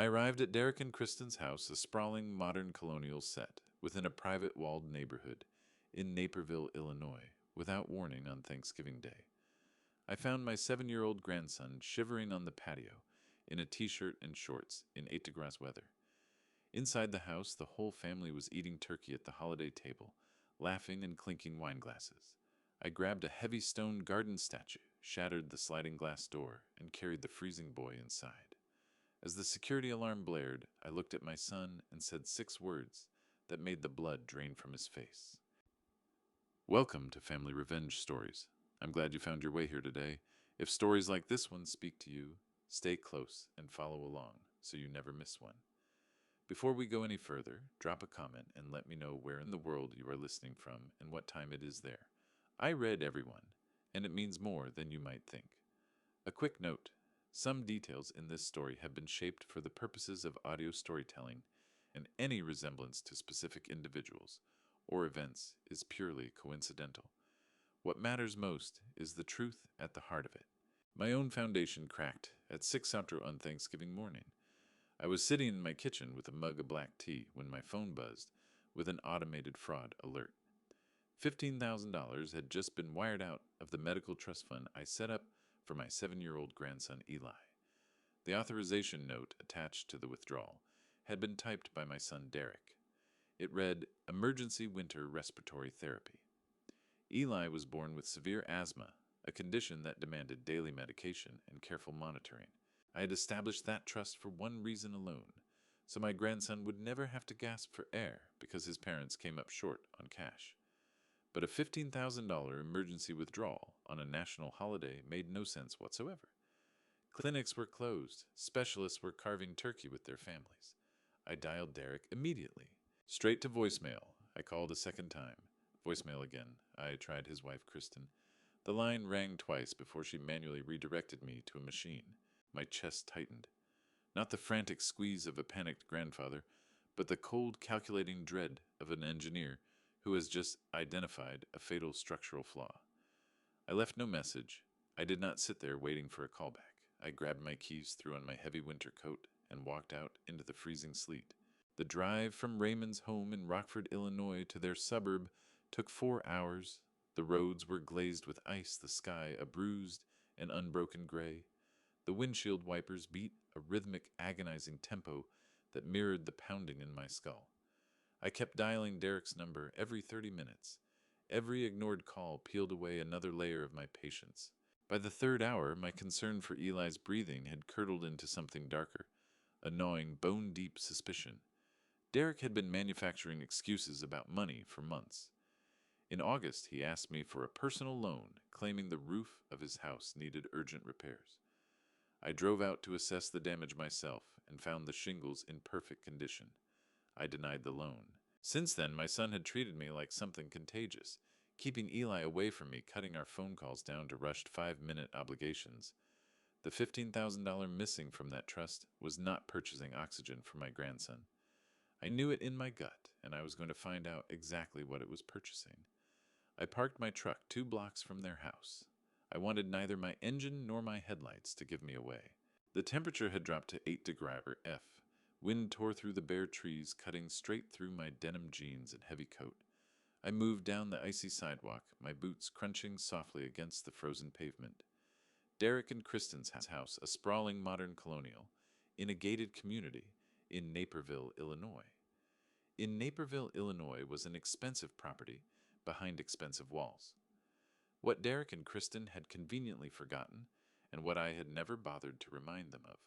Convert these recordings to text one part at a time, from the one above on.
I arrived at Derek and Kristen's house, a sprawling modern colonial set, within a private walled neighborhood in Naperville, Illinois, without warning on Thanksgiving Day. I found my 7-year-old grandson shivering on the patio in a t-shirt and shorts in 8 degrees weather. Inside the house, the whole family was eating turkey at the holiday table, laughing and clinking wine glasses. I grabbed a heavy stone garden statue, shattered the sliding glass door, and carried the freezing boy inside. As the security alarm blared, I looked at my son and said 6 words that made the blood drain from his face. Welcome to Family Revenge Stories. I'm glad you found your way here today. If stories like this one speak to you, stay close and follow along so you never miss one. Before we go any further, drop a comment and let me know where in the world you are listening from and what time it is there. I read everyone, and it means more than you might think. A quick note. Some details in this story have been shaped for the purposes of audio storytelling, and any resemblance to specific individuals or events is purely coincidental. What matters most is the truth at the heart of it. My own foundation cracked at 6 after on Thanksgiving morning. I was sitting in my kitchen with a mug of black tea when my phone buzzed with an automated fraud alert. $15,000 had just been wired out of the medical trust fund I set up for my 7-year-old grandson Eli. The authorization note attached to the withdrawal had been typed by my son Derek. It read, "Emergency winter respiratory therapy." Eli was born with severe asthma, a condition that demanded daily medication and careful monitoring. I had established that trust for one reason alone, so my grandson would never have to gasp for air because his parents came up short on cash. But a $15,000 emergency withdrawal on a national holiday made no sense whatsoever. Clinics were closed. Specialists were carving turkey with their families. I dialed Derek immediately. Straight to voicemail. I called a second time. Voicemail again. I tried his wife, Kristen. The line rang twice before she manually redirected me to a machine. My chest tightened. Not the frantic squeeze of a panicked grandfather, but the cold, calculating dread of an engineer who has just identified a fatal structural flaw. I left no message. I did not sit there waiting for a callback. I grabbed my keys, threw on my heavy winter coat, and walked out into the freezing sleet. The drive from Raymond's home in Rockford, Illinois to their suburb took 4 hours. The roads were glazed with ice, the sky a bruised and unbroken gray. The windshield wipers beat a rhythmic, agonizing tempo that mirrored the pounding in my skull. I kept dialing Derek's number every 30 minutes. Every ignored call peeled away another layer of my patience. By the 3rd hour, my concern for Eli's breathing had curdled into something darker, a gnawing, bone-deep suspicion. Derek had been manufacturing excuses about money for months. In August, he asked me for a personal loan, claiming the roof of his house needed urgent repairs. I drove out to assess the damage myself and found the shingles in perfect condition. I denied the loan. Since then, my son had treated me like something contagious, keeping Eli away from me, cutting our phone calls down to rushed 5-minute obligations. The $15,000 missing from that trust was not purchasing oxygen for my grandson. I knew it in my gut, and I was going to find out exactly what it was purchasing. I parked my truck 2 blocks from their house. I wanted neither my engine nor my headlights to give me away. The temperature had dropped to 8 degrees F. Wind tore through the bare trees, cutting straight through my denim jeans and heavy coat. I moved down the icy sidewalk, my boots crunching softly against the frozen pavement. Derek and Kristen's house, a sprawling modern colonial, in a gated community in Naperville, Illinois. In Naperville, Illinois was an expensive property behind expensive walls. What Derek and Kristen had conveniently forgotten, and what I had never bothered to remind them of,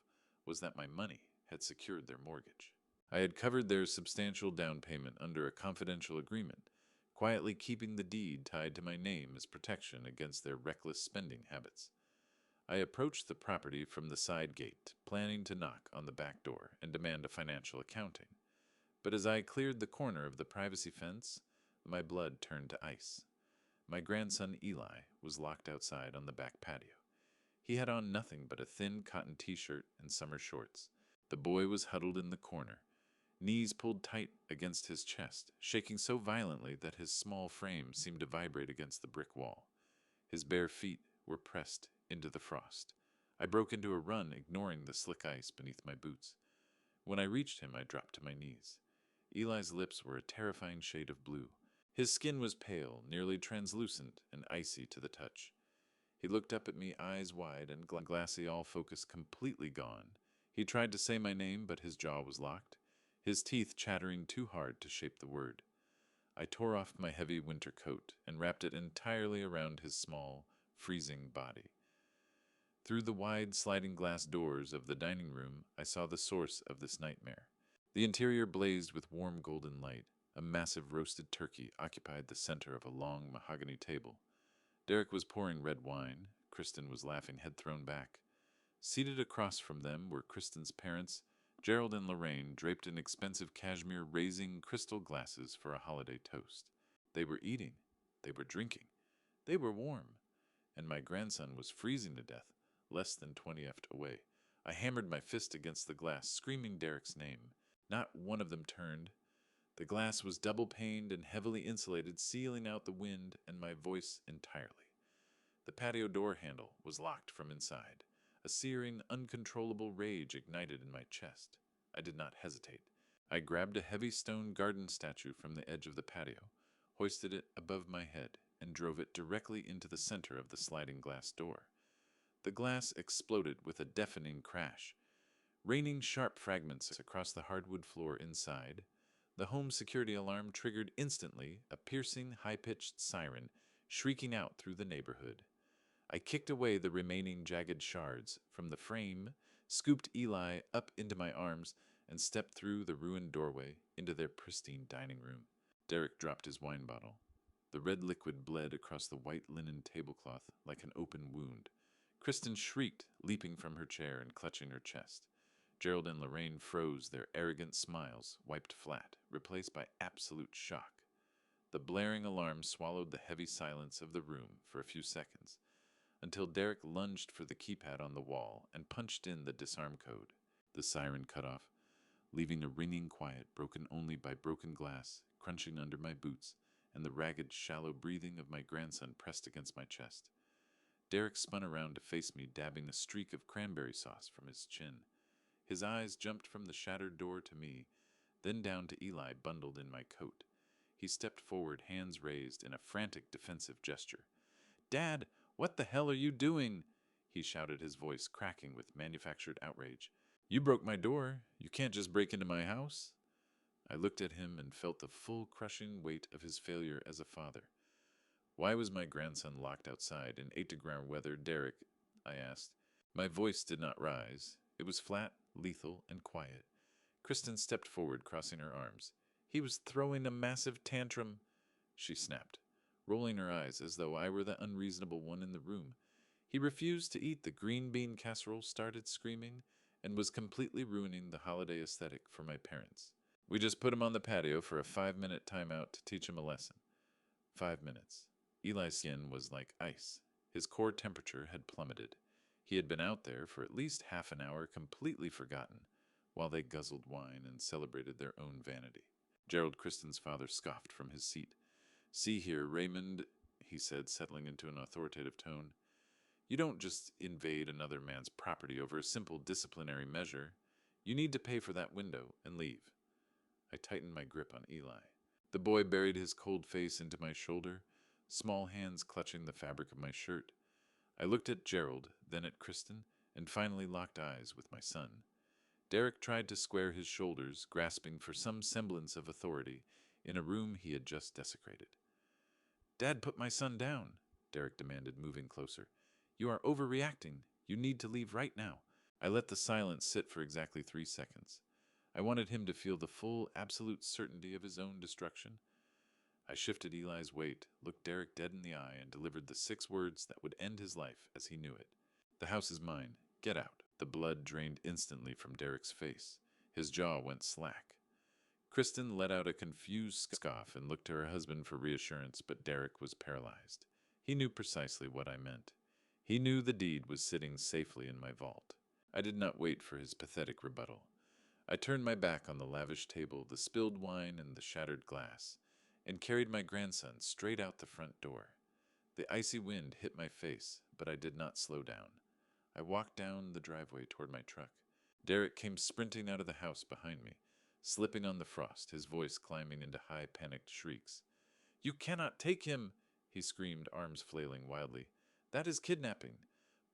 was that my money had secured their mortgage. I had covered their substantial down payment under a confidential agreement, quietly keeping the deed tied to my name as protection against their reckless spending habits. I approached the property from the side gate, planning to knock on the back door and demand a financial accounting. But as I cleared the corner of the privacy fence, my blood turned to ice. My grandson Eli was locked outside on the back patio. He had on nothing but a thin cotton t-shirt and summer shorts. The boy was huddled in the corner, knees pulled tight against his chest, shaking so violently that his small frame seemed to vibrate against the brick wall. His bare feet were pressed into the frost. I broke into a run, ignoring the slick ice beneath my boots. When I reached him, I dropped to my knees. Eli's lips were a terrifying shade of blue. His skin was pale, nearly translucent, and icy to the touch. He looked up at me, eyes wide and glassy, all focus completely gone. He tried to say my name, but his jaw was locked, his teeth chattering too hard to shape the word. I tore off my heavy winter coat and wrapped it entirely around his small, freezing body. Through the wide sliding glass doors of the dining room, I saw the source of this nightmare. The interior blazed with warm golden light. A massive roasted turkey occupied the center of a long mahogany table. Derek was pouring red wine. Kristen was laughing, head thrown back. Seated across from them were Kristen's parents, Gerald and Lorraine, draped in expensive cashmere, raising crystal glasses for a holiday toast. They were eating. They were drinking. They were warm. And my grandson was freezing to death, less than 20 ft away. I hammered my fist against the glass, screaming Derek's name. Not one of them turned. The glass was double-paned and heavily insulated, sealing out the wind and my voice entirely. The patio door handle was locked from inside. A searing, uncontrollable rage ignited in my chest. I did not hesitate. I grabbed a heavy stone garden statue from the edge of the patio, hoisted it above my head, and drove it directly into the center of the sliding glass door. The glass exploded with a deafening crash, raining sharp fragments across the hardwood floor inside. The home security alarm triggered instantly, a piercing, high-pitched siren shrieking out through the neighborhood. I kicked away the remaining jagged shards from the frame, scooped Eli up into my arms, and stepped through the ruined doorway into their pristine dining room. Derek dropped his wine bottle. The red liquid bled across the white linen tablecloth like an open wound. Kristen shrieked, leaping from her chair and clutching her chest. Gerald and Lorraine froze, their arrogant smiles wiped flat, replaced by absolute shock. The blaring alarm swallowed the heavy silence of the room for a few seconds, until Derek lunged for the keypad on the wall and punched in the disarm code. The siren cut off, leaving a ringing quiet broken only by broken glass crunching under my boots and the ragged, shallow breathing of my grandson pressed against my chest. Derek spun around to face me, dabbing a streak of cranberry sauce from his chin. His eyes jumped from the shattered door to me, then down to Eli bundled in my coat. He stepped forward, hands raised in a frantic defensive gesture. "Dad, what the hell are you doing?" he shouted, his voice cracking with manufactured outrage. "You broke my door. You can't just break into my house." I looked at him and felt the full crushing weight of his failure as a father. "Why was my grandson locked outside in 8-degree weather, Derek?" I asked. My voice did not rise. It was flat, lethal, and quiet. Kristen stepped forward, crossing her arms. "He was throwing a massive tantrum," she snapped, rolling her eyes as though I were the unreasonable one in the room. "He refused to eat the green bean casserole, started screaming, and was completely ruining the holiday aesthetic for my parents. We just put him on the patio for a 5-minute timeout to teach him a lesson." 5 minutes. Eli's skin was like ice. His core temperature had plummeted. He had been out there for at least half an hour, completely forgotten, while they guzzled wine and celebrated their own vanity. Gerald, Kristen's father, scoffed from his seat. "See here, Raymond," he said, settling into an authoritative tone. "You don't just invade another man's property over a simple disciplinary measure. You need to pay for that window and leave." I tightened my grip on Eli. The boy buried his cold face into my shoulder, small hands clutching the fabric of my shirt. I looked at Gerald, then at Kristen, and finally locked eyes with my son. Derek tried to square his shoulders, grasping for some semblance of authority in a room he had just desecrated. "Dad, put my son down," Derek demanded, moving closer. "You are overreacting. You need to leave right now." I let the silence sit for exactly 3 seconds. I wanted him to feel the full, absolute certainty of his own destruction. I shifted Eli's weight, looked Derek dead in the eye, and delivered the 6 words that would end his life as he knew it. "The house is mine. Get out." The blood drained instantly from Derek's face. His jaw went slack. Kristen let out a confused scoff and looked to her husband for reassurance, but Derek was paralyzed. He knew precisely what I meant. He knew the deed was sitting safely in my vault. I did not wait for his pathetic rebuttal. I turned my back on the lavish table, the spilled wine, and the shattered glass, and carried my grandson straight out the front door. The icy wind hit my face, but I did not slow down. I walked down the driveway toward my truck. Derek came sprinting out of the house behind me, slipping on the frost, his voice climbing into high, panicked shrieks. You cannot take him, he screamed, arms flailing wildly. That is kidnapping.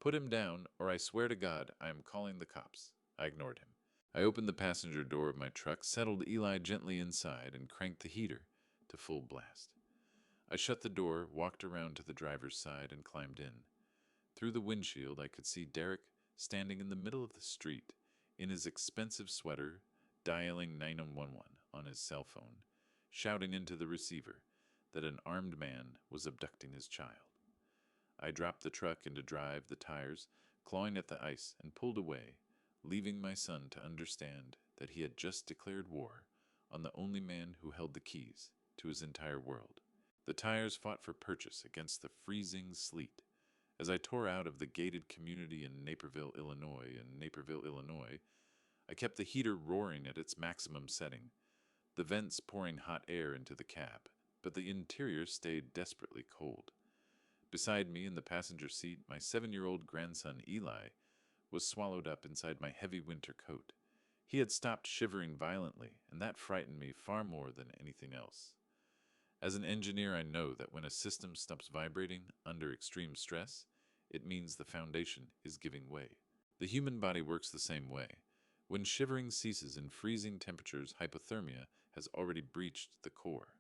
Put him down, or I swear to God I am calling the cops. I ignored him. I opened the passenger door of my truck, settled Eli gently inside, and cranked the heater to full blast. I shut the door, walked around to the driver's side, and climbed in. Through the windshield, I could see Derek standing in the middle of the street, in his expensive sweater, dialing 911 on his cell phone, shouting into the receiver that an armed man was abducting his child. I dropped the truck into drive, the tires clawing at the ice, and pulled away, leaving my son to understand that he had just declared war on the only man who held the keys to his entire world. The tires fought for purchase against the freezing sleet. As I tore out of the gated community in Naperville, Illinois, I kept the heater roaring at its maximum setting, the vents pouring hot air into the cab, but the interior stayed desperately cold. Beside me in the passenger seat, my 7-year-old grandson Eli was swallowed up inside my heavy winter coat. He had stopped shivering violently, and that frightened me far more than anything else. As an engineer, I know that when a system stops vibrating under extreme stress, it means the foundation is giving way. The human body works the same way. When shivering ceases in freezing temperatures, hypothermia has already breached the core.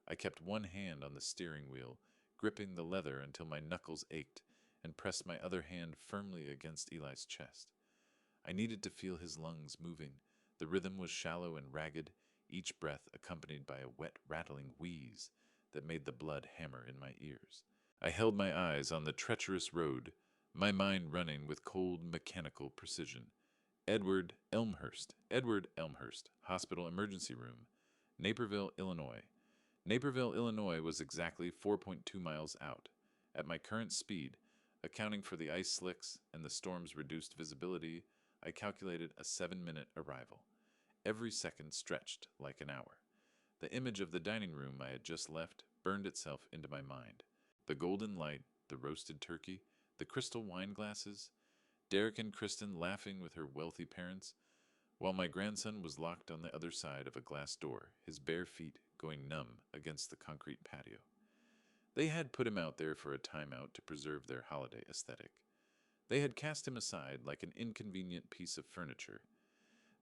I kept one hand on the steering wheel, gripping the leather until my knuckles ached, and pressed my other hand firmly against Eli's chest. I needed to feel his lungs moving. The rhythm was shallow and ragged, each breath accompanied by a wet, rattling wheeze that made the blood hammer in my ears. I held my eyes on the treacherous road, my mind running with cold, mechanical precision. Edward Elmhurst, Hospital Emergency Room, Naperville, Illinois. Naperville, Illinois was exactly 4.2 miles out. At my current speed, accounting for the ice slicks and the storm's reduced visibility, I calculated a 7-minute arrival. Every second stretched like an hour. The image of the dining room I had just left burned itself into my mind. The golden light, the roasted turkey, the crystal wine glasses, Derek and Kristen laughing with her wealthy parents, while my grandson was locked on the other side of a glass door, his bare feet going numb against the concrete patio. They had put him out there for a timeout to preserve their holiday aesthetic. They had cast him aside like an inconvenient piece of furniture.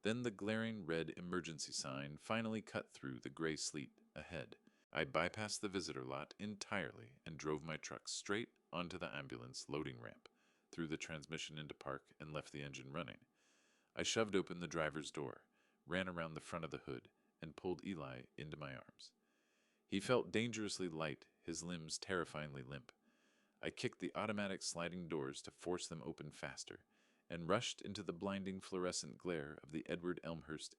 Then the glaring red emergency sign finally cut through the gray sleet ahead. I bypassed the visitor lot entirely and drove my truck straight onto the ambulance loading ramp, threw the transmission into park, and left the engine running. I shoved open the driver's door, ran around the front of the hood, and pulled Eli into my arms. He felt dangerously light, his limbs terrifyingly limp. I kicked the automatic sliding doors to force them open faster, and rushed into the blinding fluorescent glare of the Edward Elmhurst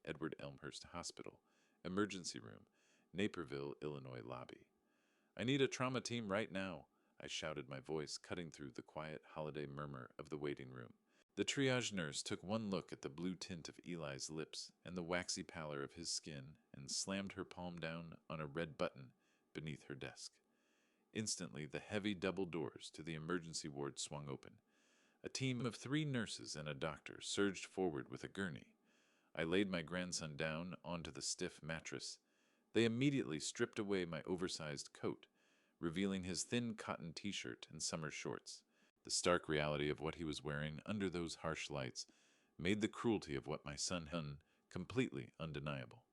Hospital, Emergency Room, Naperville, Illinois lobby. I need a trauma team right now, I shouted, my voice cutting through the quiet holiday murmur of the waiting room. The triage nurse took one look at the blue tint of Eli's lips and the waxy pallor of his skin and slammed her palm down on a red button beneath her desk. Instantly, the heavy double doors to the emergency ward swung open. A team of 3 nurses and a doctor surged forward with a gurney. I laid my grandson down onto the stiff mattress. They immediately stripped away my oversized coat, revealing his thin cotton t-shirt and summer shorts. The stark reality of what he was wearing under those harsh lights made the cruelty of what my son done completely undeniable.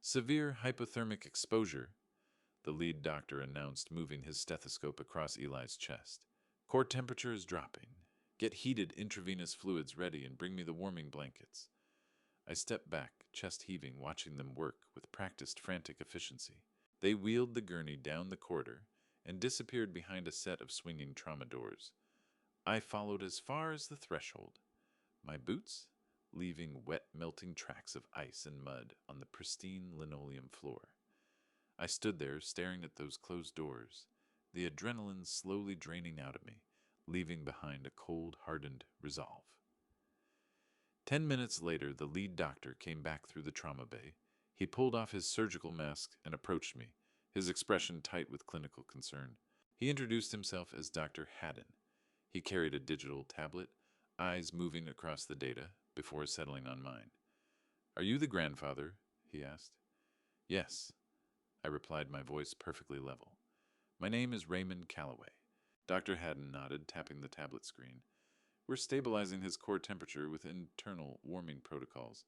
Severe hypothermic exposure, the lead doctor announced, moving his stethoscope across Eli's chest. Core temperature is dropping. Get heated intravenous fluids ready and bring me the warming blankets. I stepped back, chest heaving, watching them work with practiced frantic efficiency. They wheeled the gurney down the corridor and disappeared behind a set of swinging trauma doors. I followed as far as the threshold, my boots leaving wet, melting tracks of ice and mud on the pristine linoleum floor. I stood there staring at those closed doors, the adrenaline slowly draining out of me, leaving behind a cold, hardened resolve. 10 minutes later, the lead doctor came back through the trauma bay. He pulled off his surgical mask and approached me, his expression tight with clinical concern. He introduced himself as Dr. Haddon. He carried a digital tablet, eyes moving across the data, before settling on mine. "Are you the grandfather?" he asked. "Yes," I replied, my voice perfectly level. "My name is Raymond Calloway." Dr. Haddon nodded, tapping the tablet screen. "We're stabilizing his core temperature with internal warming protocols,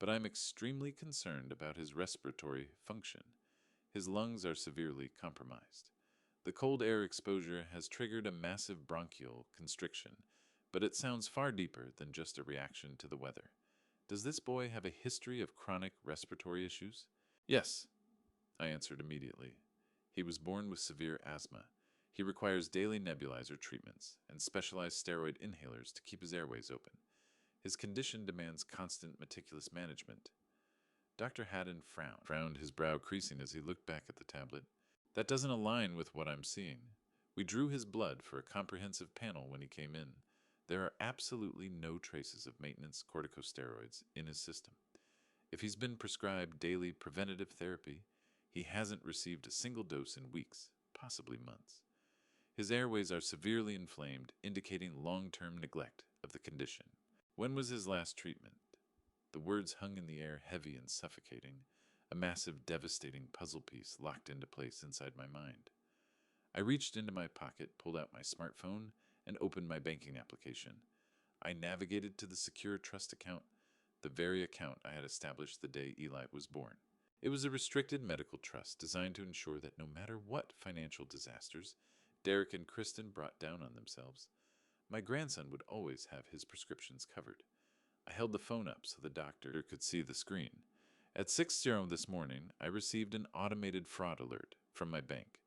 but I'm extremely concerned about his respiratory function. His lungs are severely compromised. The cold air exposure has triggered a massive bronchial constriction, but it sounds far deeper than just a reaction to the weather. Does this boy have a history of chronic respiratory issues?" "Yes," I answered immediately. "He was born with severe asthma. He requires daily nebulizer treatments and specialized steroid inhalers to keep his airways open. His condition demands constant meticulous management." Dr. Haddon frowned, his brow creasing as he looked back at the tablet. "That doesn't align with what I'm seeing. We drew his blood for a comprehensive panel when he came in. There are absolutely no traces of maintenance corticosteroids in his system. If he's been prescribed daily preventative therapy, he hasn't received a single dose in weeks, possibly months. His airways are severely inflamed, indicating long-term neglect of the condition." "When was his last treatment?" The words hung in the air, heavy and suffocating, a massive, devastating puzzle piece locked into place inside my mind. I reached into my pocket, pulled out my smartphone, and opened my banking application. I navigated to the secure trust account, the very account I had established the day Eli was born. It was a restricted medical trust designed to ensure that no matter what financial disasters Derek and Kristen brought down on themselves, my grandson would always have his prescriptions covered. I held the phone up so the doctor could see the screen. At 6:00 this morning, I received an automated fraud alert from my bank.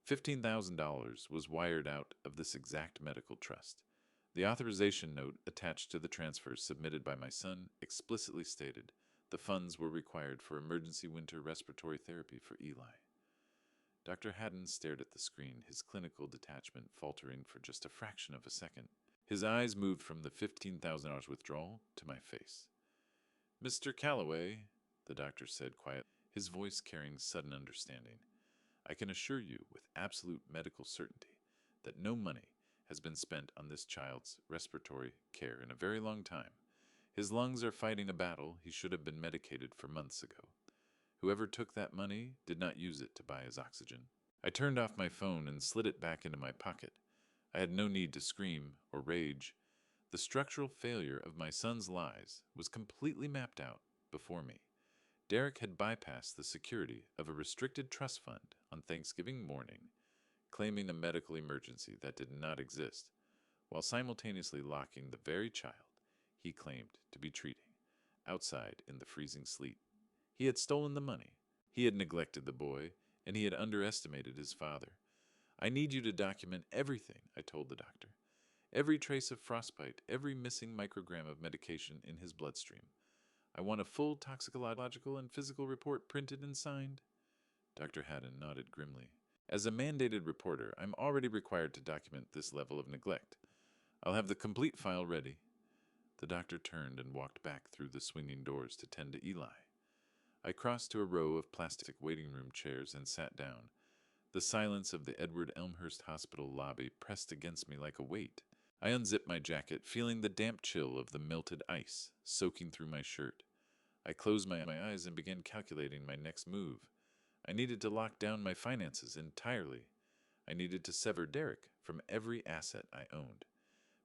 $15,000 was wired out of this exact medical trust. The authorization note attached to the transfers submitted by my son explicitly stated the funds were required for emergency winter respiratory therapy for Eli. Dr. Haddon stared at the screen, his clinical detachment faltering for just a fraction of a second. His eyes moved from the $15,000 withdrawal to my face. "Mr. Calloway," the doctor said quietly, his voice carrying sudden understanding, "I can assure you with absolute medical certainty that no money has been spent on this child's respiratory care in a very long time. His lungs are fighting a battle he should have been medicated for months ago. Whoever took that money did not use it to buy his oxygen." I turned off my phone and slid it back into my pocket. I had no need to scream or rage. The structural failure of my son's lies was completely mapped out before me. Derek had bypassed the security of a restricted trust fund on Thanksgiving morning, claiming a medical emergency that did not exist, while simultaneously locking the very child he claimed to be treating outside in the freezing sleet. He had stolen the money, he had neglected the boy, and he had underestimated his father. "I need you to document everything," I told the doctor. "Every trace of frostbite, every missing microgram of medication in his bloodstream. I want a full toxicological and physical report printed and signed." Dr. Haddon nodded grimly. "As a mandated reporter, I'm already required to document this level of neglect. I'll have the complete file ready." The doctor turned and walked back through the swinging doors to tend to Eli. I crossed to a row of plastic waiting room chairs and sat down. The silence of the Edward Elmhurst Hospital lobby pressed against me like a weight. I unzipped my jacket, feeling the damp chill of the melted ice soaking through my shirt. I closed my eyes and began calculating my next move. I needed to lock down my finances entirely. I needed to sever Derek from every asset I owned.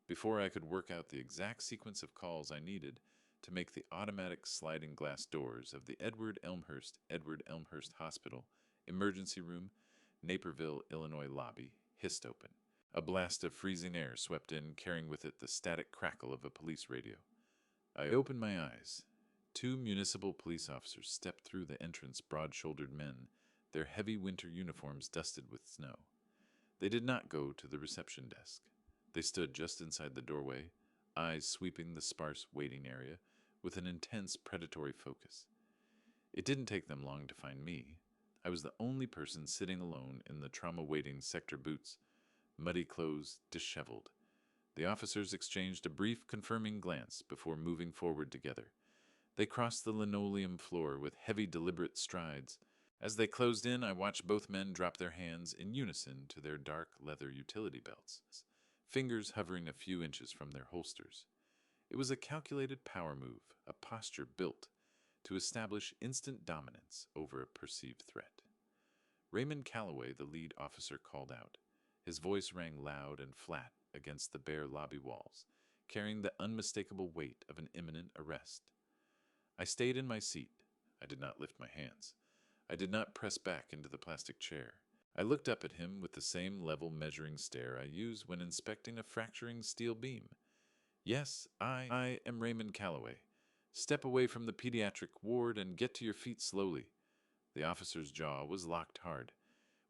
Before I could work out the exact sequence of calls I needed to make the automatic sliding glass doors of the Edward Elmhurst Hospital emergency room, Naperville, Illinois lobby hissed open. A blast of freezing air swept in, carrying with it the static crackle of a police radio. I opened my eyes. 2 municipal police officers stepped through the entrance, broad-shouldered men, their heavy winter uniforms dusted with snow. They did not go to the reception desk. They stood just inside the doorway, eyes sweeping the sparse waiting area with an intense predatory focus. It didn't take them long to find me. I was the only person sitting alone in the trauma-waiting sector booths, muddy clothes, disheveled. The officers exchanged a brief, confirming glance before moving forward together. They crossed the linoleum floor with heavy, deliberate strides. As they closed in, I watched both men drop their hands in unison to their dark leather utility belts, fingers hovering a few inches from their holsters. It was a calculated power move, a posture built to establish instant dominance over a perceived threat. Raymond Calloway, the lead officer, called out. His voice rang loud and flat against the bare lobby walls, carrying the unmistakable weight of an imminent arrest. I stayed in my seat. I did not lift my hands. I did not press back into the plastic chair. I looked up at him with the same level measuring stare I use when inspecting a fracturing steel beam. Yes, I am Raymond Calloway. Step away from the pediatric ward and get to your feet slowly. The officer's jaw was locked hard.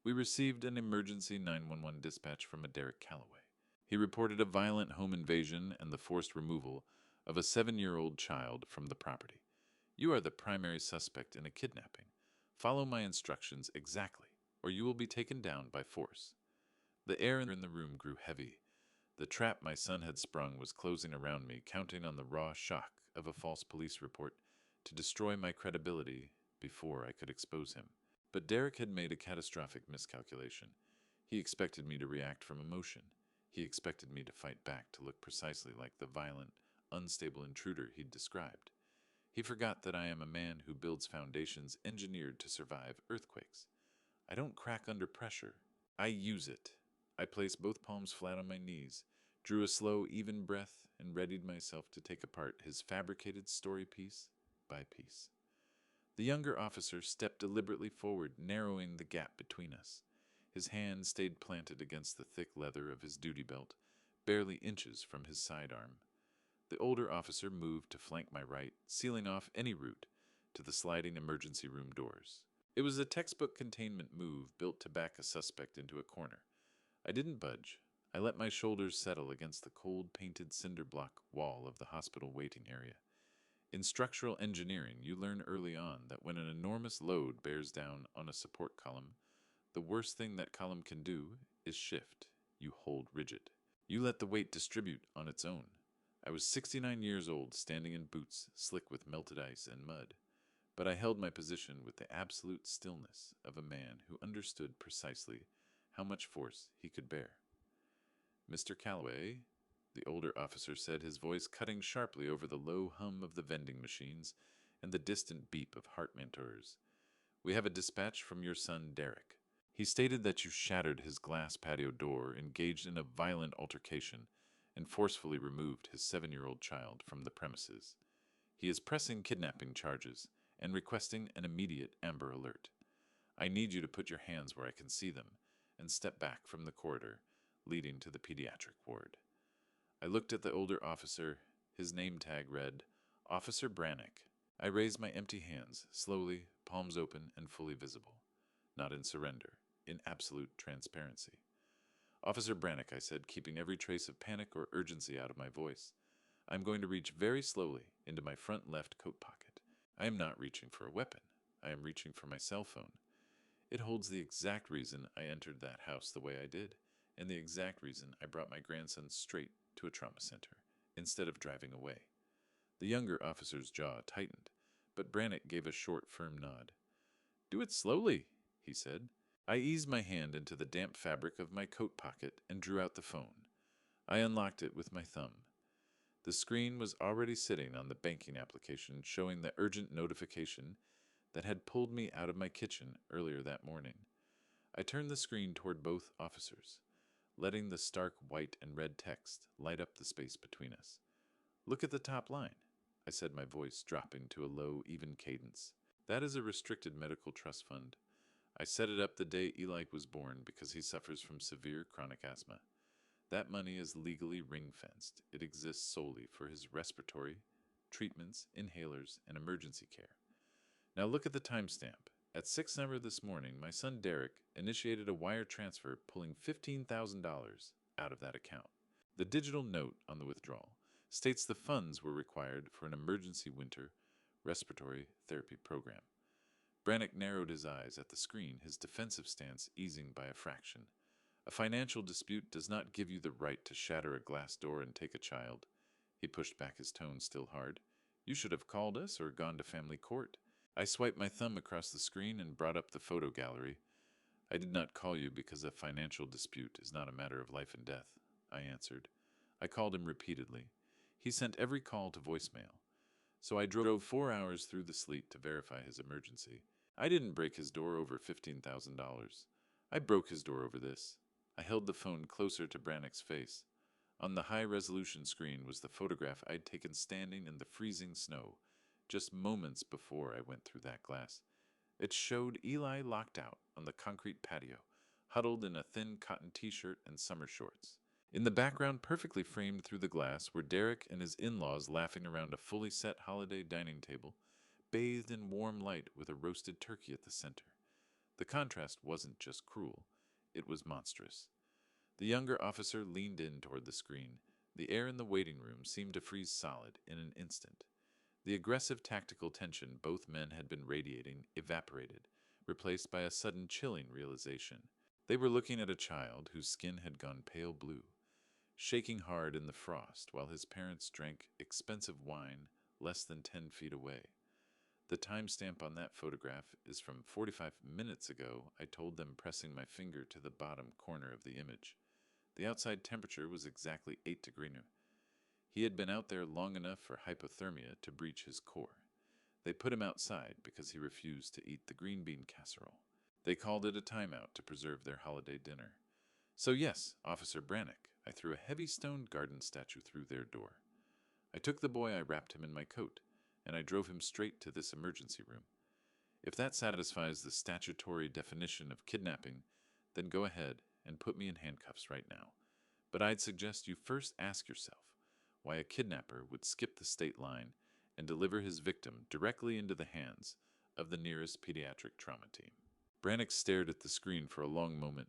We received an emergency 911 dispatch from a Derek Calloway. He reported a violent home invasion and the forced removal of a 7-year-old child from the property. You are the primary suspect in a kidnapping. Follow my instructions exactly, or you will be taken down by force. The air in the room grew heavy. The trap my son had sprung was closing around me, counting on the raw shock of a false police report to destroy my credibility before I could expose him. But Derek had made a catastrophic miscalculation. He expected me to react from emotion. He expected me to fight back to look precisely like the violent, unstable intruder he'd described. He forgot that I am a man who builds foundations engineered to survive earthquakes. I don't crack under pressure. I use it. I placed both palms flat on my knees, drew a slow, even breath, and readied myself to take apart his fabricated story piece by piece. The younger officer stepped deliberately forward, narrowing the gap between us. His hand stayed planted against the thick leather of his duty belt, barely inches from his sidearm. The older officer moved to flank my right, sealing off any route to the sliding emergency room doors. It was a textbook containment move built to back a suspect into a corner. I didn't budge. I let my shoulders settle against the cold, painted cinder block wall of the hospital waiting area. In structural engineering, you learn early on that when an enormous load bears down on a support column, the worst thing that column can do is shift. You hold rigid. You let the weight distribute on its own. I was 69 years old, standing in boots slick with melted ice and mud, but I held my position with the absolute stillness of a man who understood precisely how much force he could bear. Mr. Calloway, the older officer said, his voice cutting sharply over the low hum of the vending machines and the distant beep of heart mentors. We have a dispatch from your son, Derek. He stated that you shattered his glass patio door, engaged in a violent altercation, and forcefully removed his 7-year-old child from the premises. He is pressing kidnapping charges and requesting an immediate Amber Alert. I need you to put your hands where I can see them and step back from the corridor leading to the pediatric ward. I looked at the older officer. His name tag read, Officer Brannick. I raised my empty hands, slowly, palms open and fully visible. Not in surrender, in absolute transparency. Officer Brannick, I said, keeping every trace of panic or urgency out of my voice. I'm going to reach very slowly into my front left coat pocket. I am not reaching for a weapon. I am reaching for my cell phone. It holds the exact reason I entered that house the way I did, and the exact reason I brought my grandson straight to a trauma center, instead of driving away. The younger officer's jaw tightened, but Brannick gave a short, firm nod. Do it slowly, he said. I eased my hand into the damp fabric of my coat pocket and drew out the phone. I unlocked it with my thumb. The screen was already sitting on the banking application, showing the urgent notification that had pulled me out of my kitchen earlier that morning. I turned the screen toward both officers, letting the stark white and red text light up the space between us. Look at the top line, I said, my voice dropping to a low, even cadence. That is a restricted medical trust fund. I set it up the day Eli was born because he suffers from severe chronic asthma. That money is legally ring-fenced. It exists solely for his respiratory, treatments, inhalers, and emergency care. Now look at the timestamp. At 6:00 this morning, my son Derek initiated a wire transfer pulling $15,000 out of that account. The digital note on the withdrawal states the funds were required for an emergency winter respiratory therapy program. Brannick narrowed his eyes at the screen, his defensive stance easing by a fraction. A financial dispute does not give you the right to shatter a glass door and take a child. He pushed back, his tone still hard. You should have called us or gone to family court. I swiped my thumb across the screen and brought up the photo gallery. I did not call you because a financial dispute is not a matter of life and death, I answered. I called him repeatedly. He sent every call to voicemail, so I drove 4 hours through the sleet to verify his emergency. I didn't break his door over $15,000. I broke his door over this. I held the phone closer to Brannick's face. On the high-resolution screen was the photograph I'd taken standing in the freezing snow, just moments before I went through that glass. It showed Eli locked out on the concrete patio, huddled in a thin cotton t-shirt and summer shorts. In the background, perfectly framed through the glass, were Derek and his in-laws laughing around a fully set holiday dining table, bathed in warm light with a roasted turkey at the center. The contrast wasn't just cruel, it was monstrous. The younger officer leaned in toward the screen. The air in the waiting room seemed to freeze solid in an instant. The aggressive tactical tension both men had been radiating evaporated, replaced by a sudden chilling realization. They were looking at a child whose skin had gone pale blue, shaking hard in the frost while his parents drank expensive wine less than 10 feet away. The timestamp on that photograph is from 45 minutes ago, I told them, pressing my finger to the bottom corner of the image. The outside temperature was exactly 8 degrees. He had been out there long enough for hypothermia to breach his core. They put him outside because he refused to eat the green bean casserole. They called it a timeout to preserve their holiday dinner. So yes, Officer Brannick, I threw a heavy stone garden statue through their door. I took the boy, I wrapped him in my coat, and I drove him straight to this emergency room. If that satisfies the statutory definition of kidnapping, then go ahead and put me in handcuffs right now. But I'd suggest you first ask yourself why a kidnapper would skip the state line and deliver his victim directly into the hands of the nearest pediatric trauma team. Brannick stared at the screen for a long moment.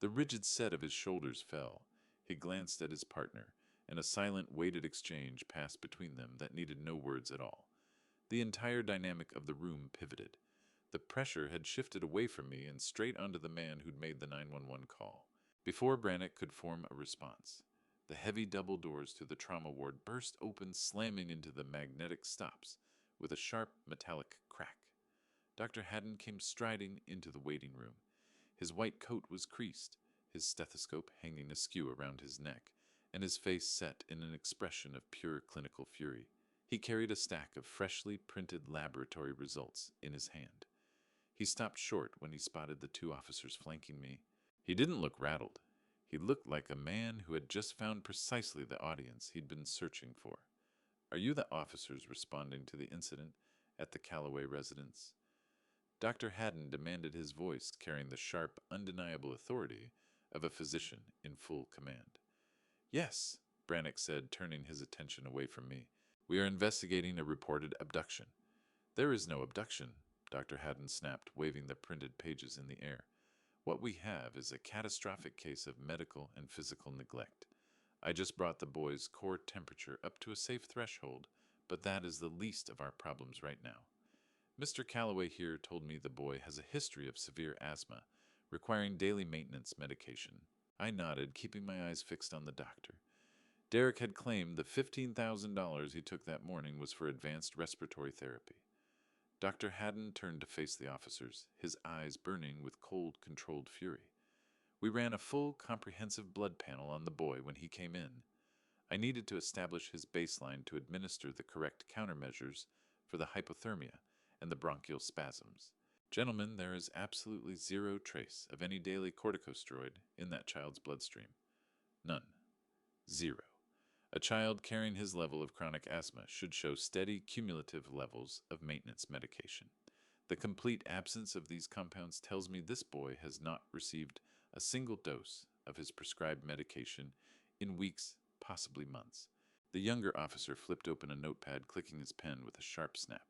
The rigid set of his shoulders fell. He glanced at his partner, and a silent, weighted exchange passed between them that needed no words at all. The entire dynamic of the room pivoted. The pressure had shifted away from me and straight onto the man who'd made the 911 call. Before Brannick could form a response, the heavy double doors to the trauma ward burst open, slamming into the magnetic stops with a sharp metallic crack. Dr. Haddon came striding into the waiting room. His white coat was creased, his stethoscope hanging askew around his neck, and his face set in an expression of pure clinical fury. He carried a stack of freshly printed laboratory results in his hand. He stopped short when he spotted the two officers flanking me. He didn't look rattled. He looked like a man who had just found precisely the audience he'd been searching for. Are you the officers responding to the incident at the Calloway residence? Dr. Haddon demanded, his voice carrying the sharp, undeniable authority of a physician in full command. Yes, Brannick said, turning his attention away from me. We are investigating a reported abduction. There is no abduction, Dr. Haddon snapped, waving the printed pages in the air. What we have is a catastrophic case of medical and physical neglect. I just brought the boy's core temperature up to a safe threshold, but that is the least of our problems right now. Mr. Calloway here told me the boy has a history of severe asthma, requiring daily maintenance medication. I nodded, keeping my eyes fixed on the doctor. Derek had claimed the $15,000 he took that morning was for advanced respiratory therapy. Dr. Haddon turned to face the officers, his eyes burning with cold, controlled fury. We ran a full, comprehensive blood panel on the boy when he came in. I needed to establish his baseline to administer the correct countermeasures for the hypothermia and the bronchial spasms. Gentlemen, there is absolutely zero trace of any daily corticosteroid in that child's bloodstream. None. Zero. A child carrying his level of chronic asthma should show steady cumulative levels of maintenance medication. The complete absence of these compounds tells me this boy has not received a single dose of his prescribed medication in weeks, possibly months. The younger officer flipped open a notepad, clicking his pen with a sharp snap.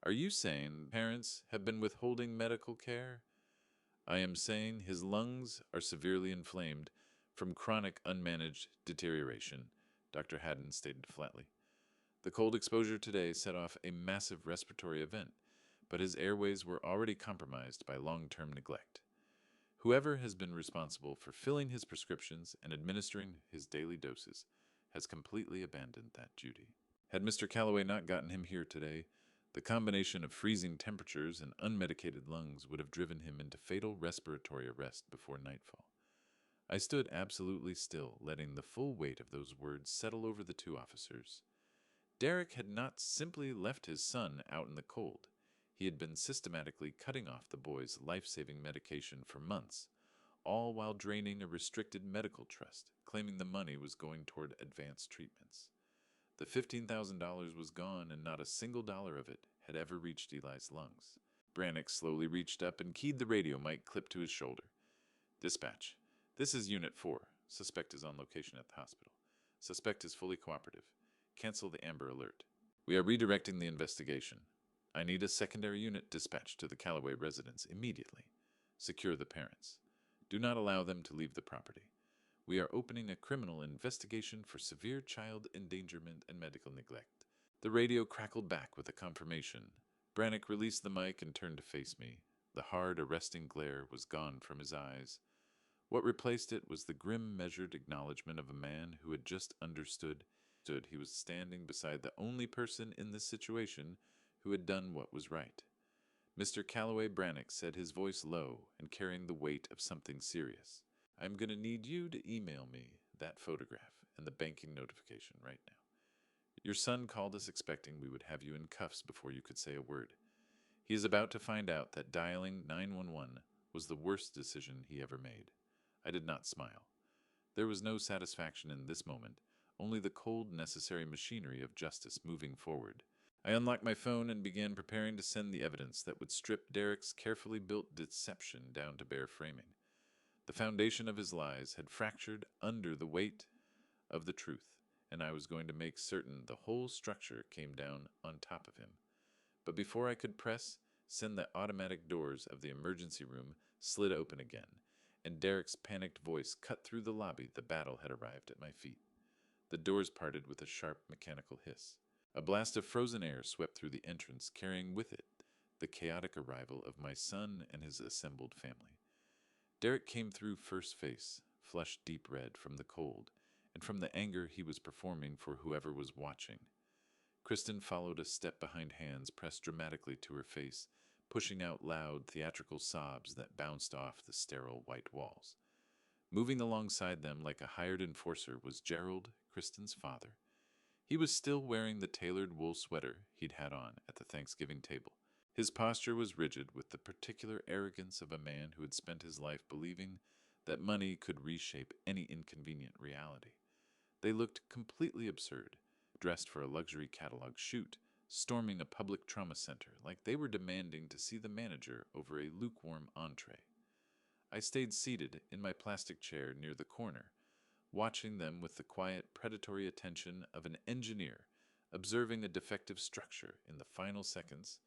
Are you saying parents have been withholding medical care? I am saying his lungs are severely inflamed from chronic unmanaged deterioration, Dr. Haddon stated flatly. The cold exposure today set off a massive respiratory event, but his airways were already compromised by long-term neglect. Whoever has been responsible for filling his prescriptions and administering his daily doses has completely abandoned that duty. Had Mr. Calloway not gotten him here today, the combination of freezing temperatures and unmedicated lungs would have driven him into fatal respiratory arrest before nightfall. I stood absolutely still, letting the full weight of those words settle over the two officers. Derek had not simply left his son out in the cold. He had been systematically cutting off the boy's life-saving medication for months, all while draining a restricted medical trust, claiming the money was going toward advanced treatments. The $15,000 was gone, and not a single dollar of it had ever reached Eli's lungs. Brannick slowly reached up and keyed the radio mic clipped to his shoulder. Dispatch. This is Unit 4. Suspect is on location at the hospital. Suspect is fully cooperative. Cancel the Amber Alert. We are redirecting the investigation. I need a secondary unit dispatched to the Callaway residence immediately. Secure the parents. Do not allow them to leave the property. We are opening a criminal investigation for severe child endangerment and medical neglect. The radio crackled back with a confirmation. Brannick released the mic and turned to face me. The hard, arresting glare was gone from his eyes. What replaced it was the grim, measured acknowledgement of a man who had just understood. He was standing beside the only person in this situation who had done what was right. Mr. Callaway Brannick said, his voice low and carrying the weight of something serious. I'm going to need you to email me that photograph and the banking notification right now. Your son called us expecting we would have you in cuffs before you could say a word. He is about to find out that dialing 911 was the worst decision he ever made. I did not smile. There was no satisfaction in this moment, only the cold, necessary machinery of justice moving forward. I unlocked my phone and began preparing to send the evidence that would strip Derek's carefully built deception down to bare framing. The foundation of his lies had fractured under the weight of the truth, and I was going to make certain the whole structure came down on top of him. But before I could send the automatic doors of the emergency room slid open again, and Derek's panicked voice cut through the lobby. The battle had arrived at my feet. The doors parted with a sharp mechanical hiss. A blast of frozen air swept through the entrance, carrying with it the chaotic arrival of my son and his assembled family. Derek came through first face, flushed deep red from the cold, and from the anger he was performing for whoever was watching. Kristen followed a step behind, hands pressed dramatically to her face, pushing out loud, theatrical sobs that bounced off the sterile white walls. Moving alongside them like a hired enforcer was Gerald, Kristen's father. He was still wearing the tailored wool sweater he'd had on at the Thanksgiving table. His posture was rigid with the particular arrogance of a man who had spent his life believing that money could reshape any inconvenient reality. They looked completely absurd, dressed for a luxury catalog shoot, storming a public trauma center like they were demanding to see the manager over a lukewarm entree. I stayed seated in my plastic chair near the corner, watching them with the quiet, predatory attention of an engineer observing a defective structure in the final seconds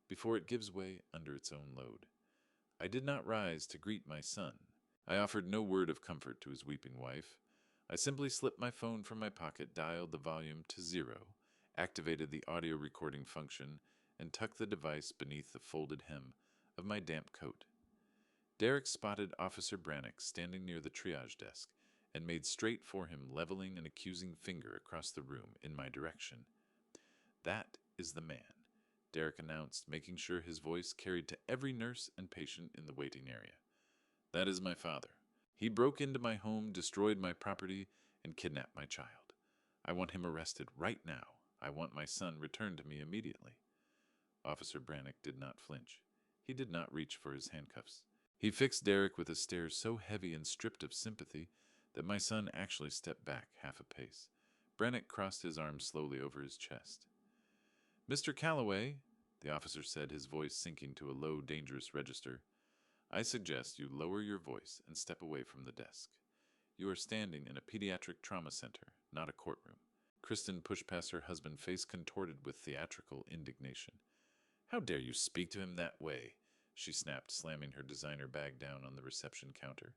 before it gives way under its own load. I did not rise to greet my son. I offered no word of comfort to his weeping wife. I simply slipped my phone from my pocket, dialed the volume to 0, activated the audio recording function, and tucked the device beneath the folded hem of my damp coat. Derek spotted Officer Brannick standing near the triage desk and made straight for him, leveling an accusing finger across the room in my direction. That is the man, Derek announced, making sure his voice carried to every nurse and patient in the waiting area. That is my father. He broke into my home, destroyed my property, and kidnapped my child. I want him arrested right now. I want my son returned to me immediately. Officer Brannick did not flinch. He did not reach for his handcuffs. He fixed Derek with a stare so heavy and stripped of sympathy that my son actually stepped back half a pace. Brannick crossed his arms slowly over his chest. Mr. Callaway, the officer said, his voice sinking to a low, dangerous register, I suggest you lower your voice and step away from the desk. You are standing in a pediatric trauma center, not a courtroom. Kristen pushed past her husband, face contorted with theatrical indignation. How dare you speak to him that way? She snapped, slamming her designer bag down on the reception counter.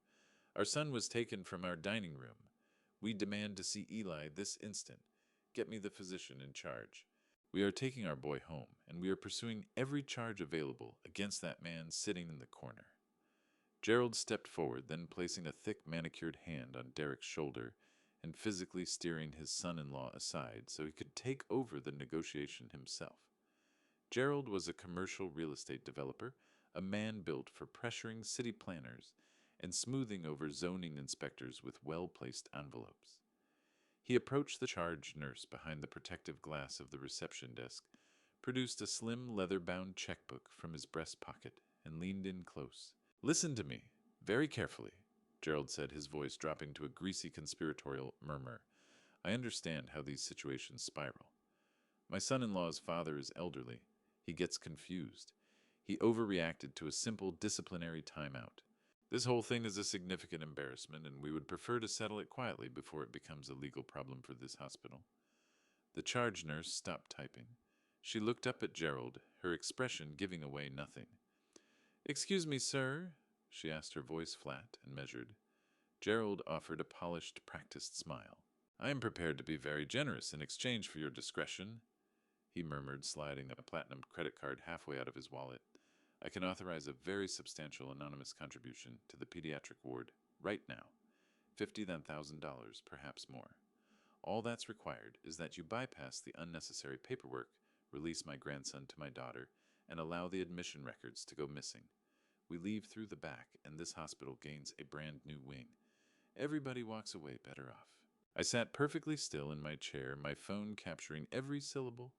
Our son was taken from our dining room. We demand to see Eli this instant. Get me the physician in charge. We are taking our boy home, and we are pursuing every charge available against that man sitting in the corner. Gerald stepped forward, then placing a thick manicured hand on Derek's shoulder and physically steering his son-in-law aside so he could take over the negotiation himself. Gerald was a commercial real estate developer, a man built for pressuring city planners and smoothing over zoning inspectors with well-placed envelopes. He approached the charge nurse behind the protective glass of the reception desk, produced a slim leather-bound checkbook from his breast pocket, and leaned in close. "Listen to me, very carefully," Gerald said, his voice dropping to a greasy conspiratorial murmur. "I understand how these situations spiral. My son-in-law's father is elderly. He gets confused. He overreacted to a simple disciplinary timeout. This whole thing is a significant embarrassment, and we would prefer to settle it quietly before it becomes a legal problem for this hospital." The charge nurse stopped typing. She looked up at Gerald, her expression giving away nothing. "Excuse me, sir?" she asked, her voice flat and measured. Gerald offered a polished, practiced smile. "I am prepared to be very generous in exchange for your discretion," he murmured, sliding a platinum credit card halfway out of his wallet. "I can authorize a very substantial anonymous contribution to the pediatric ward right now. $50,000, perhaps more. All that's required is that you bypass the unnecessary paperwork, release my grandson to my daughter, and allow the admission records to go missing. We leave through the back, and this hospital gains a brand new wing. Everybody walks away better off." I sat perfectly still in my chair, my phone capturing every syllable.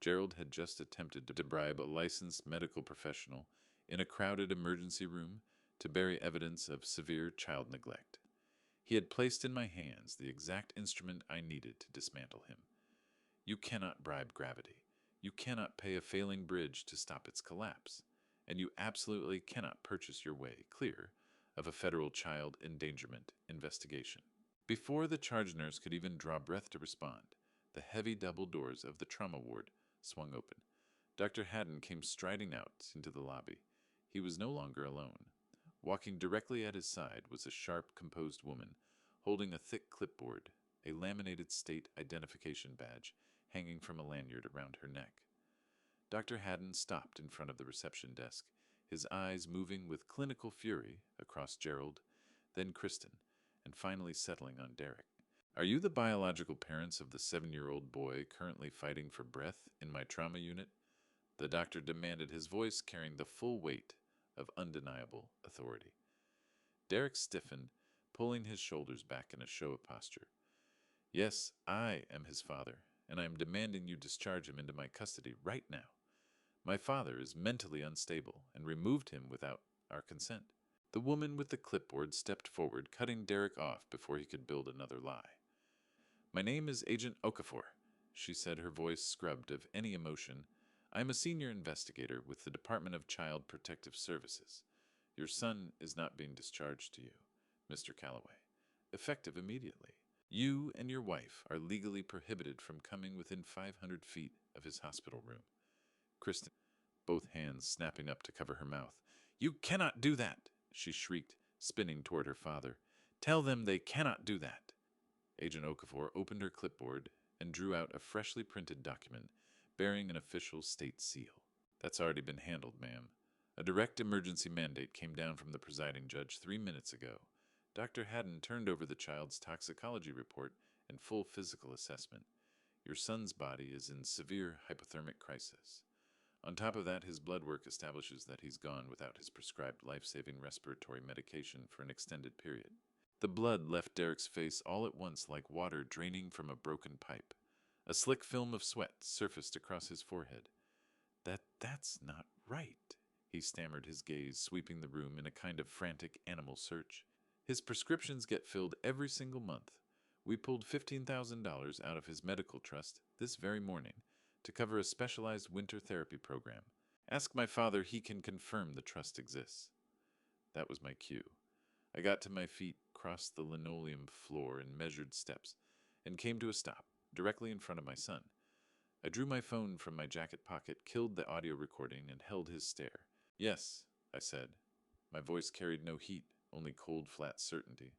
Gerald had just attempted to bribe a licensed medical professional in a crowded emergency room to bury evidence of severe child neglect. He had placed in my hands the exact instrument I needed to dismantle him. You cannot bribe gravity. You cannot pay a failing bridge to stop its collapse. And you absolutely cannot purchase your way clear of a federal child endangerment investigation. Before the charge nurse could even draw breath to respond, the heavy double doors of the trauma ward swung open. Dr. Haddon came striding out into the lobby. He was no longer alone. Walking directly at his side was a sharp, composed woman, holding a thick clipboard, a laminated state identification badge hanging from a lanyard around her neck. Dr. Haddon stopped in front of the reception desk, his eyes moving with clinical fury across Gerald, then Kristen, and finally settling on Derek. "Are you the biological parents of the 7-year-old boy currently fighting for breath in my trauma unit?" the doctor demanded, his voice carrying the full weight of undeniable authority. Derek stiffened, pulling his shoulders back in a show of posture. "Yes, I am his father, and I am demanding you discharge him into my custody right now. My father is mentally unstable and removed him without our consent." The woman with the clipboard stepped forward, cutting Derek off before he could build another lie. "My name is Agent Okafor," she said, her voice scrubbed of any emotion. "I am a senior investigator with the Department of Child Protective Services. Your son is not being discharged to you, Mr. Calloway, effective immediately. You and your wife are legally prohibited from coming within 500 feet of his hospital room." Kristen, both hands snapping up to cover her mouth. "You cannot do that!" she shrieked, spinning toward her father. "Tell them they cannot do that." Agent Okafor opened her clipboard and drew out a freshly printed document bearing an official state seal. "That's already been handled, ma'am. A direct emergency mandate came down from the presiding judge 3 minutes ago. Dr. Haddon turned over the child's toxicology report and full physical assessment. Your son's body is in severe hypothermic crisis. On top of that, his blood work establishes that he's gone without his prescribed life-saving respiratory medication for an extended period." The blood left Derek's face all at once like water draining from a broken pipe. A slick film of sweat surfaced across his forehead. That's not right," he stammered, his gaze sweeping the room in a kind of frantic animal search. "His prescriptions get filled every single month. We pulled $15,000 out of his medical trust this very morning to cover a specialized winter therapy program. Ask my father, he can confirm the trust exists." That was my cue. I got to my feet, crossed the linoleum floor in measured steps, and came to a stop, directly in front of my son. I drew my phone from my jacket pocket, killed the audio recording, and held his stare. "Yes," I said. My voice carried no heat, only cold, flat certainty.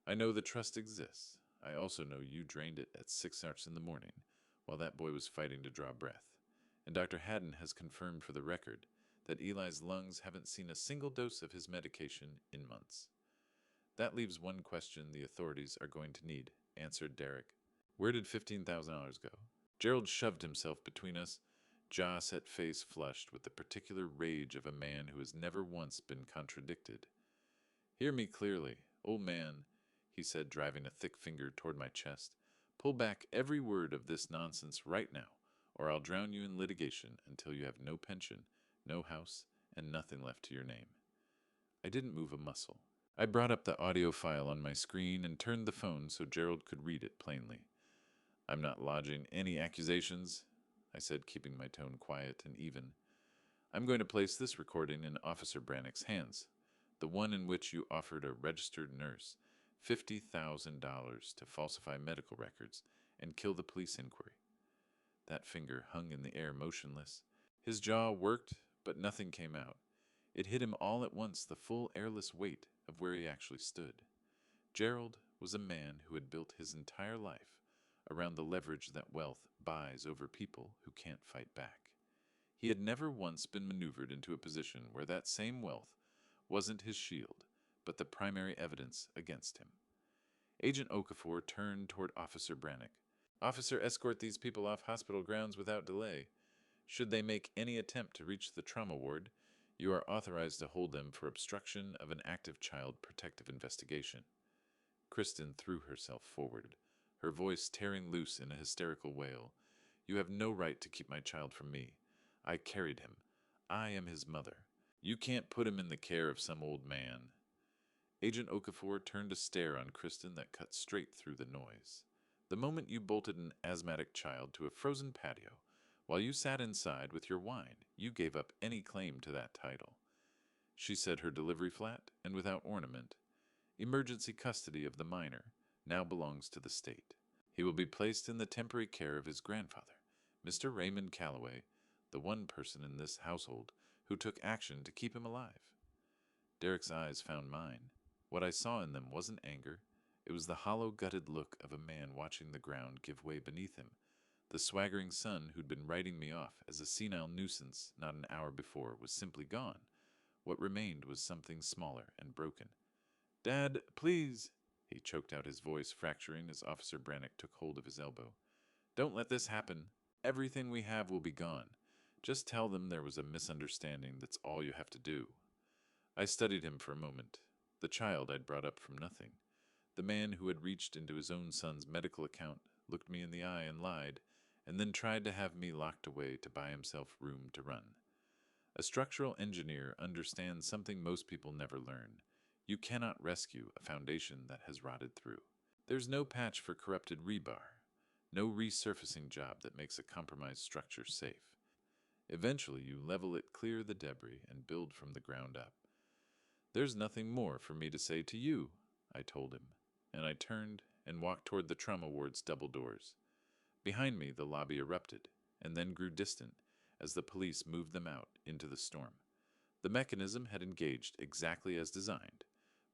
"I know the trust exists. I also know you drained it at 6 hours in the morning, while that boy was fighting to draw breath. And Dr. Haddon has confirmed for the record that Eli's lungs haven't seen a single dose of his medication in months. That leaves one question the authorities are going to need," answered Derek. "Where did $15,000 go?" Gerald shoved himself between us, jaw set, face flushed with the particular rage of a man who has never once been contradicted. Hear me clearly, old man, he said, driving a thick finger toward my chest. Pull back every word of this nonsense right now, or I'll drown you in litigation until you have no pension, no house, and nothing left to your name. I didn't move a muscle. I brought up the audio file on my screen and turned the phone so Gerald could read it plainly. I'm not lodging any accusations, I said, keeping my tone quiet and even. I'm going to place this recording in Officer Brannick's hands, the one in which you offered a registered nurse $50,000 to falsify medical records and kill the police inquiry. That finger hung in the air motionless. His jaw worked, but nothing came out. It hit him all at once, the full airless weight of where he actually stood. Gerald was a man who had built his entire life around the leverage that wealth buys over people who can't fight back. He had never once been maneuvered into a position where that same wealth wasn't his shield, but the primary evidence against him. Agent Okafor turned toward Officer Brannick. Officer, escort these people off hospital grounds without delay. Should they make any attempt to reach the trauma ward, you are authorized to hold them for obstruction of an active child protective investigation. Kristen threw herself forward, her voice tearing loose in a hysterical wail. You have no right to keep my child from me. I carried him. I am his mother. You can't put him in the care of some old man. Agent Okafor turned a stare on Kristen that cut straight through the noise. The moment you bolted an asthmatic child to a frozen patio, while you sat inside with your wine, you gave up any claim to that title. She said, her delivery flat and without ornament. Emergency custody of the minor now belongs to the state. He will be placed in the temporary care of his grandfather, Mr. Raymond Calloway, the one person in this household who took action to keep him alive. Derek's eyes found mine. What I saw in them wasn't anger. It was the hollow-gutted look of a man watching the ground give way beneath him. The swaggering son who'd been writing me off as a senile nuisance not an hour before was simply gone. What remained was something smaller and broken. Dad, please, he choked out, his voice fracturing as Officer Brannick took hold of his elbow. Don't let this happen. Everything we have will be gone. Just tell them there was a misunderstanding. That's all you have to do. I studied him for a moment. The child I'd brought up from nothing. The man who had reached into his own son's medical account, looked me in the eye and lied, and then tried to have me locked away to buy himself room to run. A structural engineer understands something most people never learn. You cannot rescue a foundation that has rotted through. There's no patch for corrupted rebar, no resurfacing job that makes a compromised structure safe. Eventually, you level it, clear the debris, and build from the ground up. There's nothing more for me to say to you, I told him, and I turned and walked toward the trauma ward's double doors. Behind me, the lobby erupted, and then grew distant as the police moved them out into the storm. The mechanism had engaged exactly as designed,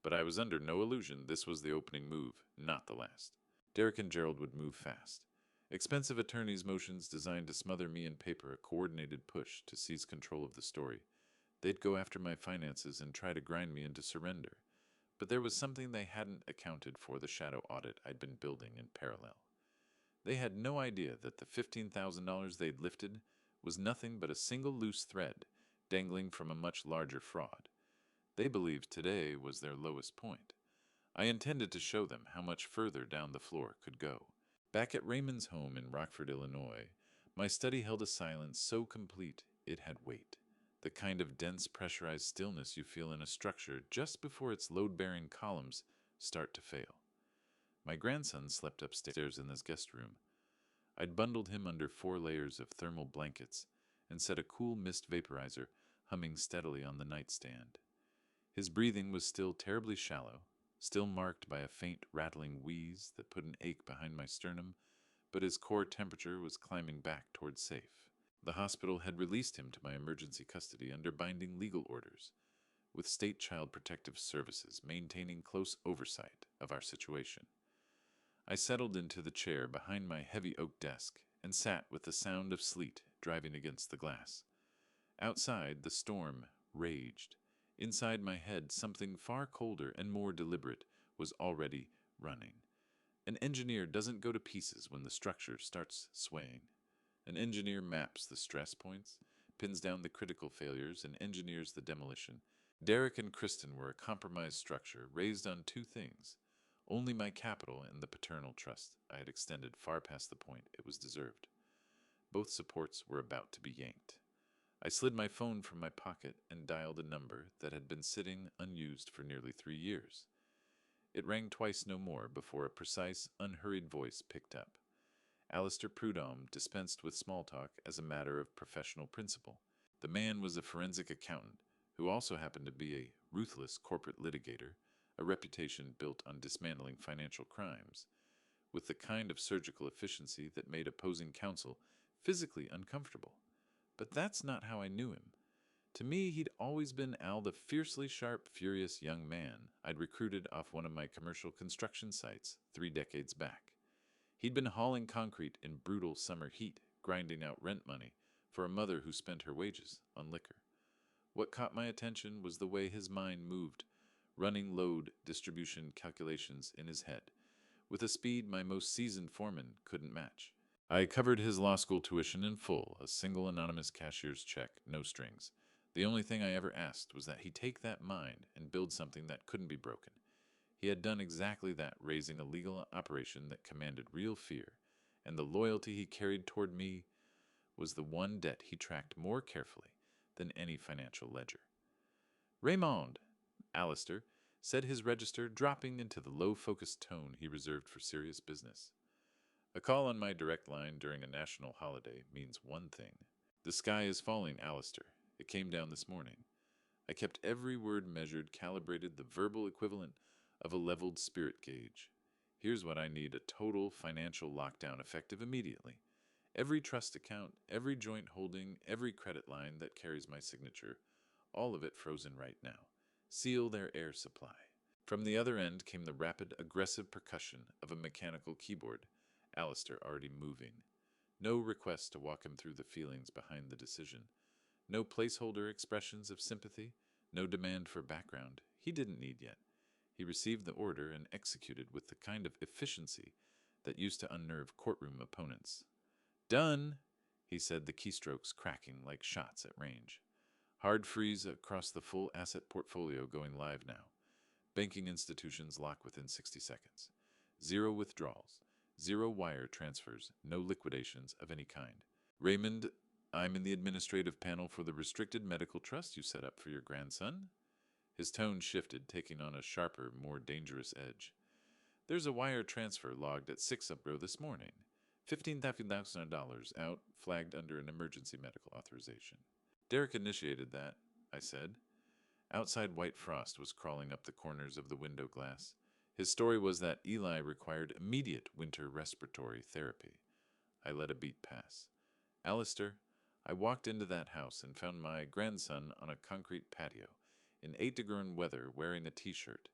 but I was under no illusion this was the opening move, not the last. Derek and Gerald would move fast. Expensive attorneys' motions designed to smother me in paper, a coordinated push to seize control of the story. They'd go after my finances and try to grind me into surrender. But there was something they hadn't accounted for, the shadow audit I'd been building in parallel. They had no idea that the $15,000 they'd lifted was nothing but a single loose thread dangling from a much larger fraud. They believed today was their lowest point. I intended to show them how much further down the floor could go. Back at Raymond's home in Rockford, Illinois, my study held a silence so complete it had weight. The kind of dense, pressurized stillness you feel in a structure just before its load-bearing columns start to fail. My grandson slept upstairs in his guest room. I'd bundled him under 4 layers of thermal blankets and set a cool mist vaporizer humming steadily on the nightstand. His breathing was still terribly shallow, still marked by a faint rattling wheeze that put an ache behind my sternum, but his core temperature was climbing back toward safe. The hospital had released him to my emergency custody under binding legal orders, with State Child Protective Services maintaining close oversight of our situation. I settled into the chair behind my heavy oak desk and sat with the sound of sleet driving against the glass. Outside, the storm raged. Inside my head, something far colder and more deliberate was already running. An engineer doesn't go to pieces when the structure starts swaying. An engineer maps the stress points, pins down the critical failures, and engineers the demolition. Derek and Kristen were a compromised structure raised on two things: only my capital and the paternal trust I had extended far past the point it was deserved. Both supports were about to be yanked. I slid my phone from my pocket and dialed a number that had been sitting unused for nearly 3 years. It rang twice, no more, before a precise, unhurried voice picked up. Alistair Prudhomme dispensed with small talk as a matter of professional principle. The man was a forensic accountant who also happened to be a ruthless corporate litigator, a reputation built on dismantling financial crimes, with the kind of surgical efficiency that made opposing counsel physically uncomfortable. But that's not how I knew him. To me, he'd always been Al, the fiercely sharp, furious young man I'd recruited off one of my commercial construction sites 3 decades back. He'd been hauling concrete in brutal summer heat, grinding out rent money for a mother who spent her wages on liquor. What caught my attention was the way his mind moved, running load distribution calculations in his head, with a speed my most seasoned foreman couldn't match. I covered his law school tuition in full, a single anonymous cashier's check, no strings. The only thing I ever asked was that he take that mind and build something that couldn't be broken. He had done exactly that, raising a legal operation that commanded real fear, and the loyalty he carried toward me was the one debt he tracked more carefully than any financial ledger. Raymond, Alistair, said his register, dropping into the low-focused tone he reserved for serious business. A call on my direct line during a national holiday means one thing. The sky is falling, Alistair. It came down this morning. I kept every word measured, calibrated, the verbal equivalent of a leveled spirit gauge. Here's what I need: a total financial lockdown effective immediately. Every trust account, every joint holding, every credit line that carries my signature, all of it frozen right now. Seal their air supply. From the other end came the rapid, aggressive percussion of a mechanical keyboard, Alistair already moving. No request to walk him through the feelings behind the decision. No placeholder expressions of sympathy. No demand for background. He didn't need yet. He received the order and executed with the kind of efficiency that used to unnerve courtroom opponents. Done, he said, the keystrokes cracking like shots at range. Hard freeze across the full asset portfolio going live now. Banking institutions lock within 60 seconds. 0 withdrawals. 0 wire transfers. No liquidations of any kind. Raymond, I'm in the administrative panel for the restricted medical trust you set up for your grandson. His tone shifted, taking on a sharper, more dangerous edge. There's a wire transfer logged at 6 Upro this morning. $15,000 out, flagged under an emergency medical authorization. Derek initiated that, I said. Outside white frost was crawling up the corners of the window glass. His story was that Eli required immediate winter respiratory therapy. I let a beat pass. Alistair, I walked into that house and found my grandson on a concrete patio, in 8-degree weather, wearing a t-shirt.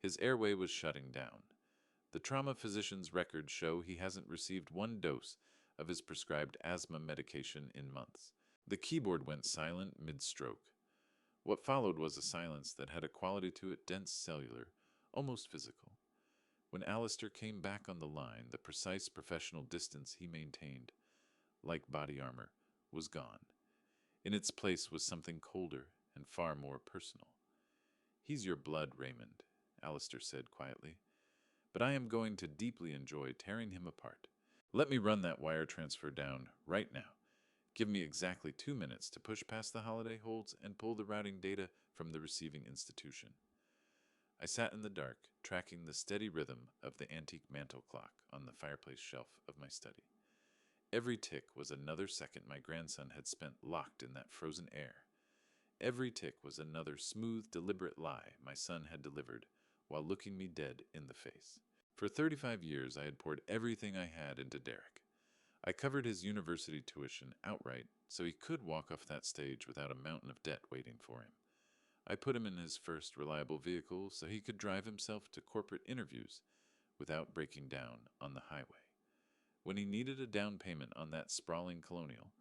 His airway was shutting down. The trauma physician's records show he hasn't received 1 dose of his prescribed asthma medication in months. The keyboard went silent mid-stroke. What followed was a silence that had a quality to it dense, cellular, almost physical. When Alistair came back on the line, the precise professional distance he maintained, like body armor, was gone. In its place was something colder and far more personal. He's your blood, Raymond, Alistair said quietly, but I am going to deeply enjoy tearing him apart. Let me run that wire transfer down right now. Give me exactly 2 minutes to push past the holiday holds and pull the routing data from the receiving institution. I sat in the dark, tracking the steady rhythm of the antique mantel clock on the fireplace shelf of my study. Every tick was another second my grandson had spent locked in that frozen air. Every tick was another smooth, deliberate lie my son had delivered while looking me dead in the face. For 35 years, I had poured everything I had into Derek. I covered his university tuition outright so he could walk off that stage without a mountain of debt waiting for him. I put him in his first reliable vehicle so he could drive himself to corporate interviews without breaking down on the highway. When he needed a down payment on that sprawling colonial,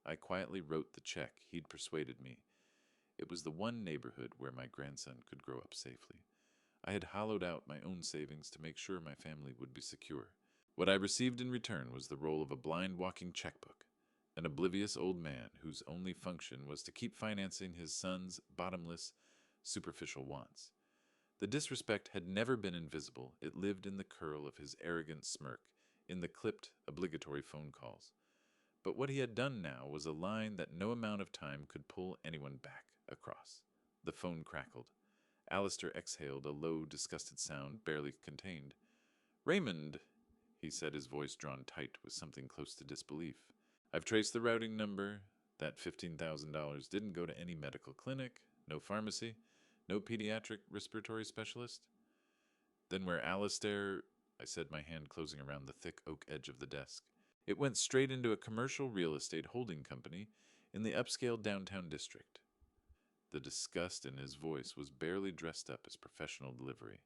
I quietly wrote the check he'd persuaded me. It was the one neighborhood where my grandson could grow up safely. I had hollowed out my own savings to make sure my family would be secure. What I received in return was the role of a blind walking checkbook, an oblivious old man whose only function was to keep financing his son's bottomless, superficial wants. The disrespect had never been invisible, it lived in the curl of his arrogant smirk, in the clipped, obligatory phone calls. But what he had done now was a line that no amount of time could pull anyone back across. The phone crackled. Alistair exhaled a low, disgusted sound barely contained. "Raymond," he said, his voice drawn tight with something close to disbelief. "I've traced the routing number. That $15,000 didn't go to any medical clinic, no pharmacy, no pediatric respiratory specialist." "Then where Alistair," I said, my hand closing around the thick oak edge of the desk. "It went straight into a commercial real estate holding company in the upscale downtown district." The disgust in his voice was barely dressed up as professional delivery.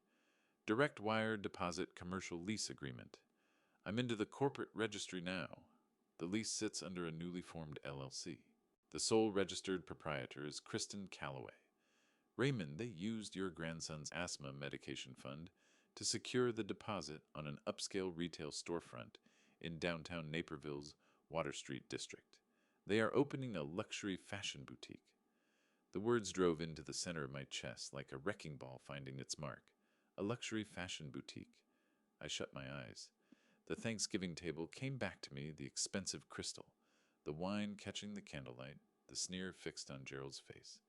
"Direct wire deposit commercial lease agreement. I'm into the corporate registry now. The lease sits under a newly formed LLC. The sole registered proprietor is Kristen Calloway. Raymond, they used your grandson's asthma medication fund to secure the deposit on an upscale retail storefront in downtown Naperville's Water Street district. They are opening a luxury fashion boutique." The words drove into the center of my chest like a wrecking ball finding its mark. A luxury fashion boutique. I shut my eyes. The Thanksgiving table came back to me, the expensive crystal, the wine catching the candlelight, the sneer fixed on Gerald's face.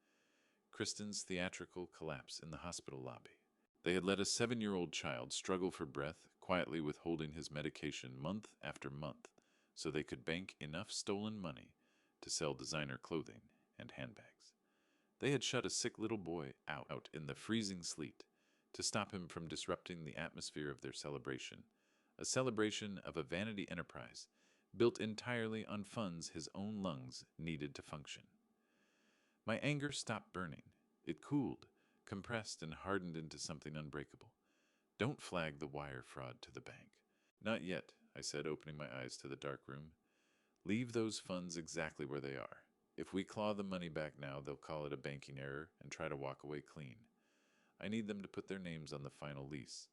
Kristen's theatrical collapse in the hospital lobby. They had let a 7-year-old child struggle for breath, quietly withholding his medication month after month, so they could bank enough stolen money to sell designer clothing and handbags. They had shut a sick little boy out in the freezing sleet to stop him from disrupting the atmosphere of their celebration, a celebration of a vanity enterprise built entirely on funds his own lungs needed to function. My anger stopped burning. It cooled, compressed, and hardened into something unbreakable. "Don't flag the wire fraud to the bank." "Not yet," I said, opening my eyes to the dark room. "Leave those funds exactly where they are. If we claw the money back now, they'll call it a banking error and try to walk away clean. I need them to put their names on the final lease.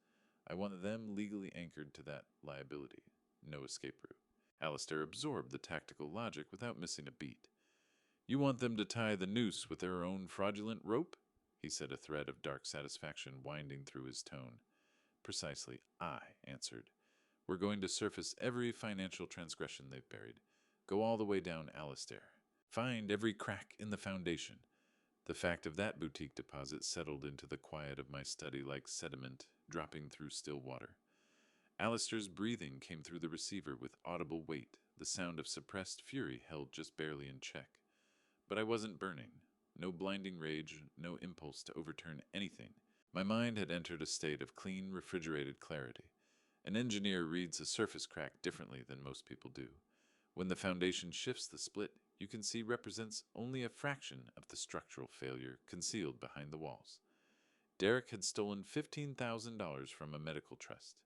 I want them legally anchored to that liability. No escape route." Alistair absorbed the tactical logic without missing a beat. "You want them to tie the noose with their own fraudulent rope?" he said, a thread of dark satisfaction winding through his tone. "Precisely," I answered. "We're going to surface every financial transgression they've buried. Go all the way down Alistair. Find every crack in the foundation." The fact of that boutique deposit settled into the quiet of my study like sediment dropping through still water. Alistair's breathing came through the receiver with audible weight, the sound of suppressed fury held just barely in check. But I wasn't burning. No blinding rage, no impulse to overturn anything. My mind had entered a state of clean, refrigerated clarity. An engineer reads a surface crack differently than most people do. When the foundation shifts, the split you can see represents only a fraction of the structural failure concealed behind the walls. Derek had stolen $15,000 from a medical trust.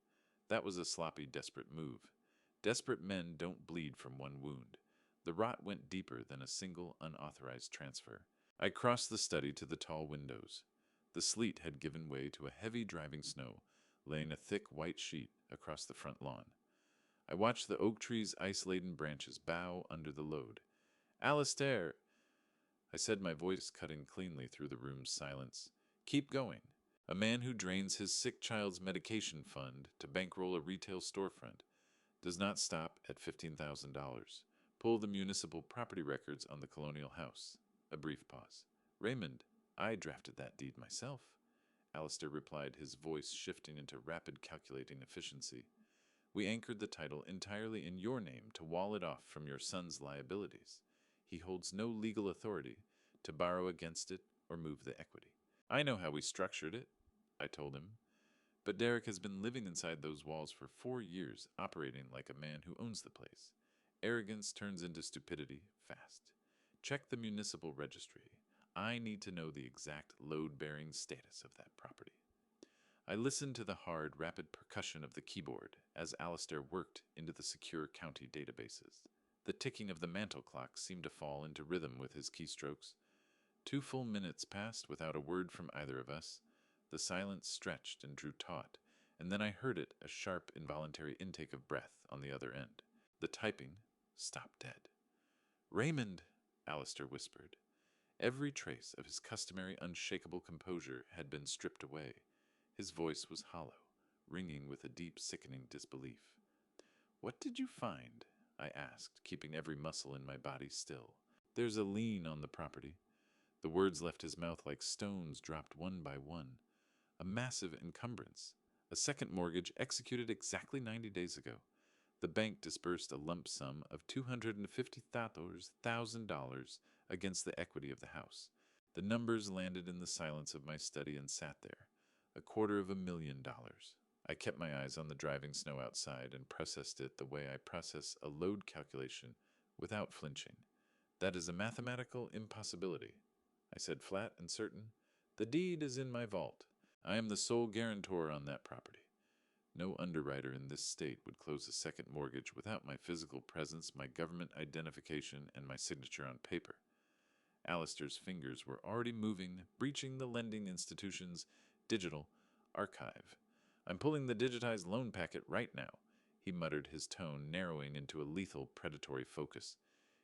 That was a sloppy, desperate move. Desperate men don't bleed from one wound. The rot went deeper than a single unauthorized transfer. I crossed the study to the tall windows. The sleet had given way to a heavy driving snow, laying a thick white sheet across the front lawn. I watched the oak tree's ice-laden branches bow under the load. "Alistair," I said, my voice cutting cleanly through the room's silence. "Keep going. A man who drains his sick child's medication fund to bankroll a retail storefront does not stop at $15,000. Pull the municipal property records on the colonial house." A brief pause. "Raymond, I drafted that deed myself," Alistair replied, his voice shifting into rapid calculating efficiency. "We anchored the title entirely in your name to wall it off from your son's liabilities. He holds no legal authority to borrow against it or move the equity." "I know how we structured it," I told him. "But Derek has been living inside those walls for 4 years, operating like a man who owns the place. Arrogance turns into stupidity fast. Check the municipal registry. I need to know the exact load-bearing status of that property." I listened to the hard, rapid percussion of the keyboard as Alistair worked into the secure county databases. The ticking of the mantel clock seemed to fall into rhythm with his keystrokes. 2 full minutes passed without a word from either of us. The silence stretched and drew taut, and then I heard it, a sharp, involuntary intake of breath on the other end. The typing stopped dead. "Raymond," Alistair whispered. Every trace of his customary unshakable composure had been stripped away. His voice was hollow, ringing with a deep, sickening disbelief. "What did you find?" I asked, keeping every muscle in my body still. "There's a lien on the property." The words left his mouth like stones dropped one by one. A massive encumbrance. A second mortgage executed exactly 90 days ago. The bank disbursed a lump sum of $250,000 against the equity of the house. The numbers landed in the silence of my study and sat there. $250,000. I kept my eyes on the driving snow outside and processed it the way I process a load calculation without flinching. "That is a mathematical impossibility," I said, flat and certain. "The deed is in my vault. I am the sole guarantor on that property. No underwriter in this state would close a second mortgage without my physical presence, my government identification, and my signature on paper." Alistair's fingers were already moving, breaching the lending institution's digital archive. "I'm pulling the digitized loan packet right now," he muttered, his tone narrowing into a lethal, predatory focus.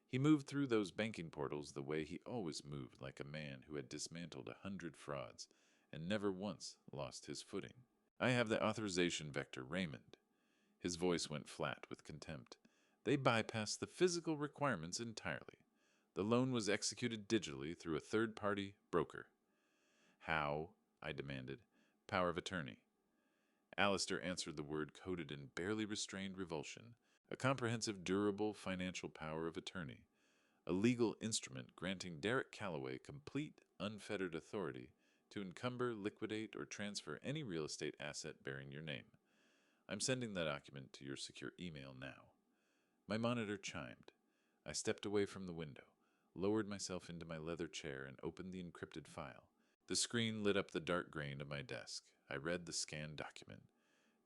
He moved through those banking portals the way he always moved, like a man who had dismantled 100 frauds and never once lost his footing. "I have the authorization vector, Raymond." His voice went flat with contempt. "They bypassed the physical requirements entirely. The loan was executed digitally through a third-party broker." "How?" I demanded. "Power of attorney." Alistair answered the word coded in barely restrained revulsion. "A comprehensive, durable financial power of attorney. A legal instrument granting Derek Calloway complete, unfettered authority to encumber, liquidate, or transfer any real estate asset bearing your name. I'm sending that document to your secure email now." My monitor chimed. I stepped away from the window, lowered myself into my leather chair, and opened the encrypted file. The screen lit up the dark grain of my desk. I read the scanned document.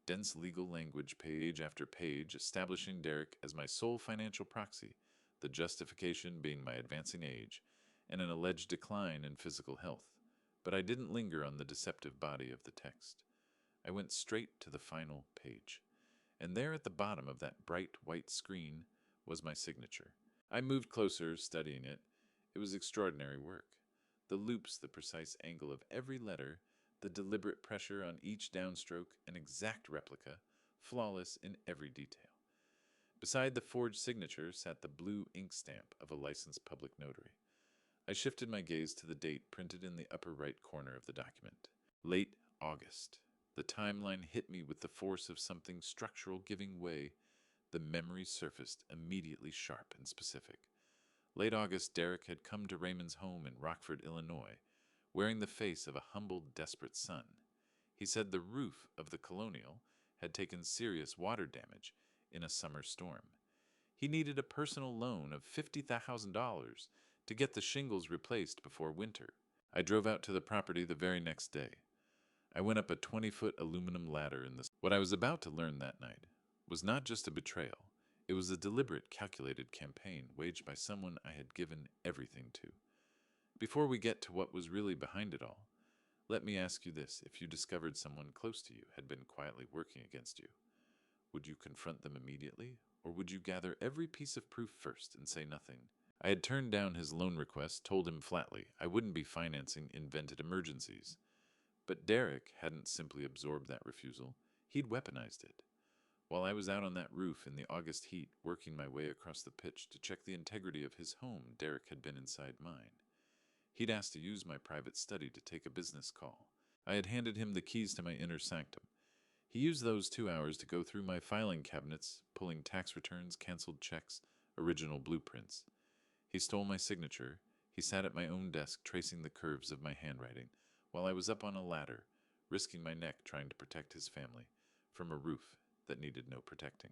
Dense legal language, page after page, establishing Derek as my sole financial proxy, the justification being my advancing age, and an alleged decline in physical health. But I didn't linger on the deceptive body of the text. I went straight to the final page. And there at the bottom of that bright white screen was my signature. I moved closer, studying it. It was extraordinary work. The loops, the precise angle of every letter, the deliberate pressure on each downstroke, an exact replica, flawless in every detail. Beside the forged signature sat the blue ink stamp of a licensed public notary. I shifted my gaze to the date printed in the upper right corner of the document. Late August. The timeline hit me with the force of something structural giving way. The memory surfaced, immediately sharp and specific. Late August, Derek had come to Raymond's home in Rockford, Illinois, wearing the face of a humbled, desperate son. He said the roof of the Colonial had taken serious water damage in a summer storm. He needed a personal loan of $50,000 to get the shingles replaced before winter. I drove out to the property the very next day. I went up a 20-foot aluminum ladder in the... What I was about to learn that night was not just a betrayal. It was a deliberate, calculated campaign waged by someone I had given everything to. Before we get to what was really behind it all, let me ask you this. If you discovered someone close to you had been quietly working against you, would you confront them immediately, or would you gather every piece of proof first and say nothing? I had turned down his loan request, told him flatly I wouldn't be financing invented emergencies. But Derek hadn't simply absorbed that refusal. He'd weaponized it. While I was out on that roof in the August heat, working my way across the pitch to check the integrity of his home, Derek had been inside mine. He'd asked to use my private study to take a business call. I had handed him the keys to my inner sanctum. He used those 2 hours to go through my filing cabinets, pulling tax returns, canceled checks, original blueprints. He stole my signature. He sat at my own desk, tracing the curves of my handwriting, while I was up on a ladder, risking my neck trying to protect his family from a roof that needed no protecting.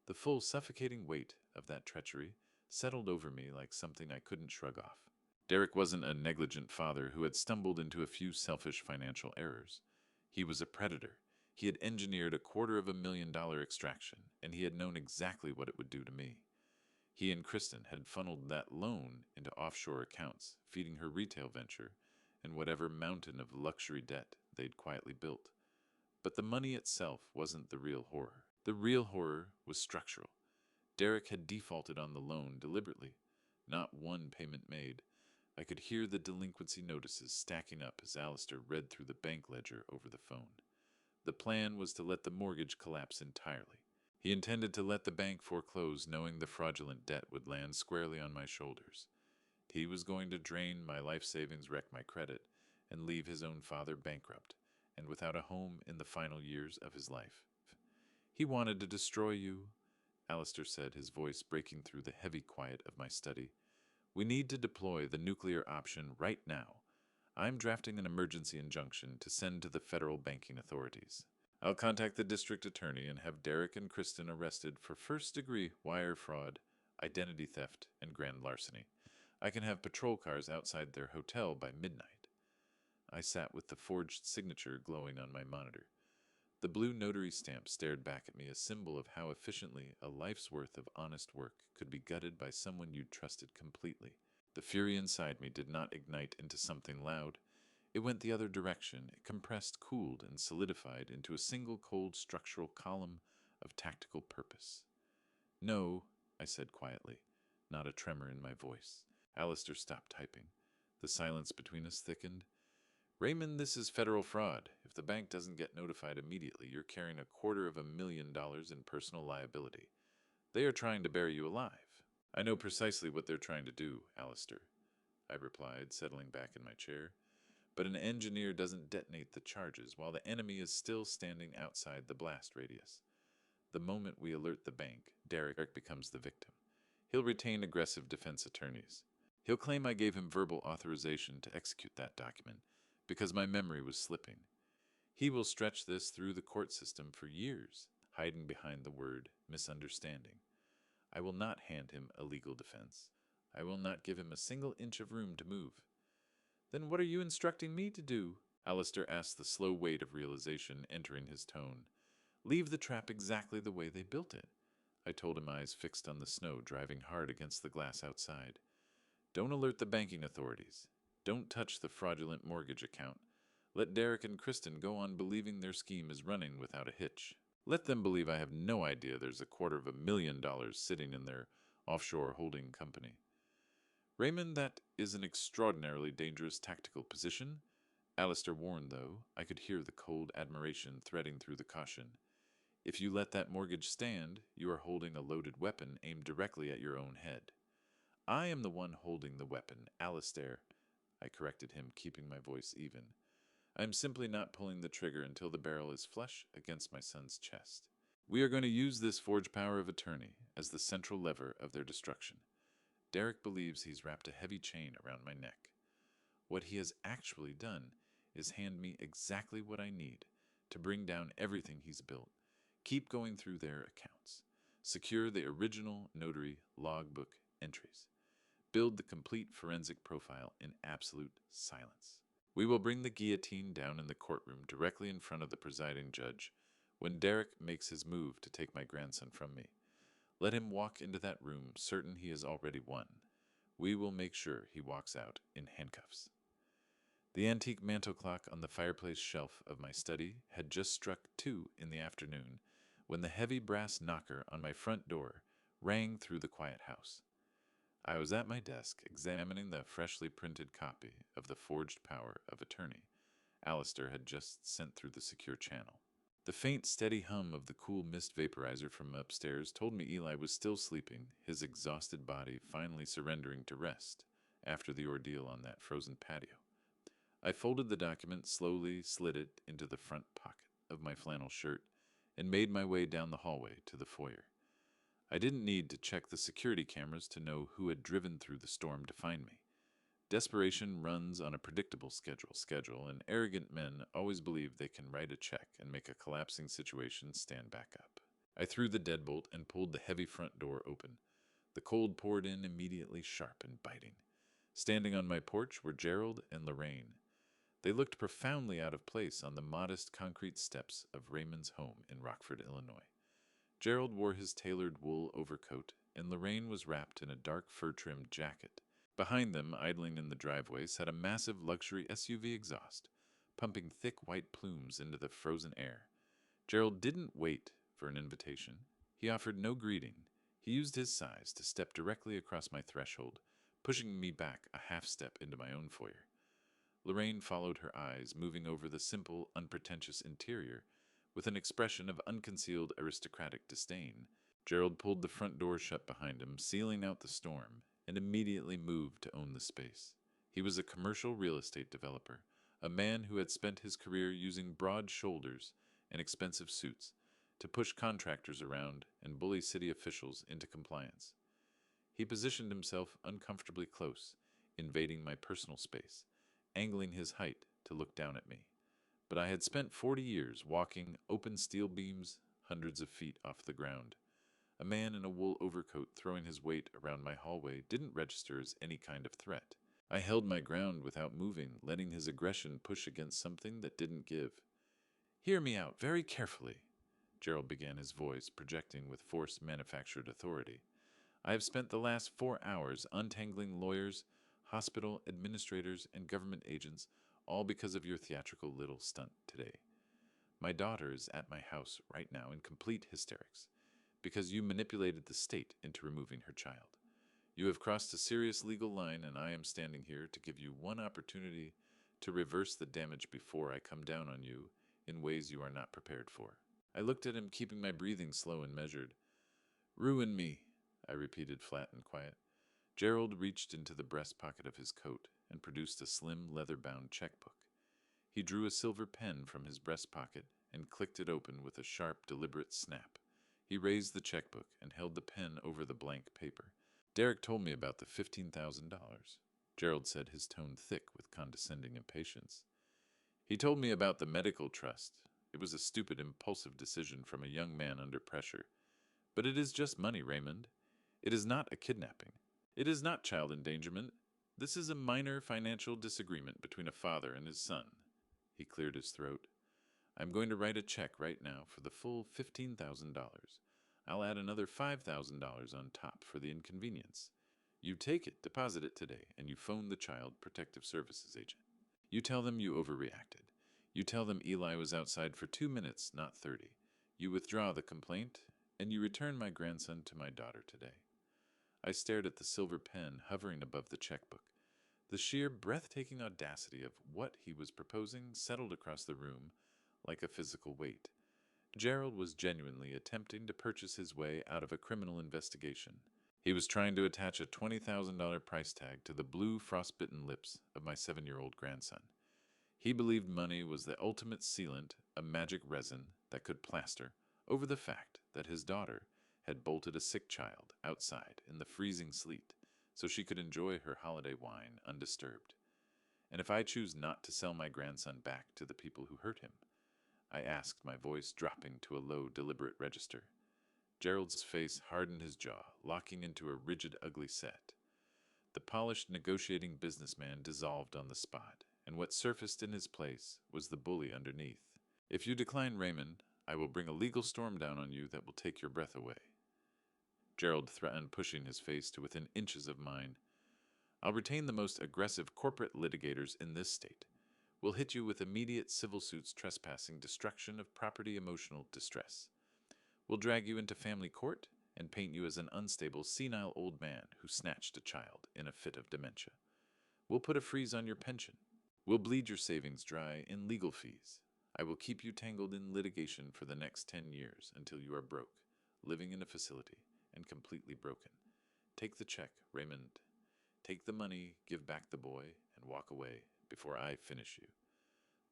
The full, suffocating weight of that treachery settled over me like something I couldn't shrug off. Derek wasn't a negligent father who had stumbled into a few selfish financial errors. He was a predator. He had engineered a $250,000 extraction, and he had known exactly what it would do to me. He and Kristen had funneled that loan into offshore accounts, feeding her retail venture and whatever mountain of luxury debt they'd quietly built. But the money itself wasn't the real horror. The real horror was structural. Derek had defaulted on the loan deliberately. Not one payment made, I could hear the delinquency notices stacking up as Alistair read through the bank ledger over the phone. The plan was to let the mortgage collapse entirely. He intended to let the bank foreclose, knowing the fraudulent debt would land squarely on my shoulders. He was going to drain my life savings, wreck my credit, and leave his own father bankrupt and without a home in the final years of his life. He wanted to destroy you, Alistair said, his voice breaking through the heavy quiet of my study. We need to deploy the nuclear option right now. I'm drafting an emergency injunction to send to the federal banking authorities. I'll contact the district attorney and have Derek and Kristen arrested for first-degree wire fraud, identity theft, and grand larceny. I can have patrol cars outside their hotel by midnight. I sat with the forged signature glowing on my monitor. The blue notary stamp stared back at me, a symbol of how efficiently a life's worth of honest work could be gutted by someone you trusted completely. The fury inside me did not ignite into something loud. It went the other direction. It compressed, cooled, and solidified into a single cold structural column of tactical purpose. No, I said quietly, not a tremor in my voice. Alistair stopped typing. The silence between us thickened. Raymond, this is federal fraud. If the bank doesn't get notified immediately, you're carrying $250,000 in personal liability. They are trying to bury you alive. I know precisely what they're trying to do, Alistair, I replied, settling back in my chair. But an engineer doesn't detonate the charges while the enemy is still standing outside the blast radius. The moment we alert the bank, Derek becomes the victim. He'll retain aggressive defense attorneys. He'll claim I gave him verbal authorization to execute that document because my memory was slipping. He will stretch this through the court system for years, hiding behind the word misunderstanding. I will not hand him a legal defense. I will not give him a single inch of room to move. Then what are you instructing me to do? Alistair asked, the slow weight of realization entering his tone. Leave the trap exactly the way they built it, I told him, eyes fixed on the snow driving hard against the glass outside. Don't alert the banking authorities. Don't touch the fraudulent mortgage account. Let Derek and Kristen go on believing their scheme is running without a hitch. Let them believe I have no idea there's $250,000 sitting in their offshore holding company. Raymond, that is an extraordinarily dangerous tactical position. Alistair warned, though. I could hear the cold admiration threading through the caution. If you let that mortgage stand, you are holding a loaded weapon aimed directly at your own head. I am the one holding the weapon, Alistair. I corrected him, keeping my voice even. I am simply not pulling the trigger until the barrel is flush against my son's chest. We are going to use this forged power of attorney as the central lever of their destruction. Derek believes he's wrapped a heavy chain around my neck. What he has actually done is hand me exactly what I need to bring down everything he's built. Keep going through their accounts. Secure the original notary logbook entries. Build the complete forensic profile in absolute silence. We will bring the guillotine down in the courtroom directly in front of the presiding judge when Derek makes his move to take my grandson from me. Let him walk into that room certain he has already won. We will make sure he walks out in handcuffs. The antique mantel clock on the fireplace shelf of my study had just struck 2 in the afternoon when the heavy brass knocker on my front door rang through the quiet house. I was at my desk examining the freshly printed copy of the forged power of attorney Alistair had just sent through the secure channel. The faint, steady hum of the cool mist vaporizer from upstairs told me Eli was still sleeping, his exhausted body finally surrendering to rest after the ordeal on that frozen patio. I folded the document, slowly slid it into the front pocket of my flannel shirt, and made my way down the hallway to the foyer. I didn't need to check the security cameras to know who had driven through the storm to find me. Desperation runs on a predictable schedule, and arrogant men always believe they can write a check and make a collapsing situation stand back up. I threw the deadbolt and pulled the heavy front door open. The cold poured in immediately, sharp and biting. Standing on my porch were Gerald and Lorraine. They looked profoundly out of place on the modest concrete steps of Raymond's home in Rockford, Illinois. Gerald wore his tailored wool overcoat, and Lorraine was wrapped in a dark fur-trimmed jacket. Behind them, idling in the driveway, sat a massive luxury SUV exhaust, pumping thick white plumes into the frozen air. Gerald didn't wait for an invitation. He offered no greeting. He used his size to step directly across my threshold, pushing me back a half step into my own foyer. Lorraine followed her eyes, moving over the simple, unpretentious interior with an expression of unconcealed aristocratic disdain. Gerald pulled the front door shut behind him, sealing out the storm, and immediately moved to own the space. He was a commercial real estate developer, a man who had spent his career using broad shoulders and expensive suits to push contractors around and bully city officials into compliance. He positioned himself uncomfortably close, invading my personal space, angling his height to look down at me. But I had spent 40 years walking open steel beams hundreds of feet off the ground. A man in a wool overcoat throwing his weight around my hallway didn't register as any kind of threat. I held my ground without moving, letting his aggression push against something that didn't give. "Hear me out very carefully," Gerald began, his voice projecting with forced manufactured authority. "I have spent the last 4 hours untangling lawyers, hospital administrators, and government agents, all because of your theatrical little stunt today. My daughter is at my house right now in complete hysterics, because you manipulated the state into removing her child. You have crossed a serious legal line, and I am standing here to give you one opportunity to reverse the damage before I come down on you in ways you are not prepared for." I looked at him, keeping my breathing slow and measured. "Ruin me," I repeated, flat and quiet. Gerald reached into the breast pocket of his coat and produced a slim, leather-bound checkbook. He drew a silver pen from his breast pocket and clicked it open with a sharp, deliberate snap. He raised the checkbook and held the pen over the blank paper. "Derek told me about the $15,000, Gerald said, his tone thick with condescending impatience. "He told me about the medical trust. It was a stupid, impulsive decision from a young man under pressure. But it is just money, Raymond. It is not a kidnapping. It is not child endangerment. This is a minor financial disagreement between a father and his son." He cleared his throat. "I'm going to write a check right now for the full $15,000. I'll add another $5,000 on top for the inconvenience. You take it, deposit it today, and you phone the Child Protective Services agent. You tell them you overreacted. You tell them Eli was outside for 2 minutes, not 30. You withdraw the complaint, and you return my grandson to my daughter today." I stared at the silver pen hovering above the checkbook. The sheer, breathtaking audacity of what he was proposing settled across the room like a physical weight. Gerald was genuinely attempting to purchase his way out of a criminal investigation. He was trying to attach a $20,000 price tag to the blue, frostbitten lips of my 7-year-old grandson. He believed money was the ultimate sealant, a magic resin that could plaster over the fact that his daughter had bolted a sick child outside in the freezing sleet so she could enjoy her holiday wine undisturbed. And if I choose not to sell my grandson back to the people who hurt him? I asked, my voice dropping to a low, deliberate register. Gerald's face hardened, his jaw locking into a rigid, ugly set. The polished negotiating businessman dissolved on the spot, and what surfaced in his place was the bully underneath. "If you decline, Raymond, I will bring a legal storm down on you that will take your breath away," Gerald threatened, pushing his face to within inches of mine. "I'll retain the most aggressive corporate litigators in this state. We'll hit you with immediate civil suits, trespassing, destruction of property, emotional distress. We'll drag you into family court and paint you as an unstable, senile old man who snatched a child in a fit of dementia. We'll put a freeze on your pension. We'll bleed your savings dry in legal fees. I will keep you tangled in litigation for the next 10 years until you are broke, living in a facility, and completely broken. Take the check, Raymond. Take the money, give back the boy, and walk away before I finish you."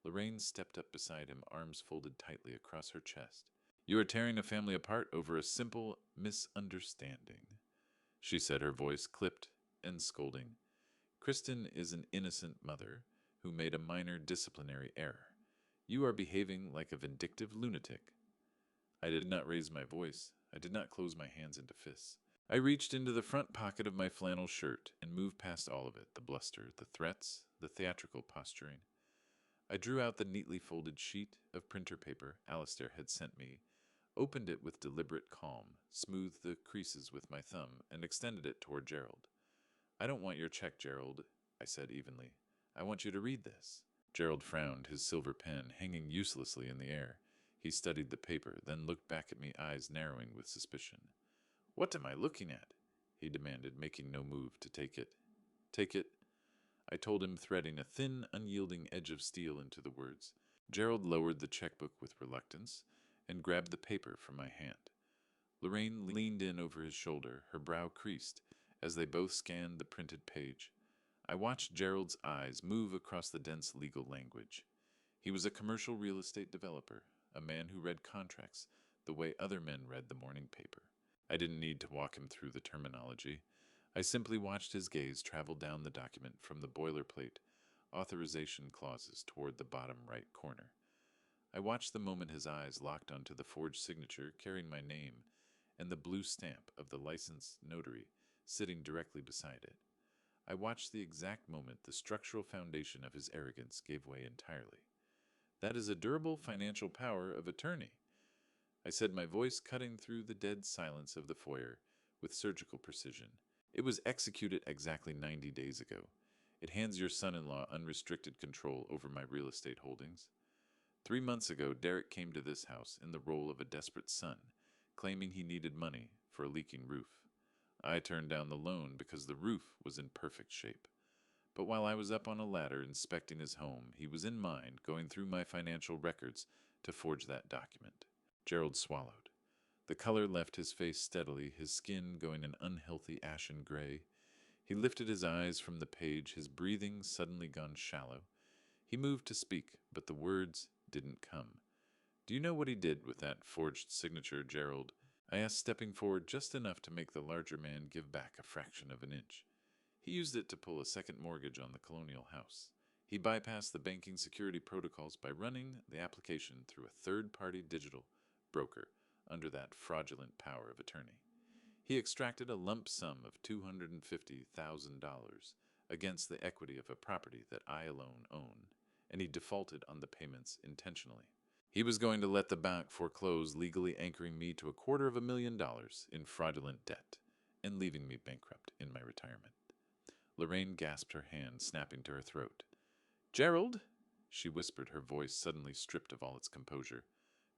Lorraine stepped up beside him, arms folded tightly across her chest. "You are tearing a family apart over a simple misunderstanding," she said, her voice clipped and scolding. "Kristen is an innocent mother who made a minor disciplinary error. You are behaving like a vindictive lunatic." I did not raise my voice. I did not close my hands into fists. I reached into the front pocket of my flannel shirt and moved past all of it, the bluster, the threats, the theatrical posturing. I drew out the neatly folded sheet of printer paper Alistair had sent me, opened it with deliberate calm, smoothed the creases with my thumb, and extended it toward Gerald. "I don't want your check, Gerald," I said evenly. "I want you to read this." Gerald frowned, his silver pen hanging uselessly in the air. He studied the paper, then looked back at me, eyes narrowing with suspicion. "What am I looking at?" he demanded, making no move to take it. Take it, I told him, threading a thin, unyielding edge of steel into the words. Gerald lowered the checkbook with reluctance and grabbed the paper from my hand. Lorraine leaned in over his shoulder, her brow creased, as they both scanned the printed page. I watched Gerald's eyes move across the dense legal language. He was a commercial real estate developer, a man who read contracts the way other men read the morning paper. I didn't need to walk him through the terminology. I simply watched his gaze travel down the document from the boilerplate authorization clauses toward the bottom right corner. I watched the moment his eyes locked onto the forged signature carrying my name and the blue stamp of the licensed notary sitting directly beside it. I watched the exact moment the structural foundation of his arrogance gave way entirely. That is a durable financial power of attorney, I said, my voice cutting through the dead silence of the foyer with surgical precision. It was executed exactly 90 days ago. It hands your son-in-law unrestricted control over my real estate holdings. 3 months ago, Derek came to this house in the role of a desperate son, claiming he needed money for a leaking roof. I turned down the loan because the roof was in perfect shape. But while I was up on a ladder inspecting his home, he was in mind going through my financial records to forge that document. Gerald swallowed. The color left his face steadily, his skin going an unhealthy ashen gray. He lifted his eyes from the page, his breathing suddenly gone shallow. He moved to speak, but the words didn't come. Do you know what he did with that forged signature, Gerald? I asked, stepping forward just enough to make the larger man give back a fraction of an inch. He used it to pull a second mortgage on the colonial house. He bypassed the banking security protocols by running the application through a third-party digital broker under that fraudulent power of attorney. He extracted a lump sum of $250,000 against the equity of a property that I alone own, and he defaulted on the payments intentionally. He was going to let the bank foreclose, legally anchoring me to $250,000 in fraudulent debt and leaving me bankrupt in my retirement. Lorraine gasped, her hand snapping to her throat. Gerald, she whispered, her voice suddenly stripped of all its composure.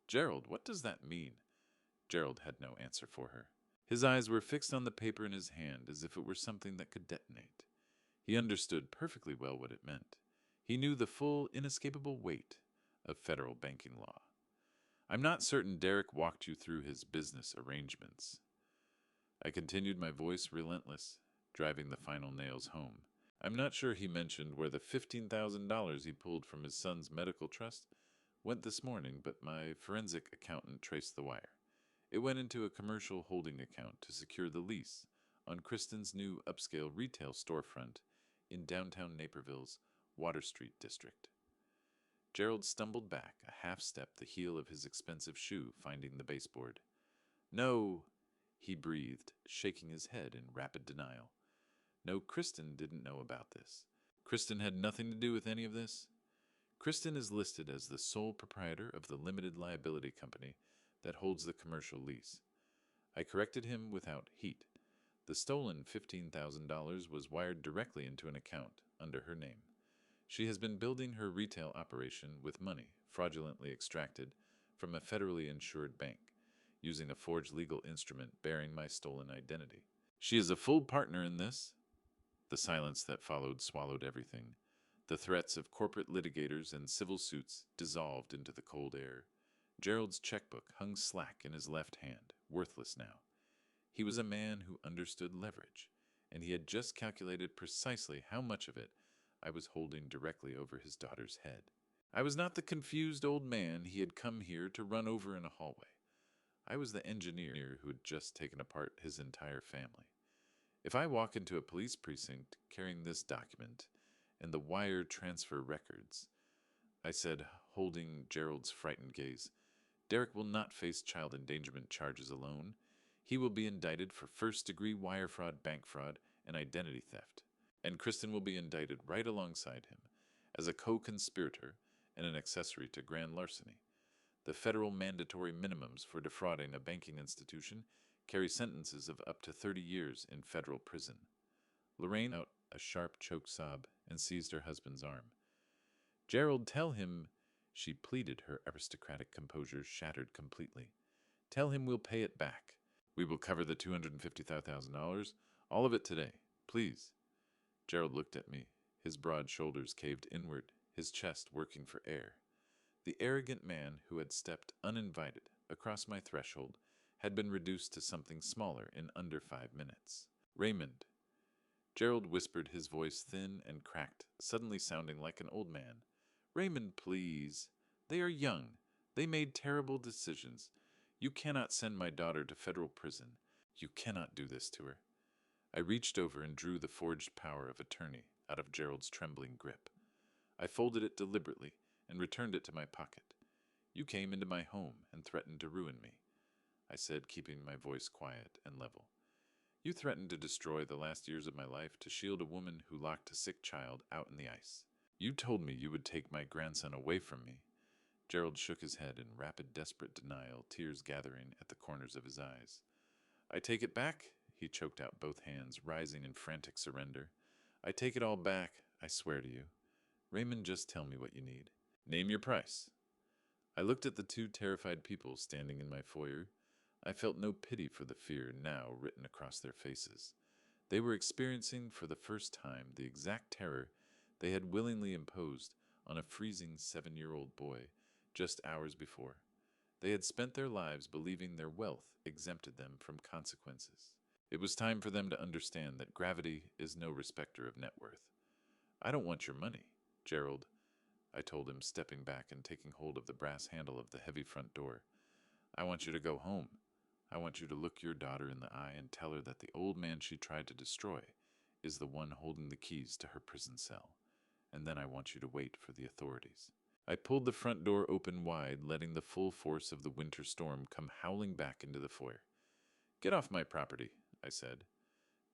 Gerald, what does that mean? Gerald had no answer for her. His eyes were fixed on the paper in his hand as if it were something that could detonate. He understood perfectly well what it meant. He knew the full, inescapable weight of federal banking law. I'm not certain Derek walked you through his business arrangements. I continued, my voice relentless, driving the final nails home. I'm not sure he mentioned where the $15,000 he pulled from his son's medical trust went this morning, but my forensic accountant traced the wire. It went into a commercial holding account to secure the lease on Kristen's new upscale retail storefront in downtown Naperville's Water Street district. Gerald stumbled back a half step, the heel of his expensive shoe finding the baseboard. No, he breathed, shaking his head in rapid denial. No, Kristen didn't know about this. Kristen had nothing to do with any of this. Kristen is listed as the sole proprietor of the limited liability company that holds the commercial lease. I corrected him without heat. The stolen $15,000 was wired directly into an account under her name. She has been building her retail operation with money fraudulently extracted from a federally insured bank, using a forged legal instrument bearing my stolen identity. She is a full partner in this. The silence that followed swallowed everything. The threats of corporate litigators and civil suits dissolved into the cold air. Gerald's checkbook hung slack in his left hand, worthless now. He was a man who understood leverage, and he had just calculated precisely how much of it I was holding directly over his daughter's head. I was not the confused old man he had come here to run over in a hallway. I was the engineer who had just taken apart his entire family. If I walk into a police precinct carrying this document and the wire transfer records, I said, holding Gerald's frightened gaze, Derek will not face child endangerment charges alone. He will be indicted for first-degree wire fraud, bank fraud, and identity theft. And Kristen will be indicted right alongside him as a co-conspirator and an accessory to grand larceny. The federal mandatory minimums for defrauding a banking institution carry sentences of up to 30 years in federal prison. Lorraine let out a sharp, choked sob and seized her husband's arm. Gerald, tell him, she pleaded, her aristocratic composure shattered completely. Tell him we'll pay it back. We will cover the $250,000, all of it today, please. Gerald looked at me, his broad shoulders caved inward, his chest working for air. The arrogant man who had stepped uninvited across my threshold had been reduced to something smaller in under 5 minutes. Raymond. Gerald whispered, his voice thin and cracked, suddenly sounding like an old man. Raymond, please. They are young. They made terrible decisions. You cannot send my daughter to federal prison. You cannot do this to her. I reached over and drew the forged power of attorney out of Gerald's trembling grip. I folded it deliberately and returned it to my pocket. You came into my home and threatened to ruin me, I said, keeping my voice quiet and level. You threatened to destroy the last years of my life to shield a woman who locked a sick child out in the ice. You told me you would take my grandson away from me. Gerald shook his head in rapid, desperate denial, tears gathering at the corners of his eyes. I take it back, he choked out, both hands rising in frantic surrender. I take it all back, I swear to you. Raymond, just tell me what you need. Name your price. I looked at the two terrified people standing in my foyer. I felt no pity for the fear now written across their faces. They were experiencing for the first time the exact terror they had willingly imposed on a freezing 7-year-old boy just hours before. They had spent their lives believing their wealth exempted them from consequences. It was time for them to understand that gravity is no respecter of net worth. I don't want your money, Gerald, I told him, stepping back and taking hold of the brass handle of the heavy front door. I want you to go home. I want you to look your daughter in the eye and tell her that the old man she tried to destroy is the one holding the keys to her prison cell. And then I want you to wait for the authorities. I pulled the front door open wide, letting the full force of the winter storm come howling back into the foyer. Get off my property, I said.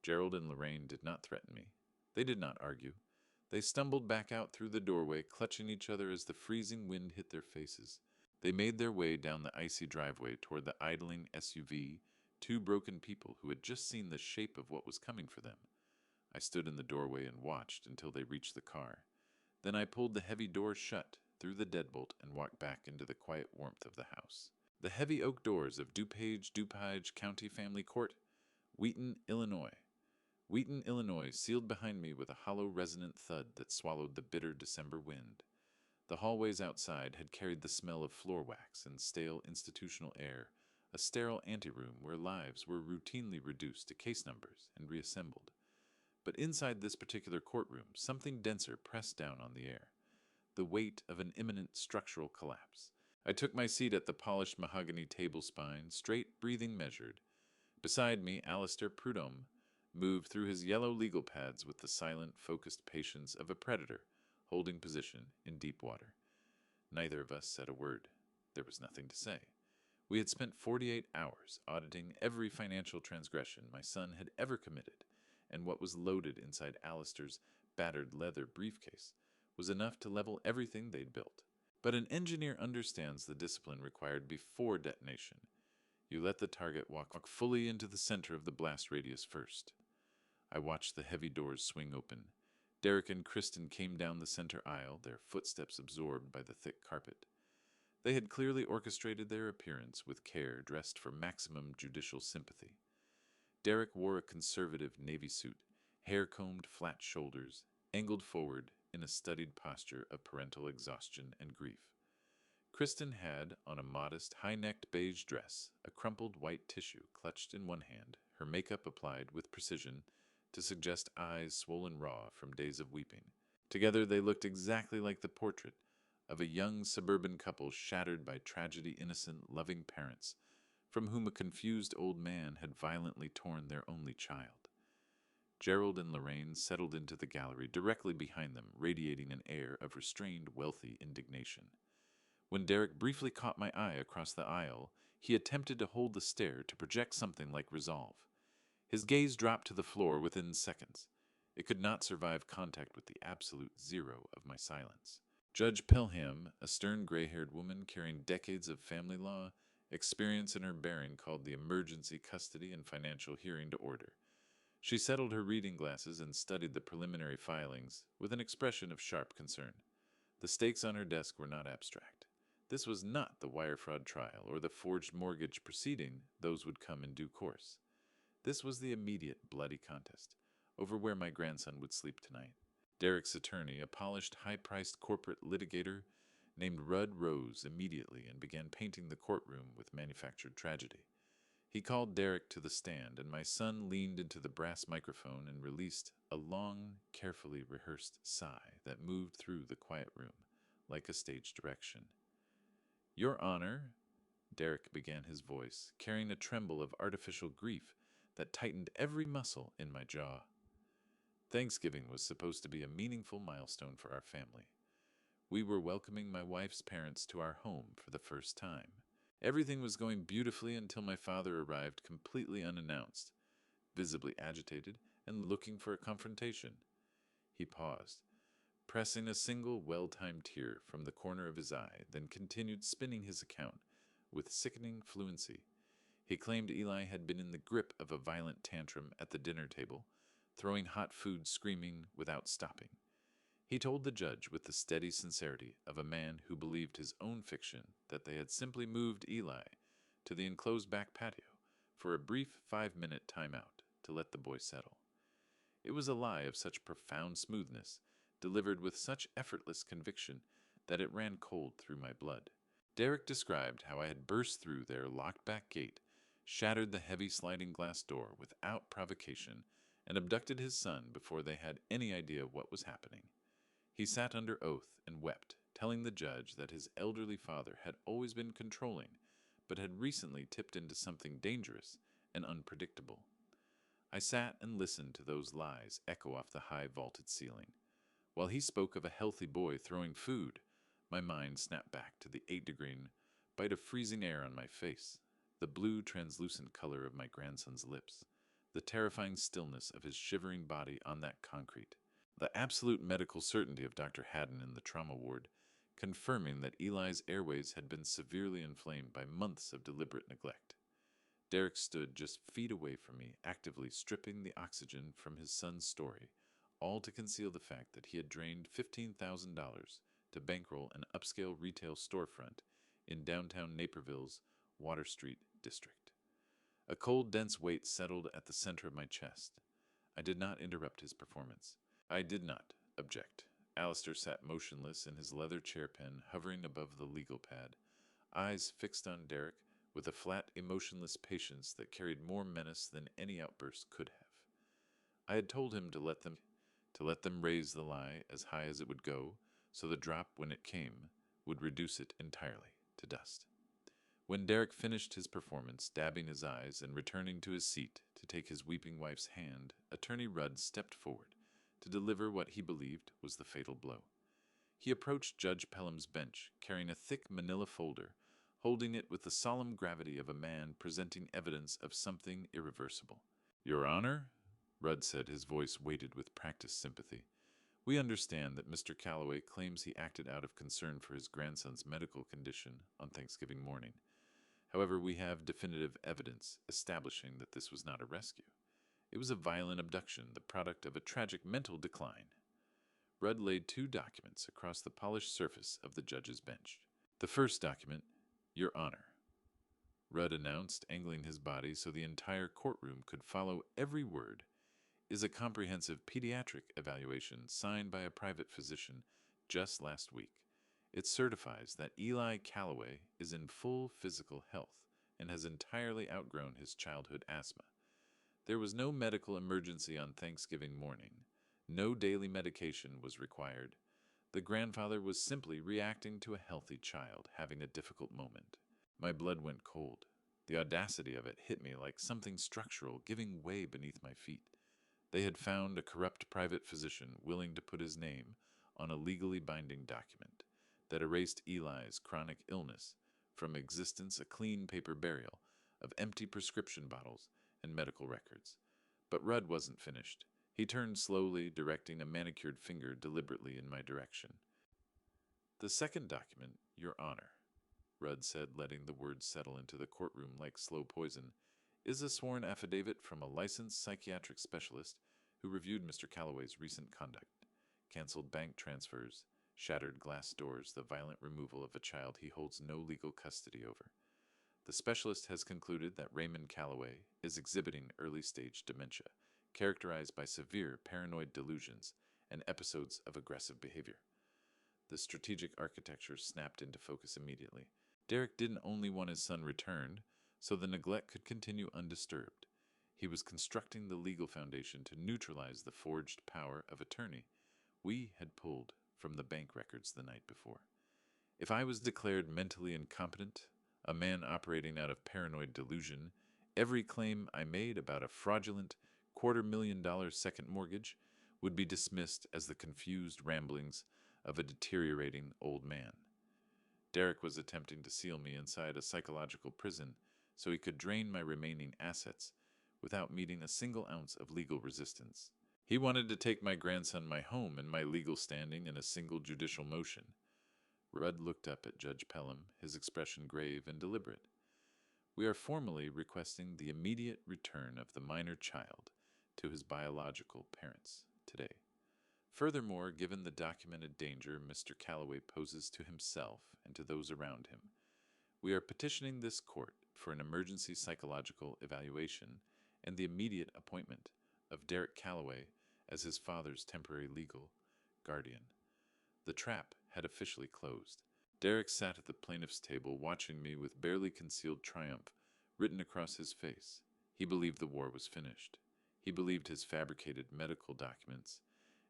Gerald and Lorraine did not threaten me. They did not argue. They stumbled back out through the doorway, clutching each other as the freezing wind hit their faces. They made their way down the icy driveway toward the idling SUV, two broken people who had just seen the shape of what was coming for them. I stood in the doorway and watched until they reached the car. Then I pulled the heavy door shut, threw the deadbolt, and walked back into the quiet warmth of the house. The heavy oak doors of DuPage County Family Court, Wheaton, Illinois. Wheaton, Illinois, sealed behind me with a hollow, resonant thud that swallowed the bitter December wind. The hallways outside had carried the smell of floor wax and stale institutional air, a sterile anteroom where lives were routinely reduced to case numbers and reassembled. But inside this particular courtroom, something denser pressed down on the air, the weight of an imminent structural collapse. I took my seat at the polished mahogany table spine, straight, breathing, measured. Beside me, Alistair Prudhomme moved through his yellow legal pads with the silent, focused patience of a predator holding position in deep water. Neither of us said a word. There was nothing to say. We had spent 48 hours auditing every financial transgression my son had ever committed, and what was loaded inside Alistair's battered leather briefcase was enough to level everything they'd built. But an engineer understands the discipline required before detonation. You let the target walk fully into the center of the blast radius first. I watched the heavy doors swing open. Derek and Kristen came down the center aisle, their footsteps absorbed by the thick carpet. They had clearly orchestrated their appearance with care, dressed for maximum judicial sympathy. Derek wore a conservative navy suit, hair-combed flat shoulders, angled forward in a studied posture of parental exhaustion and grief. Kristen had, on a modest, high-necked beige dress, a crumpled white tissue clutched in one hand, her makeup applied with precision to suggest eyes swollen raw from days of weeping. Together they looked exactly like the portrait of a young suburban couple shattered by tragedy, innocent, loving parents, from whom a confused old man had violently torn their only child. Gerald and Lorraine settled into the gallery directly behind them, radiating an air of restrained, wealthy indignation. When Derek briefly caught my eye across the aisle, he attempted to hold the stare to project something like resolve. His gaze dropped to the floor within seconds. It could not survive contact with the absolute zero of my silence. Judge Pelham, a stern gray-haired woman carrying decades of family law experience in her bearing, called the emergency custody and financial hearing to order. She settled her reading glasses and studied the preliminary filings with an expression of sharp concern. The stakes on her desk were not abstract. This was not the wire fraud trial or the forged mortgage proceeding. Those would come in due course. This was the immediate bloody contest, over where my grandson would sleep tonight. Derek's attorney, a polished, high-priced corporate litigator named Rudd, rose immediately and began painting the courtroom with manufactured tragedy. He called Derek to the stand, and my son leaned into the brass microphone and released a long, carefully rehearsed sigh that moved through the quiet room like a stage direction. Your Honor, Derek began his voice, carrying a tremble of artificial grief that tightened every muscle in my jaw. Thanksgiving was supposed to be a meaningful milestone for our family. We were welcoming my wife's parents to our home for the first time. Everything was going beautifully until my father arrived completely unannounced, visibly agitated and looking for a confrontation. He paused, pressing a single well-timed tear from the corner of his eye, then continued spinning his account with sickening fluency. He claimed Eli had been in the grip of a violent tantrum at the dinner table, throwing hot food, screaming without stopping. He told the judge with the steady sincerity of a man who believed his own fiction that they had simply moved Eli to the enclosed back patio for a brief 5-minute timeout to let the boy settle. It was a lie of such profound smoothness, delivered with such effortless conviction, that it ran cold through my blood. Derek described how I had burst through their locked-back gate, shattered the heavy sliding glass door without provocation, and abducted his son before they had any idea what was happening. He sat under oath and wept, telling the judge that his elderly father had always been controlling, but had recently tipped into something dangerous and unpredictable. I sat and listened to those lies echo off the high vaulted ceiling. While he spoke of a healthy boy throwing food, my mind snapped back to the 8-degree bite of freezing air on my face, the blue translucent color of my grandson's lips, the terrifying stillness of his shivering body on that concrete, the absolute medical certainty of Dr. Haddon in the trauma ward, confirming that Eli's airways had been severely inflamed by months of deliberate neglect. Derek stood just feet away from me, actively stripping the oxygen from his son's story, all to conceal the fact that he had drained $15,000 to bankroll an upscale retail storefront in downtown Naperville's Water Street district. A cold, dense weight settled at the center of my chest. I did not interrupt his performance. I did not object. Alistair sat motionless in his leather chairpen, hovering above the legal pad, eyes fixed on Derek with a flat, emotionless patience that carried more menace than any outburst could have. I had told him to let them raise the lie as high as it would go, so the drop, when it came, would reduce it entirely to dust. When Derek finished his performance, dabbing his eyes and returning to his seat to take his weeping wife's hand, Attorney Rudd stepped forward to deliver what he believed was the fatal blow. He approached Judge Pelham's bench, carrying a thick manila folder, holding it with the solemn gravity of a man presenting evidence of something irreversible. Your Honor, Rudd said, his voice weighted with practiced sympathy, we understand that Mr. Calloway claims he acted out of concern for his grandson's medical condition on Thanksgiving morning. However, we have definitive evidence establishing that this was not a rescue. It was a violent abduction, the product of a tragic mental decline. Rudd laid 2 documents across the polished surface of the judge's bench. The first document, Your Honor, Rudd announced, angling his body so the entire courtroom could follow every word, is a comprehensive pediatric evaluation signed by a private physician just last week. It certifies that Eli Calloway is in full physical health and has entirely outgrown his childhood asthma. There was no medical emergency on Thanksgiving morning. No daily medication was required. The grandfather was simply reacting to a healthy child having a difficult moment. My blood went cold. The audacity of it hit me like something structural giving way beneath my feet. They had found a corrupt private physician willing to put his name on a legally binding document that erased Eli's chronic illness from existence, a clean paper burial of empty prescription bottles and medical records. But Rudd wasn't finished. He turned slowly, directing a manicured finger deliberately in my direction. The second document, Your Honor, Rudd said, letting the words settle into the courtroom like slow poison, is a sworn affidavit from a licensed psychiatric specialist who reviewed Mr. Calloway's recent conduct, canceled bank transfers, shattered glass doors, the violent removal of a child he holds no legal custody over. The specialist has concluded that Raymond Calloway is exhibiting early-stage dementia, characterized by severe paranoid delusions and episodes of aggressive behavior. The strategic architecture snapped into focus immediately. Derek didn't only want his son returned, so the neglect could continue undisturbed. He was constructing the legal foundation to neutralize the forged power of attorney we had pulled from the bank records the night before. If I was declared mentally incompetent, a man operating out of paranoid delusion, every claim I made about a fraudulent $250,000 second mortgage would be dismissed as the confused ramblings of a deteriorating old man. Derek was attempting to seal me inside a psychological prison so he could drain my remaining assets without meeting a single ounce of legal resistance. He wanted to take my grandson my home and my legal standing in a single judicial motion. Rudd looked up at Judge Pelham, his expression grave and deliberate. We are formally requesting the immediate return of the minor child to his biological parents today. Furthermore, given the documented danger Mr. Calloway poses to himself and to those around him, we are petitioning this court for an emergency psychological evaluation and the immediate appointment of Derek Calloway as his father's temporary legal guardian. The trap had officially closed. Derek sat at the plaintiff's table watching me with barely concealed triumph written across his face. He believed the war was finished. He believed his fabricated medical documents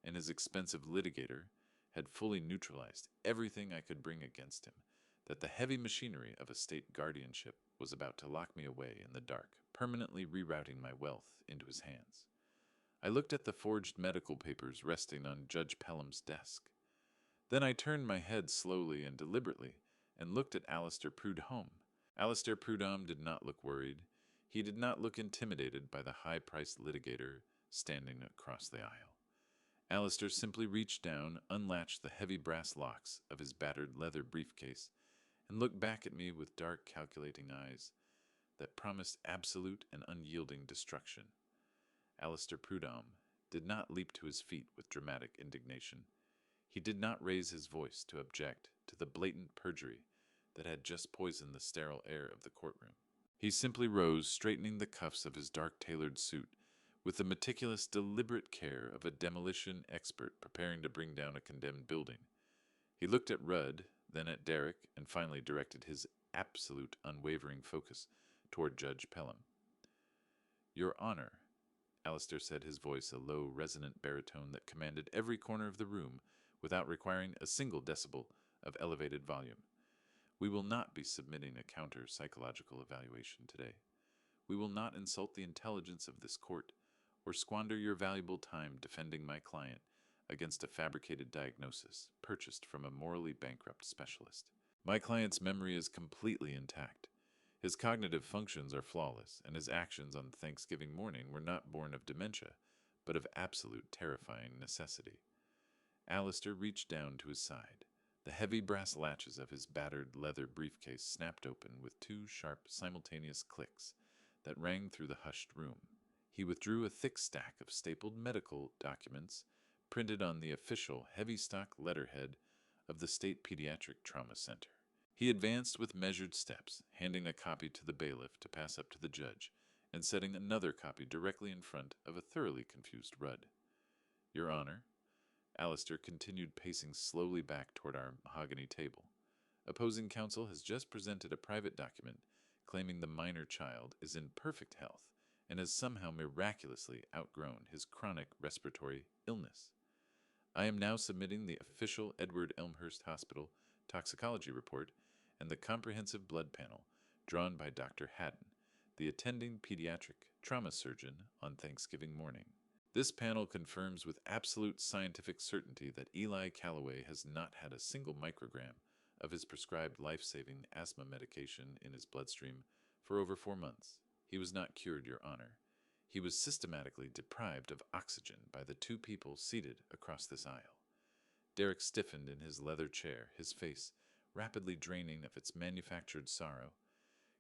and his expensive litigator had fully neutralized everything I could bring against him, that the heavy machinery of a state guardianship was about to lock me away in the dark, permanently rerouting my wealth into his hands. I looked at the forged medical papers resting on Judge Pelham's desk. Then I turned my head slowly and deliberately and looked at Alistair Prudhomme. Alistair Prudhomme did not look worried. He did not look intimidated by the high-priced litigator standing across the aisle. Alistair simply reached down, unlatched the heavy brass locks of his battered leather briefcase, and looked back at me with dark, calculating eyes that promised absolute and unyielding destruction. Alistair Prudhomme did not leap to his feet with dramatic indignation. He did not raise his voice to object to the blatant perjury that had just poisoned the sterile air of the courtroom. He simply rose, straightening the cuffs of his dark-tailored suit with the meticulous, deliberate care of a demolition expert preparing to bring down a condemned building. He looked at Rudd, then at Derek, and finally directed his absolute, unwavering focus toward Judge Pelham. "Your Honor," Alistair said, his voice a low, resonant baritone that commanded every corner of the room without requiring a single decibel of elevated volume. "We will not be submitting a counter-psychological evaluation today. We will not insult the intelligence of this court or squander your valuable time defending my client against a fabricated diagnosis purchased from a morally bankrupt specialist. My client's memory is completely intact. His cognitive functions are flawless, and his actions on Thanksgiving morning were not born of dementia, but of absolute terrifying necessity." Alistair reached down to his side. The heavy brass latches of his battered leather briefcase snapped open with two sharp, simultaneous clicks that rang through the hushed room. He withdrew a thick stack of stapled medical documents printed on the official heavy-stock letterhead of the State Pediatric Trauma Center. He advanced with measured steps, handing a copy to the bailiff to pass up to the judge, and setting another copy directly in front of a thoroughly confused Rudd. "Your Honor," Alistair continued pacing slowly back toward our mahogany table. "Opposing counsel has just presented a private document claiming the minor child is in perfect health and has somehow miraculously outgrown his chronic respiratory illness. I am now submitting the official Edward Elmhurst Hospital toxicology report and the comprehensive blood panel drawn by Dr. Haddon, the attending pediatric trauma surgeon on Thanksgiving morning. This panel confirms with absolute scientific certainty that Eli Calloway has not had a single microgram of his prescribed life-saving asthma medication in his bloodstream for over 4 months. He was not cured, Your Honor. He was systematically deprived of oxygen by the two people seated across this aisle." Derek stiffened in his leather chair, his face rapidly draining of its manufactured sorrow.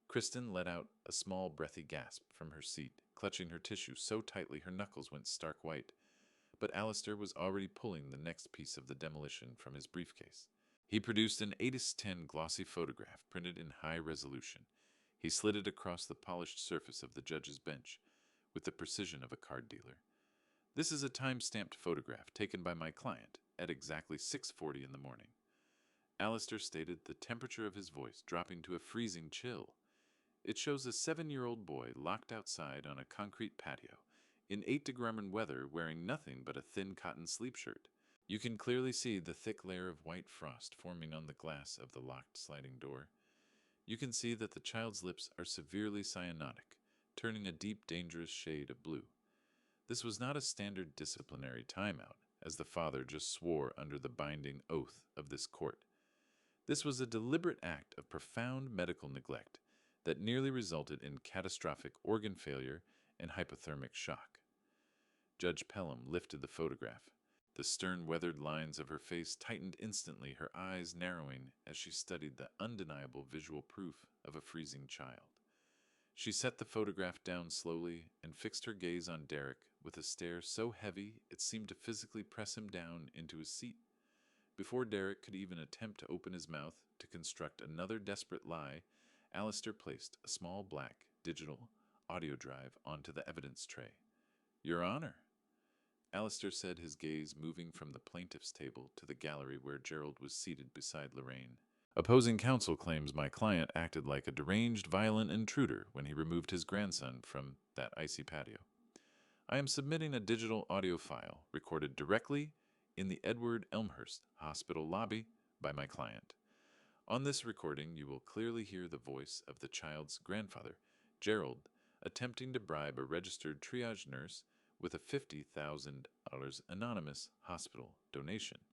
Kristen let out a small, breathy gasp from her seat, clutching her tissue so tightly her knuckles went stark white. But Alistair was already pulling the next piece of the demolition from his briefcase. He produced an 8:10 glossy photograph printed in high resolution. He slid it across the polished surface of the judge's bench with the precision of a card dealer. This is a time-stamped photograph taken by my client at exactly 6:40 in the morning. Alistair stated, the temperature of his voice dropping to a freezing chill. It shows a 7-year-old boy locked outside on a concrete patio in 8-degree weather wearing nothing but a thin cotton sleep shirt. You can clearly see the thick layer of white frost forming on the glass of the locked sliding door. You can see that the child's lips are severely cyanotic, turning a deep, dangerous shade of blue. This was not a standard disciplinary timeout, as the father just swore under the binding oath of this court. This was a deliberate act of profound medical neglect that nearly resulted in catastrophic organ failure and hypothermic shock. Judge Pelham lifted the photograph. The stern, weathered lines of her face tightened instantly, her eyes narrowing as she studied the undeniable visual proof of a freezing child. She set the photograph down slowly and fixed her gaze on Derek with a stare so heavy it seemed to physically press him down into his seat. Before Derek could even attempt to open his mouth to construct another desperate lie, Alistair placed a small black digital audio drive onto the evidence tray. "Your Honor," Alistair said, his gaze moving from the plaintiff's table to the gallery where Gerald was seated beside Lorraine. "Opposing counsel claims my client acted like a deranged, violent intruder when he removed his grandson from that icy patio. I am submitting a digital audio file recorded directly in the Edward Elmhurst Hospital lobby by my client. On this recording, you will clearly hear the voice of the child's grandfather, Gerald, attempting to bribe a registered triage nurse with a $50,000 anonymous hospital donation.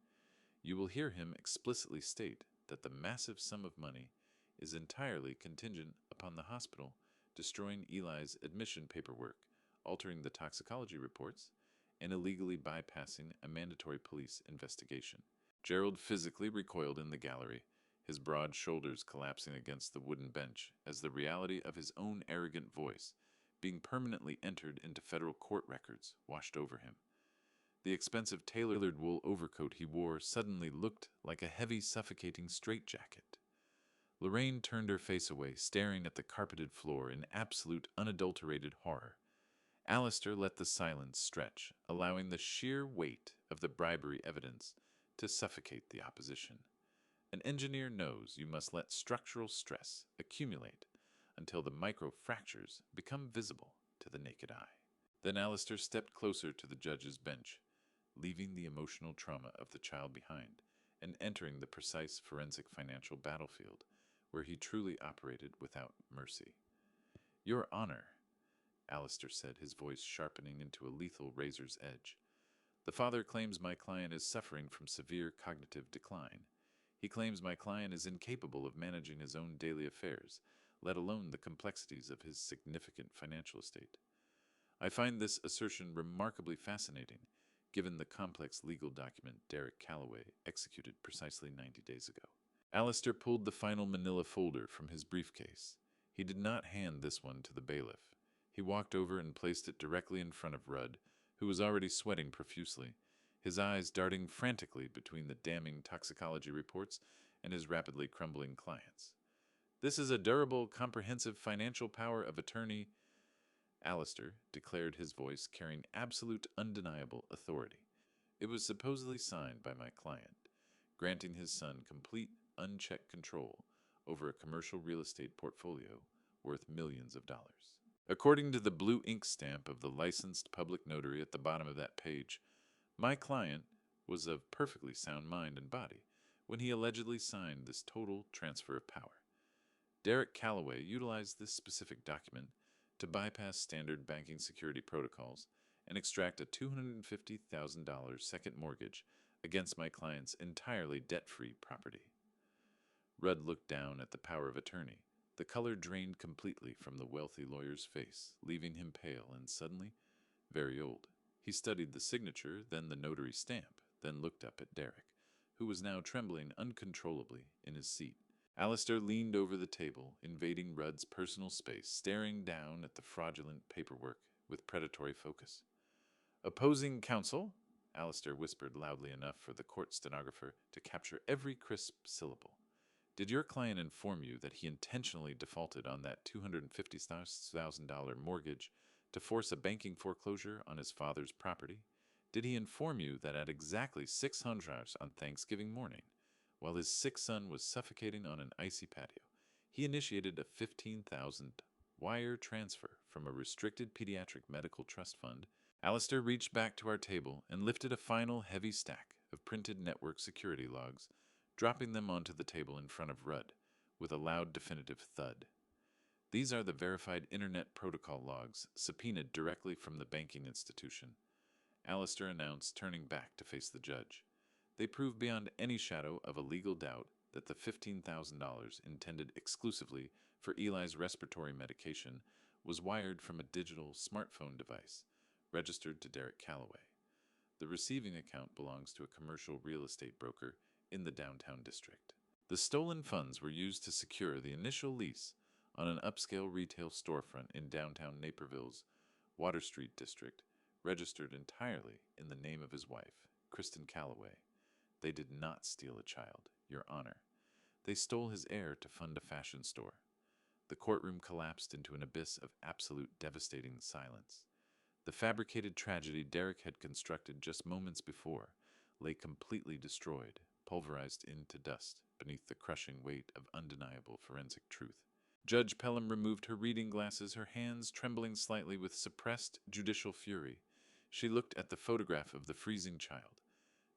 You will hear him explicitly state that the massive sum of money is entirely contingent upon the hospital destroying Eli's admission paperwork, altering the toxicology reports, and illegally bypassing a mandatory police investigation." Gerald physically recoiled in the gallery, his broad shoulders collapsing against the wooden bench as the reality of his own arrogant voice, being permanently entered into federal court records, washed over him. The expensive tailored wool overcoat he wore suddenly looked like a heavy, suffocating straitjacket. Lorraine turned her face away, staring at the carpeted floor in absolute, unadulterated horror. Alistair let the silence stretch, allowing the sheer weight of the bribery evidence to suffocate the opposition. An engineer knows you must let structural stress accumulate until the microfractures become visible to the naked eye. Then Alistair stepped closer to the judge's bench, leaving the emotional trauma of the child behind and entering the precise forensic financial battlefield where he truly operated without mercy. "Your Honor," Alistair said, his voice sharpening into a lethal razor's edge, "the father claims my client is suffering from severe cognitive decline. He claims my client is incapable of managing his own daily affairs, let alone the complexities of his significant financial estate. I find this assertion remarkably fascinating, given the complex legal document Derek Calloway executed precisely 90 days ago." Alistair pulled the final manila folder from his briefcase. He did not hand this one to the bailiff. He walked over and placed it directly in front of Rudd, who was already sweating profusely, his eyes darting frantically between the damning toxicology reports and his rapidly crumbling clients. "This is a durable, comprehensive financial power of attorney," Alistair declared, his voice carrying absolute, undeniable authority. "It was supposedly signed by my client, granting his son complete, unchecked control over a commercial real estate portfolio worth millions of dollars. According to the blue ink stamp of the licensed public notary at the bottom of that page, my client was of perfectly sound mind and body when he allegedly signed this total transfer of power. Derek Calloway utilized this specific document to bypass standard banking security protocols and extract a $250,000 second mortgage against my client's entirely debt-free property." Rudd looked down at the power of attorney. The color drained completely from the wealthy lawyer's face, leaving him pale and suddenly very old. He studied the signature, then the notary stamp, then looked up at Derek, who was now trembling uncontrollably in his seat. Alistair leaned over the table, invading Rudd's personal space, staring down at the fraudulent paperwork with predatory focus. "Opposing counsel," Alistair whispered loudly enough for the court stenographer to capture every crisp syllable. "Did your client inform you that he intentionally defaulted on that $250,000 mortgage To force a banking foreclosure on his father's property? Did he inform you that at exactly 600 on Thanksgiving morning, while his sick son was suffocating on an icy patio, he initiated a 15,000 wire transfer from a restricted pediatric medical trust fund? Alistair reached back to our table and lifted a final heavy stack of printed network security logs, dropping them onto the table in front of Rudd with a loud definitive thud. These are the verified Internet Protocol logs subpoenaed directly from the banking institution, Alistair announced, turning back to face the judge. They prove beyond any shadow of a legal doubt that the $15,000 intended exclusively for Eli's respiratory medication was wired from a digital smartphone device registered to Derek Calloway. The receiving account belongs to a commercial real estate broker in the downtown district. The stolen funds were used to secure the initial lease on an upscale retail storefront in downtown Naperville's Water Street district, registered entirely in the name of his wife, Kristen Calloway. They did not steal a child, Your Honor. They stole his heir to fund a fashion store. The courtroom collapsed into an abyss of absolute devastating silence. The fabricated tragedy Derek had constructed just moments before lay completely destroyed, pulverized into dust beneath the crushing weight of undeniable forensic truth. Judge Pelham removed her reading glasses, her hands trembling slightly with suppressed judicial fury. She looked at the photograph of the freezing child,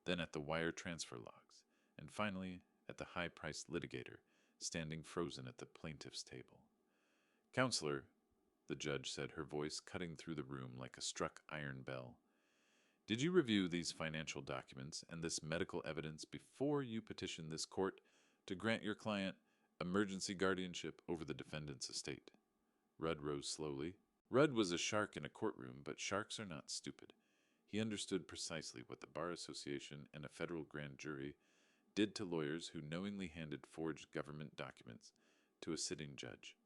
then at the wire transfer logs, and finally at the high-priced litigator standing frozen at the plaintiff's table. "Counselor," the judge said, her voice cutting through the room like a struck iron bell, "did you review these financial documents and this medical evidence before you petitioned this court to grant your client emergency guardianship over the defendant's estate?" Rudd rose slowly. Rudd was a shark in a courtroom, but sharks are not stupid. He understood precisely what the Bar Association and a federal grand jury did to lawyers who knowingly handed forged government documents to a sitting judge.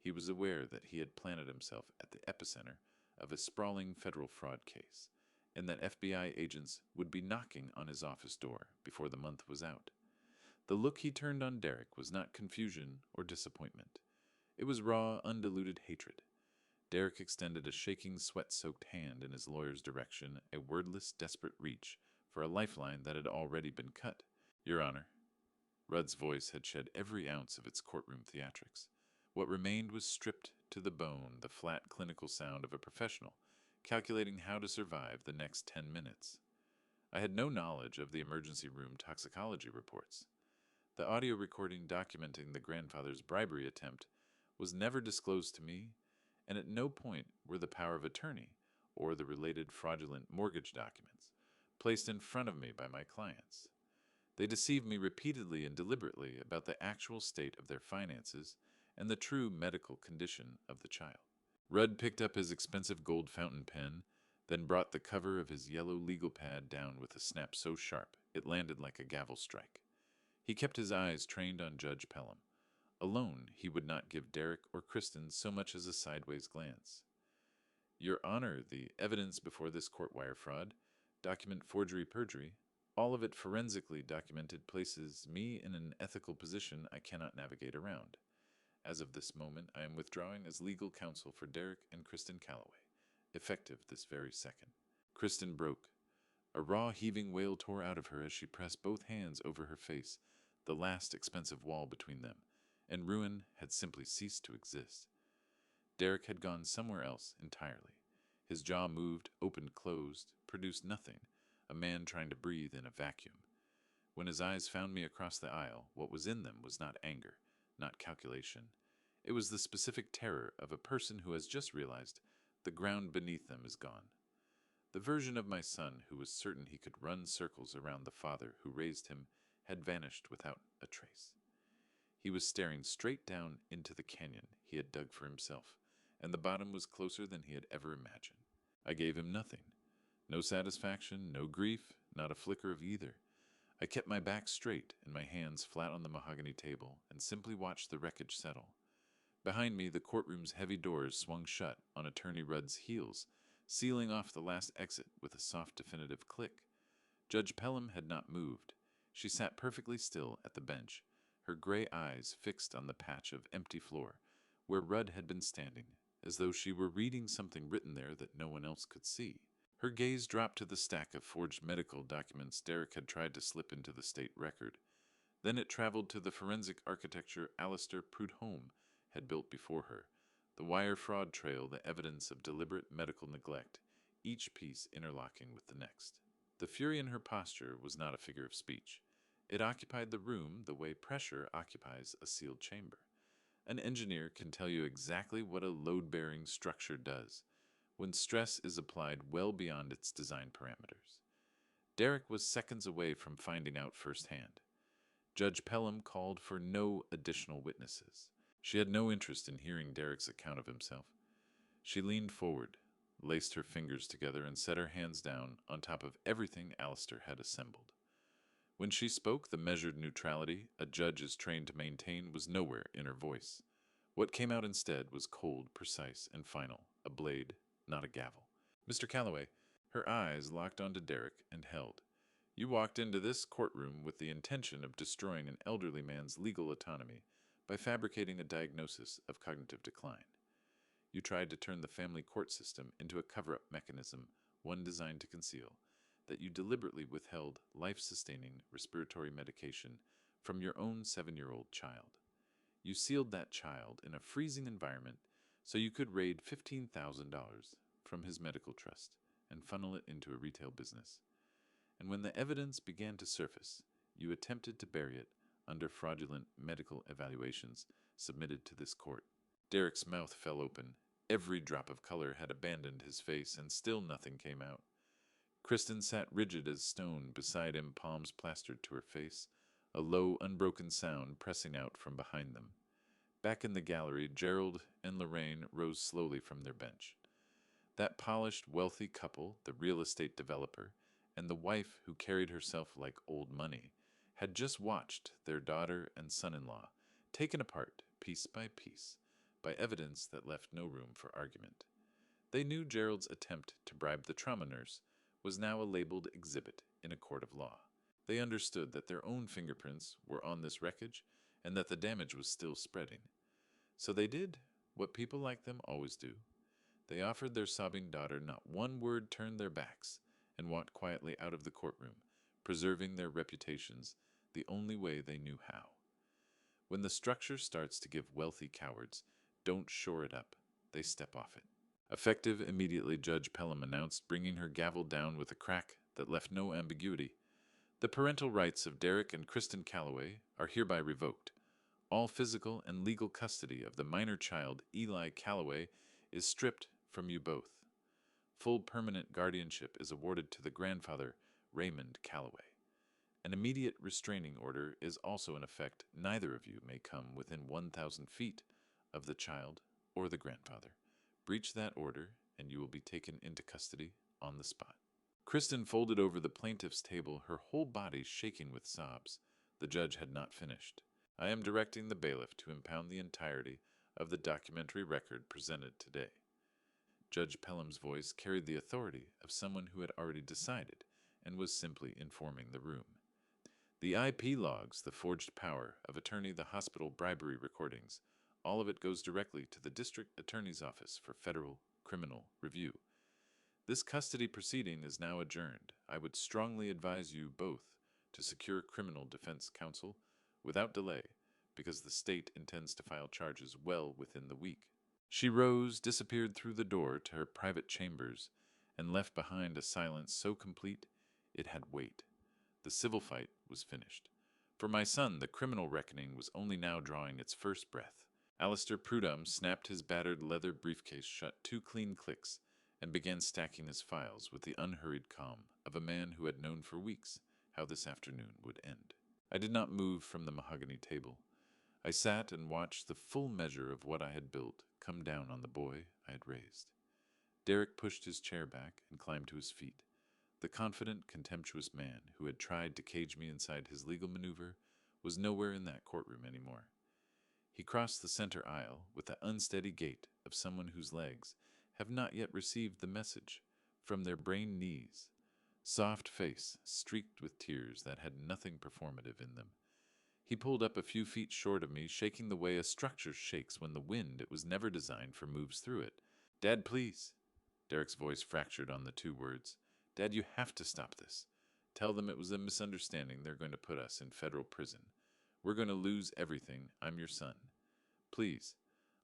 He was aware that he had planted himself at the epicenter of a sprawling federal fraud case, and that FBI agents would be knocking on his office door before the month was out. The look he turned on Derek was not confusion or disappointment. It was raw, undiluted hatred. Derek extended a shaking, sweat-soaked hand in his lawyer's direction, a wordless, desperate reach for a lifeline that had already been cut. "Your Honor." Rudd's voice had shed every ounce of its courtroom theatrics. What remained was stripped to the bone, the flat, clinical sound of a professional calculating how to survive the next 10 minutes. I had no knowledge of the emergency room toxicology reports. The audio recording documenting the grandfather's bribery attempt was never disclosed to me, and at no point were the power of attorney or the related fraudulent mortgage documents placed in front of me by my clients. They deceived me repeatedly and deliberately about the actual state of their finances and the true medical condition of the child. Rudd picked up his expensive gold fountain pen, then brought the cover of his yellow legal pad down with a snap so sharp it landed like a gavel strike. He kept his eyes trained on Judge Pelham. Alone, he would not give Derek or Kristen so much as a sideways glance. "Your Honor, the evidence before this court wire fraud, document forgery, perjury, all of it forensically documented, places me in an ethical position I cannot navigate around. As of this moment, I am withdrawing as legal counsel for Derek and Kristen Calloway, effective this very second." Kristen broke. A raw, heaving wail tore out of her as she pressed both hands over her face, the last expensive wall between them, and ruin had simply ceased to exist. Derek had gone somewhere else entirely. His jaw moved, opened, closed, produced nothing, a man trying to breathe in a vacuum. When his eyes found me across the aisle, what was in them was not anger, not calculation. It was the specific terror of a person who has just realized the ground beneath them is gone. The version of my son who was certain he could run circles around the father who raised him had vanished without a trace. He was staring straight down into the canyon he had dug for himself, and the bottom was closer than he had ever imagined. I gave him nothing. No satisfaction, no grief, not a flicker of either. I kept my back straight and my hands flat on the mahogany table and simply watched the wreckage settle. Behind me, the courtroom's heavy doors swung shut on Attorney Rudd's heels, sealing off the last exit with a soft, definitive click. Judge Pelham had not moved. She sat perfectly still at the bench, her gray eyes fixed on the patch of empty floor where Rudd had been standing. as though she were reading something written there that no one else could see. Her gaze dropped to the stack of forged medical documents Derek had tried to slip into the state record. Then it traveled to the forensic architecture Alistair Prudhomme had built before her, the wire fraud trail, the evidence of deliberate medical neglect, each piece interlocking with the next. The fury in her posture was not a figure of speech. It occupied the room the way pressure occupies a sealed chamber. An engineer can tell you exactly what a load-bearing structure does when stress is applied well beyond its design parameters. Derek was seconds away from finding out firsthand. Judge Pelham called for no additional witnesses. She had no interest in hearing Derek's account of himself. She leaned forward, laced her fingers together, and set her hands down on top of everything Alistair had assembled. When she spoke, the measured neutrality a judge is trained to maintain was nowhere in her voice. What came out instead was cold, precise, and final, a blade, not a gavel. Mr. Calloway, her eyes locked onto Derek and held. You walked into this courtroom with the intention of destroying an elderly man's legal autonomy by fabricating a diagnosis of cognitive decline. You tried to turn the family court system into a cover-up mechanism, one designed to conceal that you deliberately withheld life-sustaining respiratory medication from your own 7-year-old child. You sealed that child in a freezing environment so you could raid $15,000 from his medical trust and funnel it into a retail business. And when the evidence began to surface, you attempted to bury it under fraudulent medical evaluations submitted to this court. Derek's mouth fell open. Every drop of color had abandoned his face, and still nothing came out. Kristen sat rigid as stone beside him, palms plastered to her face, a low, unbroken sound pressing out from behind them. Back in the gallery, Gerald and Lorraine rose slowly from their bench. That polished, wealthy couple, the real estate developer, and the wife who carried herself like old money, had just watched their daughter and son-in-law taken apart, piece by piece, by evidence that left no room for argument. They knew Gerald's attempt to bribe the trauma nurse was now a labeled exhibit in a court of law. They understood that their own fingerprints were on this wreckage and that the damage was still spreading. So they did what people like them always do. They offered their sobbing daughter not one word, turned their backs, and walked quietly out of the courtroom, preserving their reputations the only way they knew how. When the structure starts to give wealthy cowards don't shore it up, they step off it. Effective immediately, Judge Pelham announced, bringing her gavel down with a crack that left no ambiguity. The parental rights of Derek and Kristen Calloway are hereby revoked. All physical and legal custody of the minor child, Eli Calloway, is stripped from you both. Full permanent guardianship is awarded to the grandfather, Raymond Calloway. An immediate restraining order is also in effect. Neither of you may come within 1,000 feet of the child or the grandfather. Breach that order, and you will be taken into custody on the spot. Kristen folded over the plaintiff's table, her whole body shaking with sobs. The judge had not finished. I am directing the bailiff to impound the entirety of the documentary record presented today. Judge Pelham's voice carried the authority of someone who had already decided and was simply informing the room. The IP logs, the forged power of attorney, the hospital bribery recordings, all of it goes directly to the district attorney's office for federal criminal review. This custody proceeding is now adjourned. I would strongly advise you both to secure criminal defense counsel without delay, because the state intends to file charges well within the week. She rose, disappeared through the door to her private chambers, and left behind a silence so complete it had weight. The civil fight was finished. For my son, the criminal reckoning was only now drawing its first breath. Alistair Prudhomme snapped his battered leather briefcase shut 2 clean clicks and began stacking his files with the unhurried calm of a man who had known for weeks how this afternoon would end. I did not move from the mahogany table. I sat and watched the full measure of what I had built come down on the boy I had raised. Derek pushed his chair back and climbed to his feet. The confident, contemptuous man who had tried to cage me inside his legal maneuver was nowhere in that courtroom anymore. He crossed the center aisle with the unsteady gait of someone whose legs have not yet received the message from their brain knees. Soft face streaked with tears that had nothing performative in them. He pulled up a few feet short of me, shaking the way a structure shakes when the wind it was never designed for moves through it. "Dad, please." Derek's voice fractured on the two words. "Dad, you have to stop this. Tell them it was a misunderstanding. They're going to put us in federal prison. We're going to lose everything. I'm your son. Please.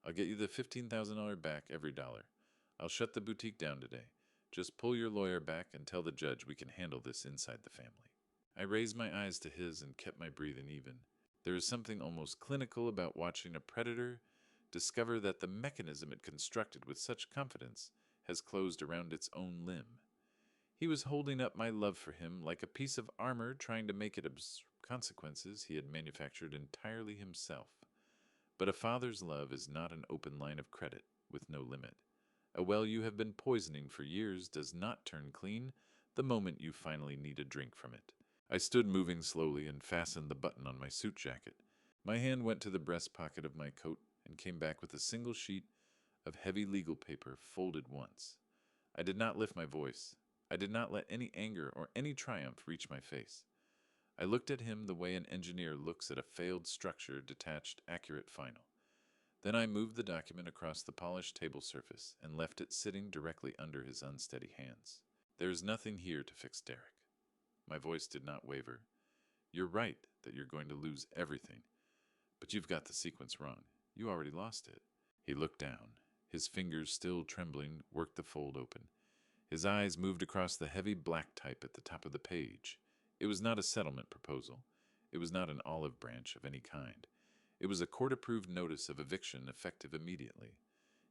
I'll get you the $15,000 back every dollar. I'll shut the boutique down today. Just pull your lawyer back and tell the judge we can handle this inside the family." I raised my eyes to his and kept my breathing even. There is something almost clinical about watching a predator discover that the mechanism it constructed with such confidence has closed around its own limb. He was holding up my love for him like a piece of armor, trying to make it absorb consequences he had manufactured entirely himself. But a father's love is not an open line of credit with no limit. A well you have been poisoning for years does not turn clean the moment you finally need a drink from it. I stood moving slowly and fastened the button on my suit jacket. My hand went to the breast pocket of my coat and came back with a single sheet of heavy legal paper folded once. I did not lift my voice. I did not let any anger or any triumph reach my face. I looked at him the way an engineer looks at a failed structure, detached, accurate, final. Then I moved the document across the polished table surface and left it sitting directly under his unsteady hands. "There is nothing here to fix, Derek." My voice did not waver. "You're right that you're going to lose everything, but you've got the sequence wrong. You already lost it." He looked down. His fingers, still trembling, worked the fold open. His eyes moved across the heavy black type at the top of the page. It was not a settlement proposal. It was not an olive branch of any kind. It was a court-approved notice of eviction effective immediately.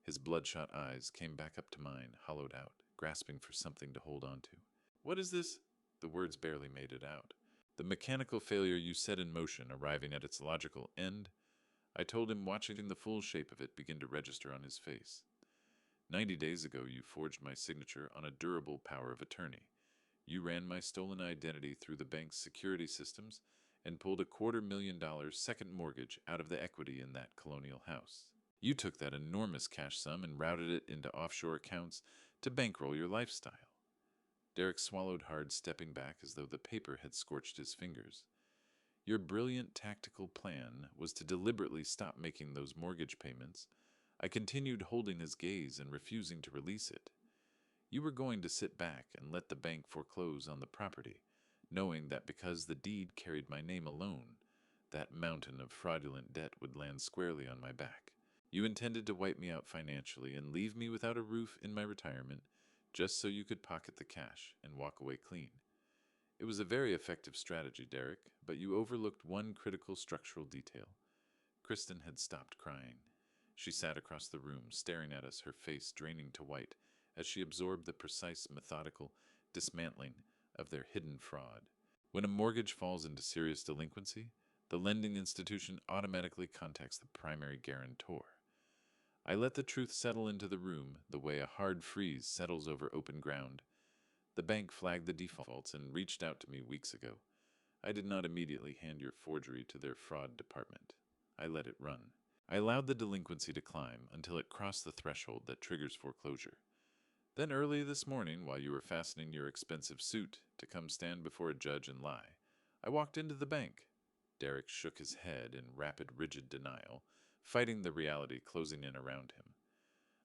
His bloodshot eyes came back up to mine, hollowed out, grasping for something to hold on to. "What is this?" The words barely made it out. "The mechanical failure you set in motion, arriving at its logical end," I told him, watching the full shape of it begin to register on his face. 90 days ago, you forged my signature on a durable power of attorney. You ran my stolen identity through the bank's security systems and pulled a $250,000 second mortgage out of the equity in that colonial house. You took that enormous cash sum and routed it into offshore accounts to bankroll your lifestyle. Derek swallowed hard, stepping back as though the paper had scorched his fingers. Your brilliant tactical plan was to deliberately stop making those mortgage payments. I continued holding his gaze and refusing to release it. You were going to sit back and let the bank foreclose on the property, knowing that because the deed carried my name alone, that mountain of fraudulent debt would land squarely on my back. You intended to wipe me out financially and leave me without a roof in my retirement, just so you could pocket the cash and walk away clean. It was a very effective strategy, Derek, but you overlooked one critical structural detail. Kristen had stopped crying. She sat across the room, staring at us, her face draining to white, as she absorbed the precise, methodical dismantling of their hidden fraud. When a mortgage falls into serious delinquency, the lending institution automatically contacts the primary guarantor. I let the truth settle into the room the way a hard freeze settles over open ground. The bank flagged the defaults and reached out to me weeks ago. I did not immediately hand your forgery to their fraud department. I let it run. I allowed the delinquency to climb until it crossed the threshold that triggers foreclosure. Then early this morning, while you were fastening your expensive suit to come stand before a judge and lie, I walked into the bank. Derek shook his head in rapid, rigid denial, fighting the reality closing in around him.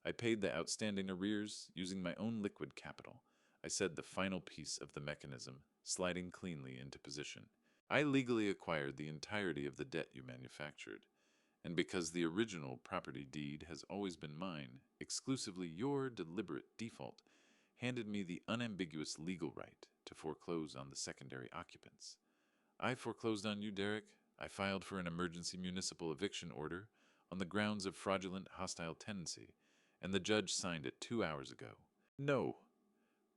I paid the outstanding arrears using my own liquid capital. I said the final piece of the mechanism, sliding cleanly into position. I legally acquired the entirety of the debt you manufactured. And because the original property deed has always been mine, exclusively your deliberate default handed me the unambiguous legal right to foreclose on the secondary occupants. I foreclosed on you, Derek. I filed for an emergency municipal eviction order on the grounds of fraudulent hostile tenancy, and the judge signed it 2 hours ago. No.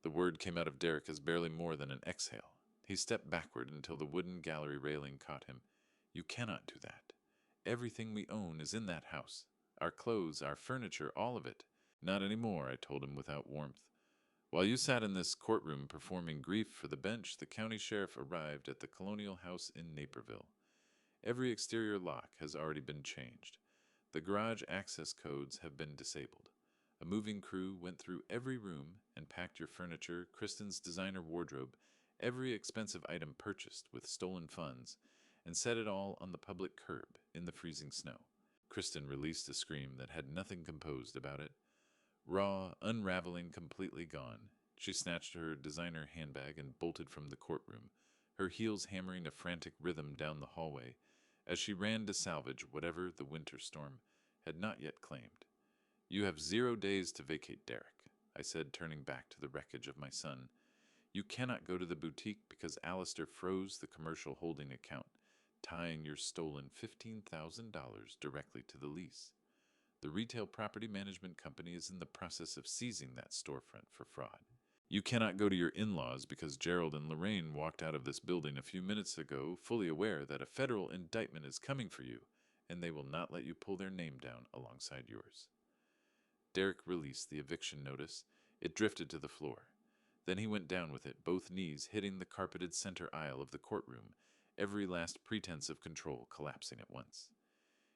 The word came out of Derek as barely more than an exhale. He stepped backward until the wooden gallery railing caught him. You cannot do that. Everything we own is in that house. Our clothes, our furniture, all of it. Not anymore, I told him without warmth. While you sat in this courtroom performing grief for the bench, the county sheriff arrived at the colonial house in Naperville. Every exterior lock has already been changed. The garage access codes have been disabled. A moving crew went through every room and packed your furniture, Kristen's designer wardrobe, every expensive item purchased with stolen funds, and set it all on the public curb in the freezing snow. Kristen released a scream that had nothing composed about it. Raw, unraveling, completely gone, she snatched her designer handbag and bolted from the courtroom, her heels hammering a frantic rhythm down the hallway as she ran to salvage whatever the winter storm had not yet claimed. "You have 0 days to vacate, Derek," I said, turning back to the wreckage of my son. "You cannot go to the boutique because Alistair froze the commercial holding account, tying your stolen $15,000 directly to the lease. The retail property management company is in the process of seizing that storefront for fraud. You cannot go to your in-laws because Gerald and Lorraine walked out of this building a few minutes ago fully aware that a federal indictment is coming for you, and they will not let you pull their name down alongside yours." Derek released the eviction notice. It drifted to the floor. Then he went down with it, both knees hitting the carpeted center aisle of the courtroom, every last pretense of control collapsing at once.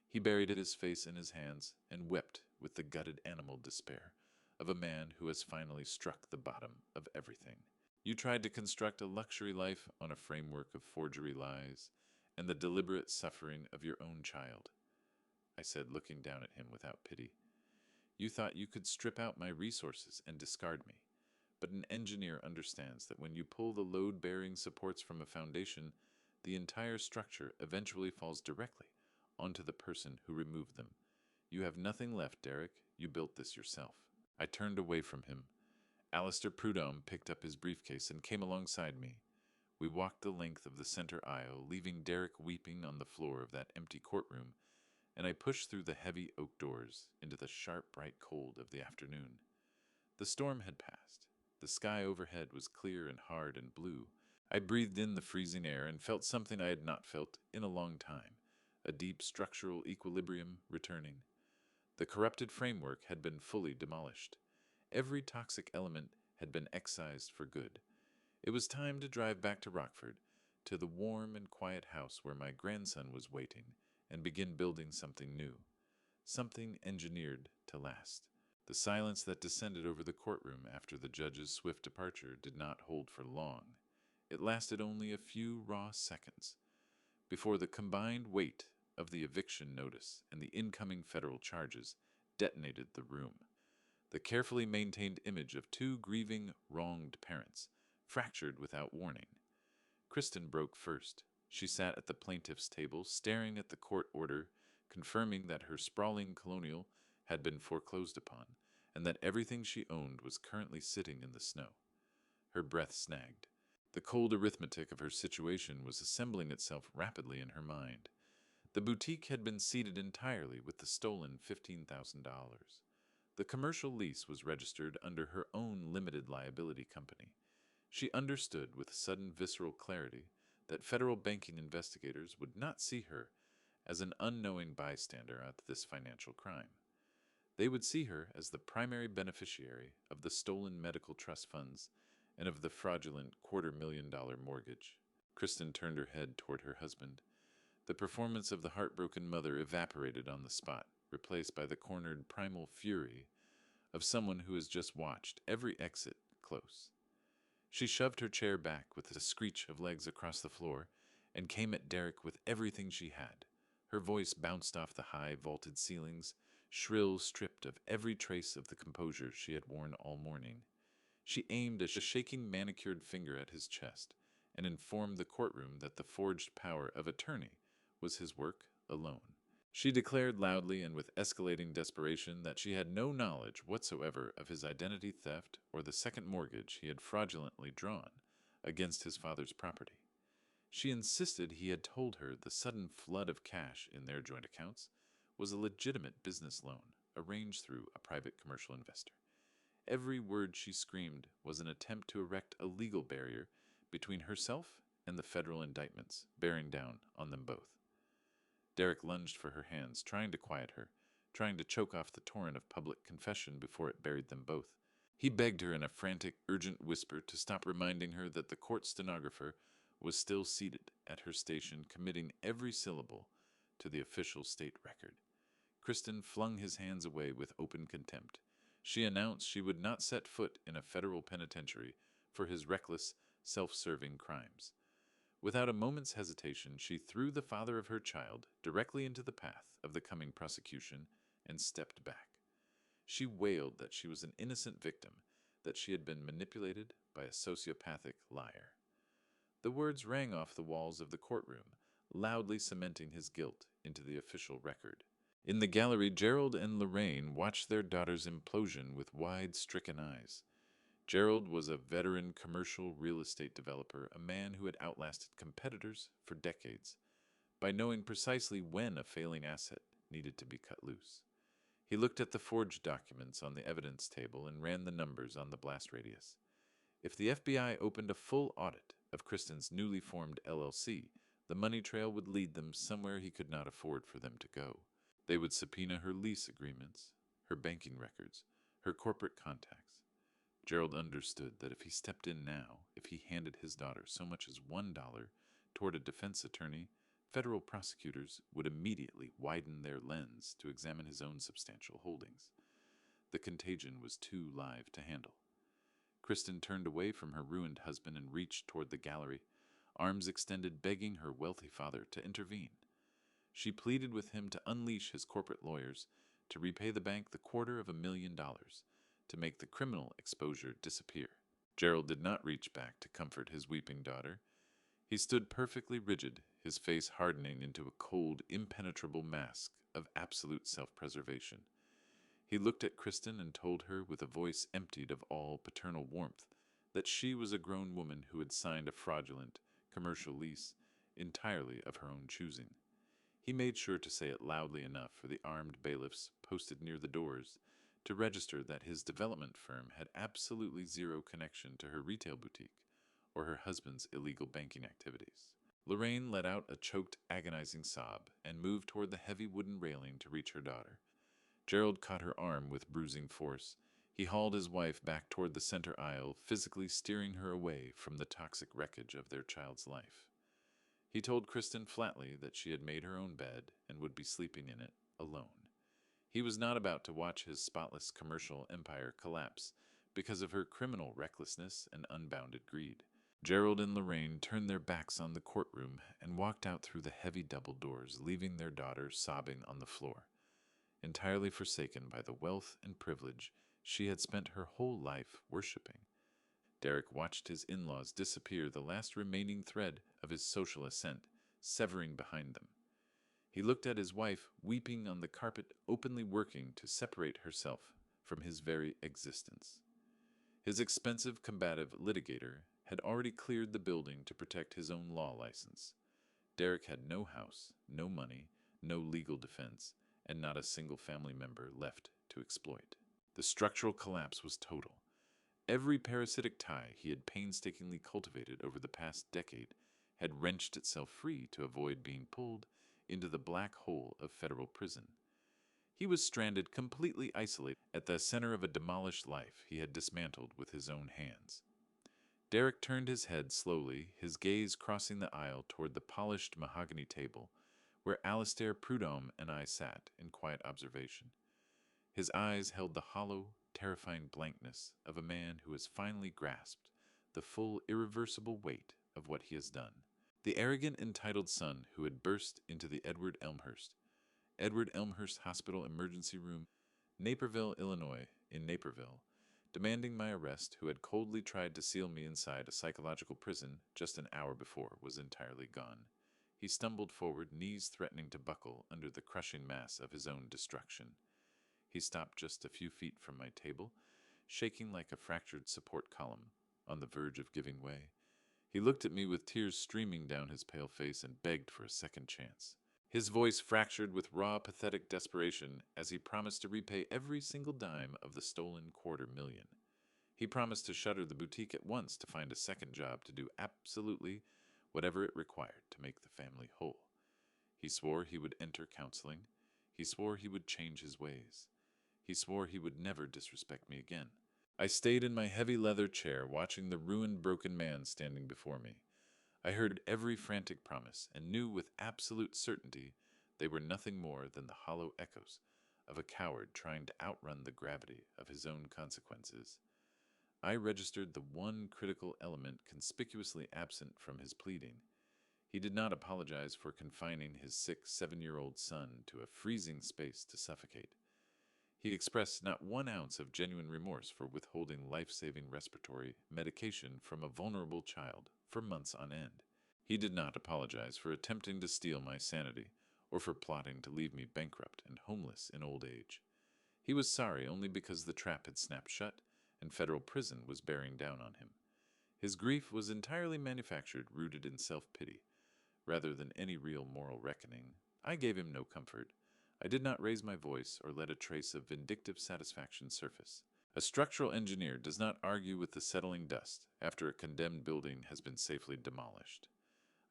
He buried his face in his hands and wept with the gutted animal despair of a man who has finally struck the bottom of everything. "You tried to construct a luxury life on a framework of forgery lies and the deliberate suffering of your own child," I said, looking down at him without pity. "You thought you could strip out my resources and discard me. But an engineer understands that when you pull the load-bearing supports from a foundation, the entire structure eventually falls directly onto the person who removed them. You have nothing left, Derek. You built this yourself." I turned away from him. Alistair Prudhomme picked up his briefcase and came alongside me. We walked the length of the center aisle, leaving Derek weeping on the floor of that empty courtroom, and I pushed through the heavy oak doors into the sharp, bright cold of the afternoon. The storm had passed. The sky overhead was clear and hard and blue. I breathed in the freezing air and felt something I had not felt in a long time, a deep structural equilibrium returning. The corrupted framework had been fully demolished. Every toxic element had been excised for good. It was time to drive back to Rockford, to the warm and quiet house where my grandson was waiting, and begin building something new, something engineered to last. The silence that descended over the courtroom after the judge's swift departure did not hold for long. It lasted only a few raw seconds before the combined weight of the eviction notice and the incoming federal charges detonated the room. The carefully maintained image of two grieving, wronged parents, fractured without warning. Kristen broke first. She sat at the plaintiff's table, staring at the court order, confirming that her sprawling colonial had been foreclosed upon, and that everything she owned was currently sitting in the snow. Her breath snagged. The cold arithmetic of her situation was assembling itself rapidly in her mind. The boutique had been seated entirely with the stolen $15,000. The commercial lease was registered under her own limited liability company. She understood with sudden visceral clarity that federal banking investigators would not see her as an unknowing bystander at this financial crime. They would see her as the primary beneficiary of the stolen medical trust funds and of the fraudulent $250,000 mortgage. Kristen turned her head toward her husband. The performance of the heartbroken mother evaporated on the spot, replaced by the cornered primal fury of someone who has just watched every exit close. She shoved her chair back with a screech of legs across the floor and came at Derek with everything she had. Her voice bounced off the high, vaulted ceilings, shrill, stripped of every trace of the composure she had worn all morning. She aimed a shaking manicured finger at his chest and informed the courtroom that the forged power of attorney was his work alone. She declared loudly and with escalating desperation that she had no knowledge whatsoever of his identity theft or the second mortgage he had fraudulently drawn against his father's property. She insisted he had told her the sudden flood of cash in their joint accounts was a legitimate business loan arranged through a private commercial investor. Every word she screamed was an attempt to erect a legal barrier between herself and the federal indictments bearing down on them both. Derek lunged for her hands, trying to quiet her, trying to choke off the torrent of public confession before it buried them both. He begged her in a frantic, urgent whisper to stop reminding her that the court stenographer was still seated at her station, committing every syllable to the official state record. Kristen flung his hands away with open contempt. She announced she would not set foot in a federal penitentiary for his reckless, self-serving crimes. Without a moment's hesitation, she threw the father of her child directly into the path of the coming prosecution and stepped back. She wailed that she was an innocent victim, that she had been manipulated by a sociopathic liar. The words rang off the walls of the courtroom, loudly cementing his guilt into the official record. In the gallery, Gerald and Lorraine watched their daughter's implosion with wide, stricken eyes. Gerald was a veteran commercial real estate developer, a man who had outlasted competitors for decades by knowing precisely when a failing asset needed to be cut loose. He looked at the forged documents on the evidence table and ran the numbers on the blast radius. If the FBI opened a full audit of Kristen's newly formed LLC, the money trail would lead them somewhere he could not afford for them to go. They would subpoena her lease agreements, her banking records, her corporate contacts. Gerald understood that if he stepped in now, if he handed his daughter so much as $1 toward a defense attorney, federal prosecutors would immediately widen their lens to examine his own substantial holdings. The contagion was too live to handle. Kristen turned away from her ruined husband and reached toward the gallery, arms extended, begging her wealthy father to intervene. She pleaded with him to unleash his corporate lawyers, to repay the bank the $250,000, to make the criminal exposure disappear. Gerald did not reach back to comfort his weeping daughter. He stood perfectly rigid, his face hardening into a cold, impenetrable mask of absolute self-preservation. He looked at Kristen and told her with a voice emptied of all paternal warmth that she was a grown woman who had signed a fraudulent commercial lease entirely of her own choosing. He made sure to say it loudly enough for the armed bailiffs posted near the doors to register that his development firm had absolutely zero connection to her retail boutique or her husband's illegal banking activities. Lorraine let out a choked, agonizing sob and moved toward the heavy wooden railing to reach her daughter. Gerald caught her arm with bruising force. He hauled his wife back toward the center aisle, physically steering her away from the toxic wreckage of their child's life. He told Kristen flatly that she had made her own bed and would be sleeping in it alone. He was not about to watch his spotless commercial empire collapse because of her criminal recklessness and unbounded greed. Gerald and Lorraine turned their backs on the courtroom and walked out through the heavy double doors, leaving their daughter sobbing on the floor. Entirely forsaken by the wealth and privilege she had spent her whole life worshipping. Derek watched his in-laws disappear, the last remaining thread of his social ascent, severing behind them. He looked at his wife, weeping on the carpet, openly working to separate herself from his very existence. His expensive, combative litigator had already cleared the building to protect his own law license. Derek had no house, no money, no legal defense, and not a single family member left to exploit. The structural collapse was total. Every parasitic tie he had painstakingly cultivated over the past decade had wrenched itself free to avoid being pulled into the black hole of federal prison. He was stranded, completely isolated, at the center of a demolished life he had dismantled with his own hands. Derek turned his head slowly, his gaze crossing the aisle toward the polished mahogany table where Alistair Prudhomme and I sat in quiet observation. His eyes held the hollow, terrifying blankness of a man who has finally grasped the full, irreversible weight of what he has done. The arrogant, entitled son who had burst into the Edward Elmhurst Hospital emergency room, Naperville, Illinois, in Naperville, demanding my arrest, who had coldly tried to seal me inside a psychological prison just an hour before, was entirely gone. He stumbled forward, knees threatening to buckle under the crushing mass of his own destruction. He stopped just a few feet from my table, shaking like a fractured support column, on the verge of giving way. He looked at me with tears streaming down his pale face and begged for a second chance. His voice fractured with raw, pathetic desperation as he promised to repay every single dime of the stolen $250,000. He promised to shutter the boutique at once, to find a second job, to do absolutely whatever it required to make the family whole. He swore he would enter counseling. He swore he would change his ways. He swore he would never disrespect me again. I stayed in my heavy leather chair, watching the ruined, broken man standing before me. I heard every frantic promise and knew with absolute certainty they were nothing more than the hollow echoes of a coward trying to outrun the gravity of his own consequences. I registered the one critical element conspicuously absent from his pleading. He did not apologize for confining his sick 7-year-old son to a freezing space to suffocate. He expressed not 1 ounce of genuine remorse for withholding life-saving respiratory medication from a vulnerable child for months on end. He did not apologize for attempting to steal my sanity or for plotting to leave me bankrupt and homeless in old age. He was sorry only because the trap had snapped shut and federal prison was bearing down on him. His grief was entirely manufactured, rooted in self-pity, rather than any real moral reckoning. I gave him no comfort. I did not raise my voice or let a trace of vindictive satisfaction surface. A structural engineer does not argue with the settling dust after a condemned building has been safely demolished.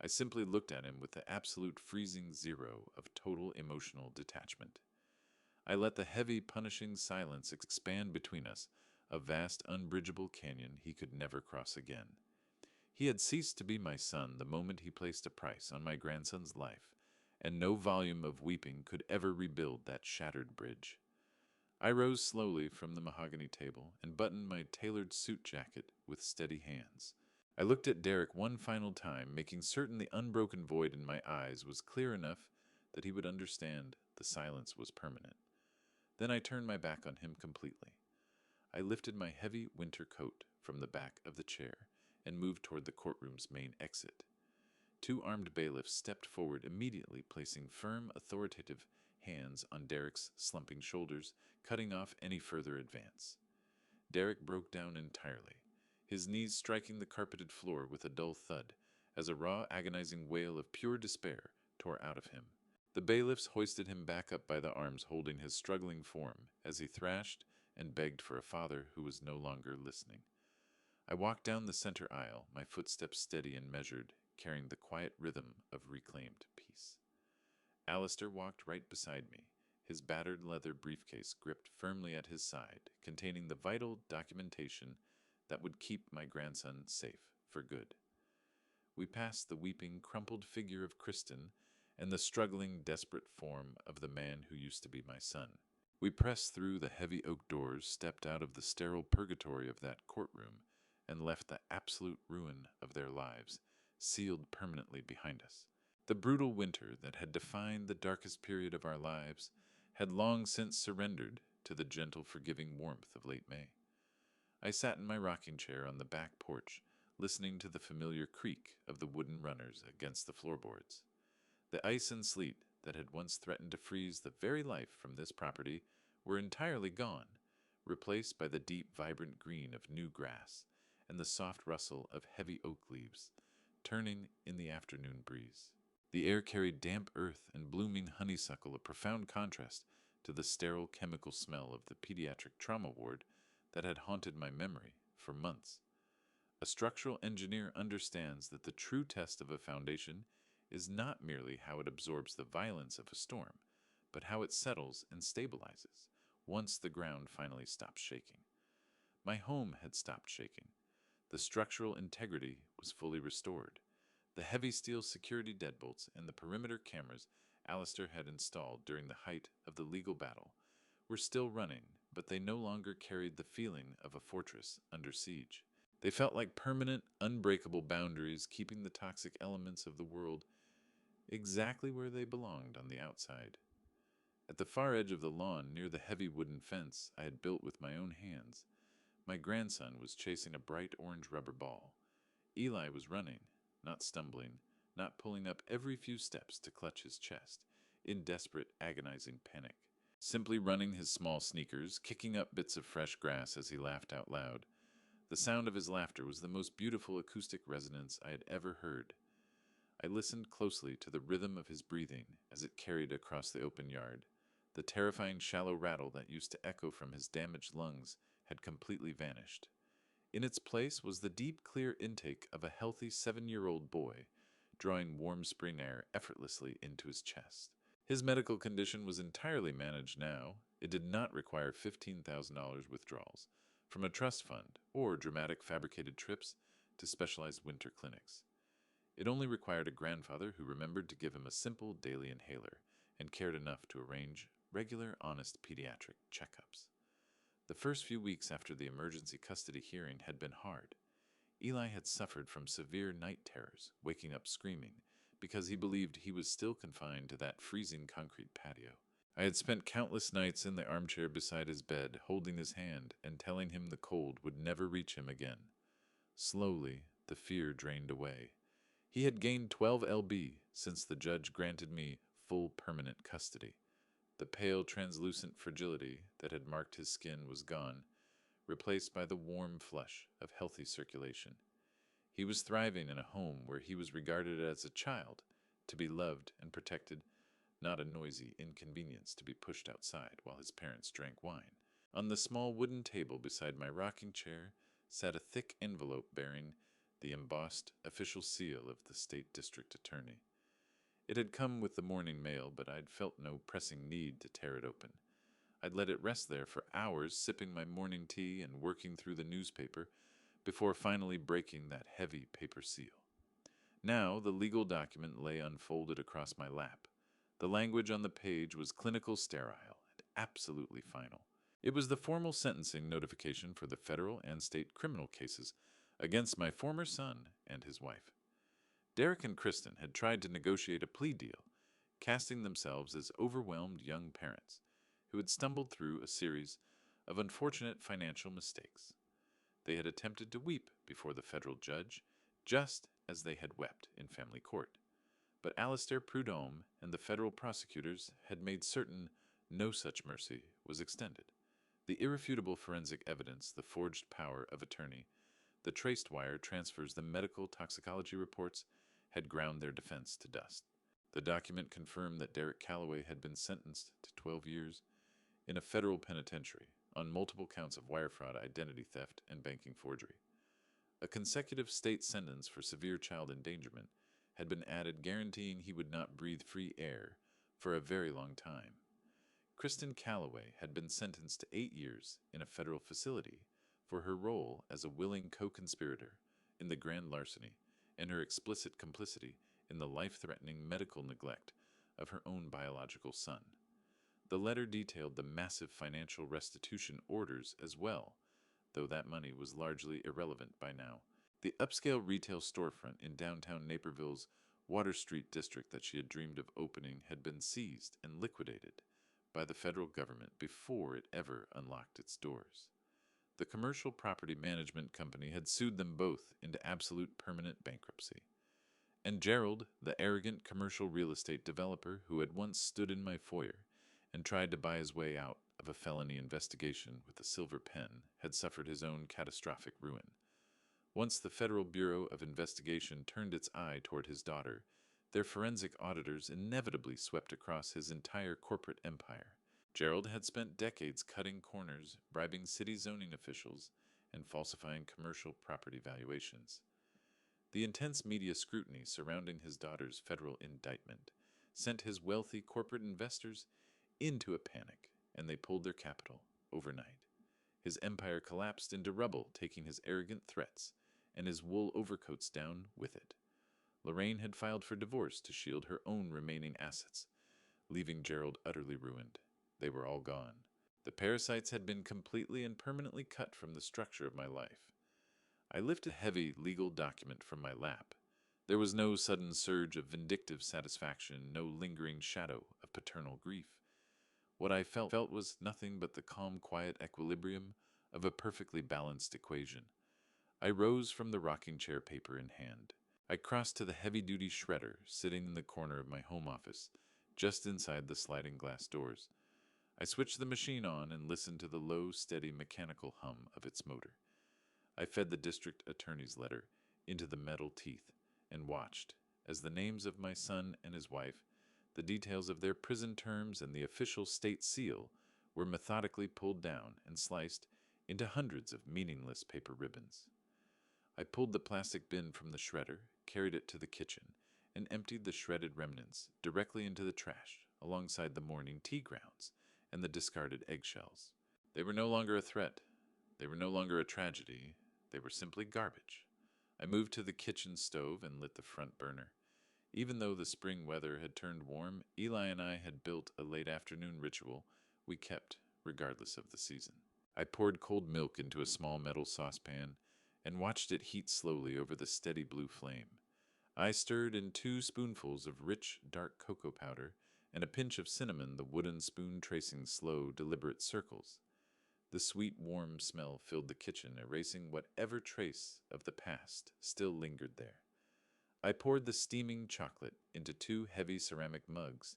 I simply looked at him with the absolute freezing zero of total emotional detachment. I let the heavy, punishing silence expand between us, a vast, unbridgeable canyon he could never cross again. He had ceased to be my son the moment he placed a price on my grandson's life, and no volume of weeping could ever rebuild that shattered bridge. I rose slowly from the mahogany table and buttoned my tailored suit jacket with steady hands. I looked at Derek one final time, making certain the unbroken void in my eyes was clear enough that he would understand the silence was permanent. Then I turned my back on him completely. I lifted my heavy winter coat from the back of the chair and moved toward the courtroom's main exit. 2 armed bailiffs stepped forward immediately, placing firm, authoritative hands on Derek's slumping shoulders, cutting off any further advance. Derek broke down entirely, his knees striking the carpeted floor with a dull thud, as a raw, agonizing wail of pure despair tore out of him. The bailiffs hoisted him back up by the arms, holding his struggling form as he thrashed and begged for a father who was no longer listening. I walked down the center aisle, my footsteps steady and measured, carrying the quiet rhythm of reclaimed peace. Alistair walked right beside me, his battered leather briefcase gripped firmly at his side, containing the vital documentation that would keep my grandson safe for good. We passed the weeping, crumpled figure of Kristen and the struggling, desperate form of the man who used to be my son. We pressed through the heavy oak doors, stepped out of the sterile purgatory of that courtroom, and left the absolute ruin of their lives, sealed permanently behind us. The brutal winter that had defined the darkest period of our lives had long since surrendered to the gentle, forgiving warmth of late May. I sat in my rocking chair on the back porch, listening to the familiar creak of the wooden runners against the floorboards. The ice and sleet that had once threatened to freeze the very life from this property were entirely gone, replaced by the deep, vibrant green of new grass and the soft rustle of heavy oak leaves, turning in the afternoon breeze. The air carried damp earth and blooming honeysuckle, a profound contrast to the sterile chemical smell of the pediatric trauma ward that had haunted my memory for months. A structural engineer understands that the true test of a foundation is not merely how it absorbs the violence of a storm, but how it settles and stabilizes once the ground finally stops shaking. My home had stopped shaking. The structural integrity was fully restored. The heavy steel security deadbolts and the perimeter cameras Alistair had installed during the height of the legal battle were still running, but they no longer carried the feeling of a fortress under siege. They felt like permanent, unbreakable boundaries, keeping the toxic elements of the world exactly where they belonged on the outside. At the far edge of the lawn, near the heavy wooden fence I had built with my own hands, my grandson was chasing a bright orange rubber ball. Eli was running, not stumbling, not pulling up every few steps to clutch his chest, in desperate, agonizing panic. Simply running his small sneakers, kicking up bits of fresh grass as he laughed out loud. The sound of his laughter was the most beautiful acoustic resonance I had ever heard. I listened closely to the rhythm of his breathing as it carried across the open yard. The terrifying shallow rattle that used to echo from his damaged lungs had completely vanished. In its place was the deep, clear intake of a healthy 7-year-old boy, drawing warm spring air effortlessly into his chest. His medical condition was entirely managed now. It did not require $15,000 withdrawals from a trust fund or dramatic fabricated trips to specialized winter clinics. It only required a grandfather who remembered to give him a simple daily inhaler and cared enough to arrange regular, honest pediatric checkups. The first few weeks after the emergency custody hearing had been hard. Eli had suffered from severe night terrors, waking up screaming, because he believed he was still confined to that freezing concrete patio. I had spent countless nights in the armchair beside his bed, holding his hand and telling him the cold would never reach him again. Slowly, the fear drained away. He had gained 12 lb since the judge granted me full permanent custody. The pale, translucent fragility that had marked his skin was gone, replaced by the warm flush of healthy circulation. He was thriving in a home where he was regarded as a child, to be loved and protected, not a noisy inconvenience to be pushed outside while his parents drank wine. On the small wooden table beside my rocking chair sat a thick envelope bearing the embossed official seal of the state district attorney. It had come with the morning mail, but I'd felt no pressing need to tear it open. I'd let it rest there for hours, sipping my morning tea and working through the newspaper before finally breaking that heavy paper seal. Now the legal document lay unfolded across my lap. The language on the page was clinical, sterile, and absolutely final. It was the formal sentencing notification for the federal and state criminal cases against my former son and his wife. Derek and Kristen had tried to negotiate a plea deal, casting themselves as overwhelmed young parents who had stumbled through a series of unfortunate financial mistakes. They had attempted to weep before the federal judge, just as they had wept in family court. But Alistair Prudhomme and the federal prosecutors had made certain no such mercy was extended. The irrefutable forensic evidence, the forged power of attorney, the traced wire transfers, the medical toxicology reports had ground their defense to dust. The document confirmed that Derek Calloway had been sentenced to 12 years in a federal penitentiary on multiple counts of wire fraud, identity theft, and banking forgery. A consecutive state sentence for severe child endangerment had been added, guaranteeing he would not breathe free air for a very long time. Kristen Calloway had been sentenced to 8 years in a federal facility for her role as a willing co-conspirator in the grand larceny and her explicit complicity in the life-threatening medical neglect of her own biological son. The letter detailed the massive financial restitution orders as well, though that money was largely irrelevant by now. The upscale retail storefront in downtown Naperville's Water Street district that she had dreamed of opening had been seized and liquidated by the federal government before it ever unlocked its doors. The commercial property management company had sued them both into absolute permanent bankruptcy. And Gerald, the arrogant commercial real estate developer who had once stood in my foyer and tried to buy his way out of a felony investigation with a silver pen, had suffered his own catastrophic ruin. Once the Federal Bureau of Investigation turned its eye toward his daughter, their forensic auditors inevitably swept across his entire corporate empire. Gerald had spent decades cutting corners, bribing city zoning officials, and falsifying commercial property valuations. The intense media scrutiny surrounding his daughter's federal indictment sent his wealthy corporate investors into a panic, and they pulled their capital overnight. His empire collapsed into rubble, taking his arrogant threats and his wool overcoats down with it. Lorraine had filed for divorce to shield her own remaining assets, leaving Gerald utterly ruined. They were all gone. The parasites had been completely and permanently cut from the structure of my life. I lifted a heavy legal document from my lap. There was no sudden surge of vindictive satisfaction, no lingering shadow of paternal grief. What I felt was nothing but the calm, quiet equilibrium of a perfectly balanced equation. I rose from the rocking chair, paper in hand. I crossed to the heavy-duty shredder sitting in the corner of my home office, just inside the sliding glass doors. I switched the machine on and listened to the low, steady mechanical hum of its motor. I fed the district attorney's letter into the metal teeth and watched as the names of my son and his wife, the details of their prison terms, and the official state seal were methodically pulled down and sliced into hundreds of meaningless paper ribbons. I pulled the plastic bin from the shredder, carried it to the kitchen, and emptied the shredded remnants directly into the trash alongside the morning tea grounds and the discarded eggshells. They were no longer a threat. They were no longer a tragedy. They were simply garbage. I moved to the kitchen stove and lit the front burner. Even though the spring weather had turned warm, Eli and I had built a late afternoon ritual we kept regardless of the season. I poured cold milk into a small metal saucepan and watched it heat slowly over the steady blue flame. I stirred in 2 spoonfuls of rich, dark cocoa powder and a pinch of cinnamon, the wooden spoon tracing slow, deliberate circles. The sweet, warm smell filled the kitchen, erasing whatever trace of the past still lingered there. I poured the steaming chocolate into 2 heavy ceramic mugs,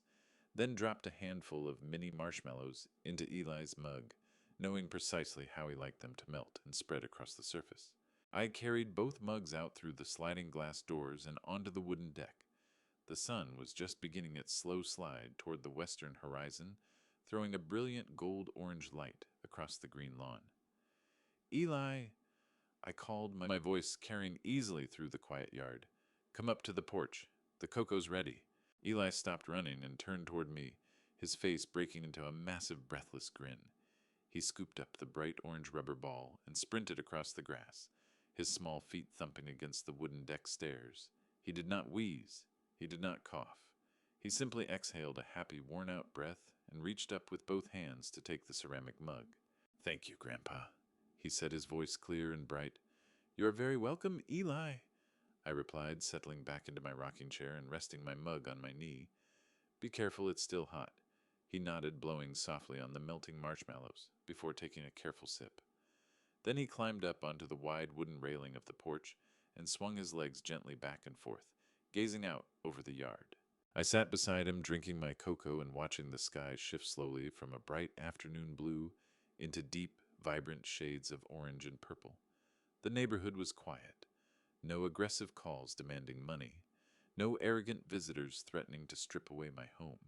then dropped a handful of mini marshmallows into Eli's mug, knowing precisely how he liked them to melt and spread across the surface. I carried both mugs out through the sliding glass doors and onto the wooden deck. The sun was just beginning its slow slide toward the western horizon, throwing a brilliant gold-orange light across the green lawn. Eli, I called, my voice carrying easily through the quiet yard. Come up to the porch. The cocoa's ready. Eli stopped running and turned toward me, his face breaking into a massive, breathless grin. He scooped up the bright orange rubber ball and sprinted across the grass, his small feet thumping against the wooden deck stairs. He did not wheeze. He did not cough. He simply exhaled a happy, worn-out breath and reached up with both hands to take the ceramic mug. Thank you, Grandpa, he said, his voice clear and bright. You are very welcome, Eli, I replied, settling back into my rocking chair and resting my mug on my knee. Be careful, it's still hot. He nodded, blowing softly on the melting marshmallows before taking a careful sip. Then he climbed up onto the wide wooden railing of the porch and swung his legs gently back and forth, gazing out over the yard. I sat beside him, drinking my cocoa and watching the sky shift slowly from a bright afternoon blue into deep, vibrant shades of orange and purple. The neighborhood was quiet. No aggressive calls demanding money. No arrogant visitors threatening to strip away my home.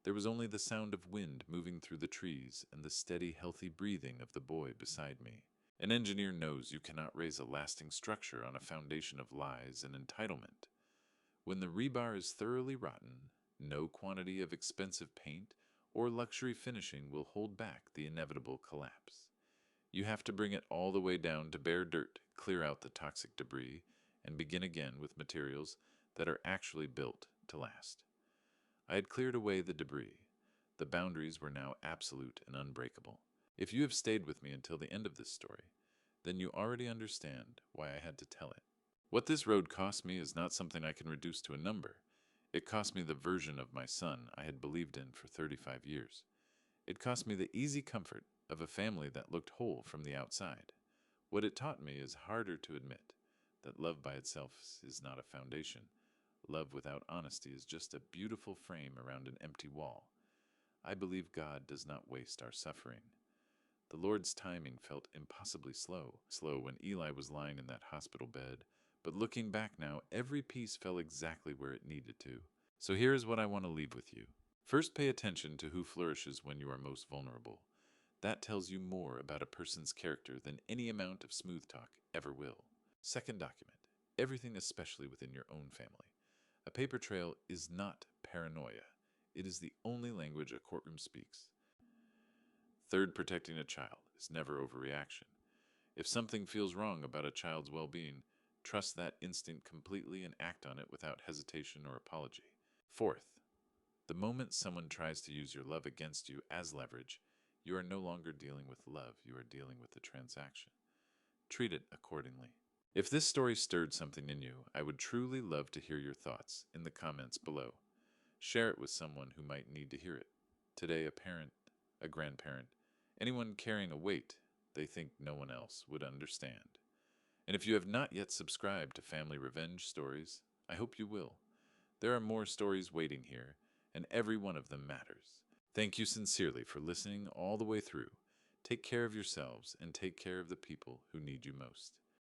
There was only the sound of wind moving through the trees and the steady, healthy breathing of the boy beside me. An engineer knows you cannot raise a lasting structure on a foundation of lies and entitlement. When the rebar is thoroughly rotten, no quantity of expensive paint or luxury finishing will hold back the inevitable collapse. You have to bring it all the way down to bare dirt, clear out the toxic debris, and begin again with materials that are actually built to last. I had cleared away the debris. The boundaries were now absolute and unbreakable. If you have stayed with me until the end of this story, then you already understand why I had to tell it. What this road cost me is not something I can reduce to a number. It cost me the version of my son I had believed in for 35 years. It cost me the easy comfort of a family that looked whole from the outside. What it taught me is harder to admit, that love by itself is not a foundation. Love without honesty is just a beautiful frame around an empty wall. I believe God does not waste our suffering. The Lord's timing felt impossibly slow when Eli was lying in that hospital bed, but looking back now, every piece fell exactly where it needed to. So here is what I want to leave with you. First, pay attention to who flourishes when you are most vulnerable. That tells you more about a person's character than any amount of smooth talk ever will. Second, document everything, especially within your own family. A paper trail is not paranoia. It is the only language a courtroom speaks. Third, protecting a child is never overreaction. If something feels wrong about a child's well-being, trust that instinct completely and act on it without hesitation or apology. Fourth, the moment someone tries to use your love against you as leverage, you are no longer dealing with love, you are dealing with a transaction. Treat it accordingly. If this story stirred something in you, I would truly love to hear your thoughts in the comments below. Share it with someone who might need to hear it. Today, a parent, a grandparent, anyone carrying a weight they think no one else would understand. And if you have not yet subscribed to Family Revenge Stories, I hope you will. There are more stories waiting here, and every one of them matters. Thank you sincerely for listening all the way through. Take care of yourselves and take care of the people who need you most.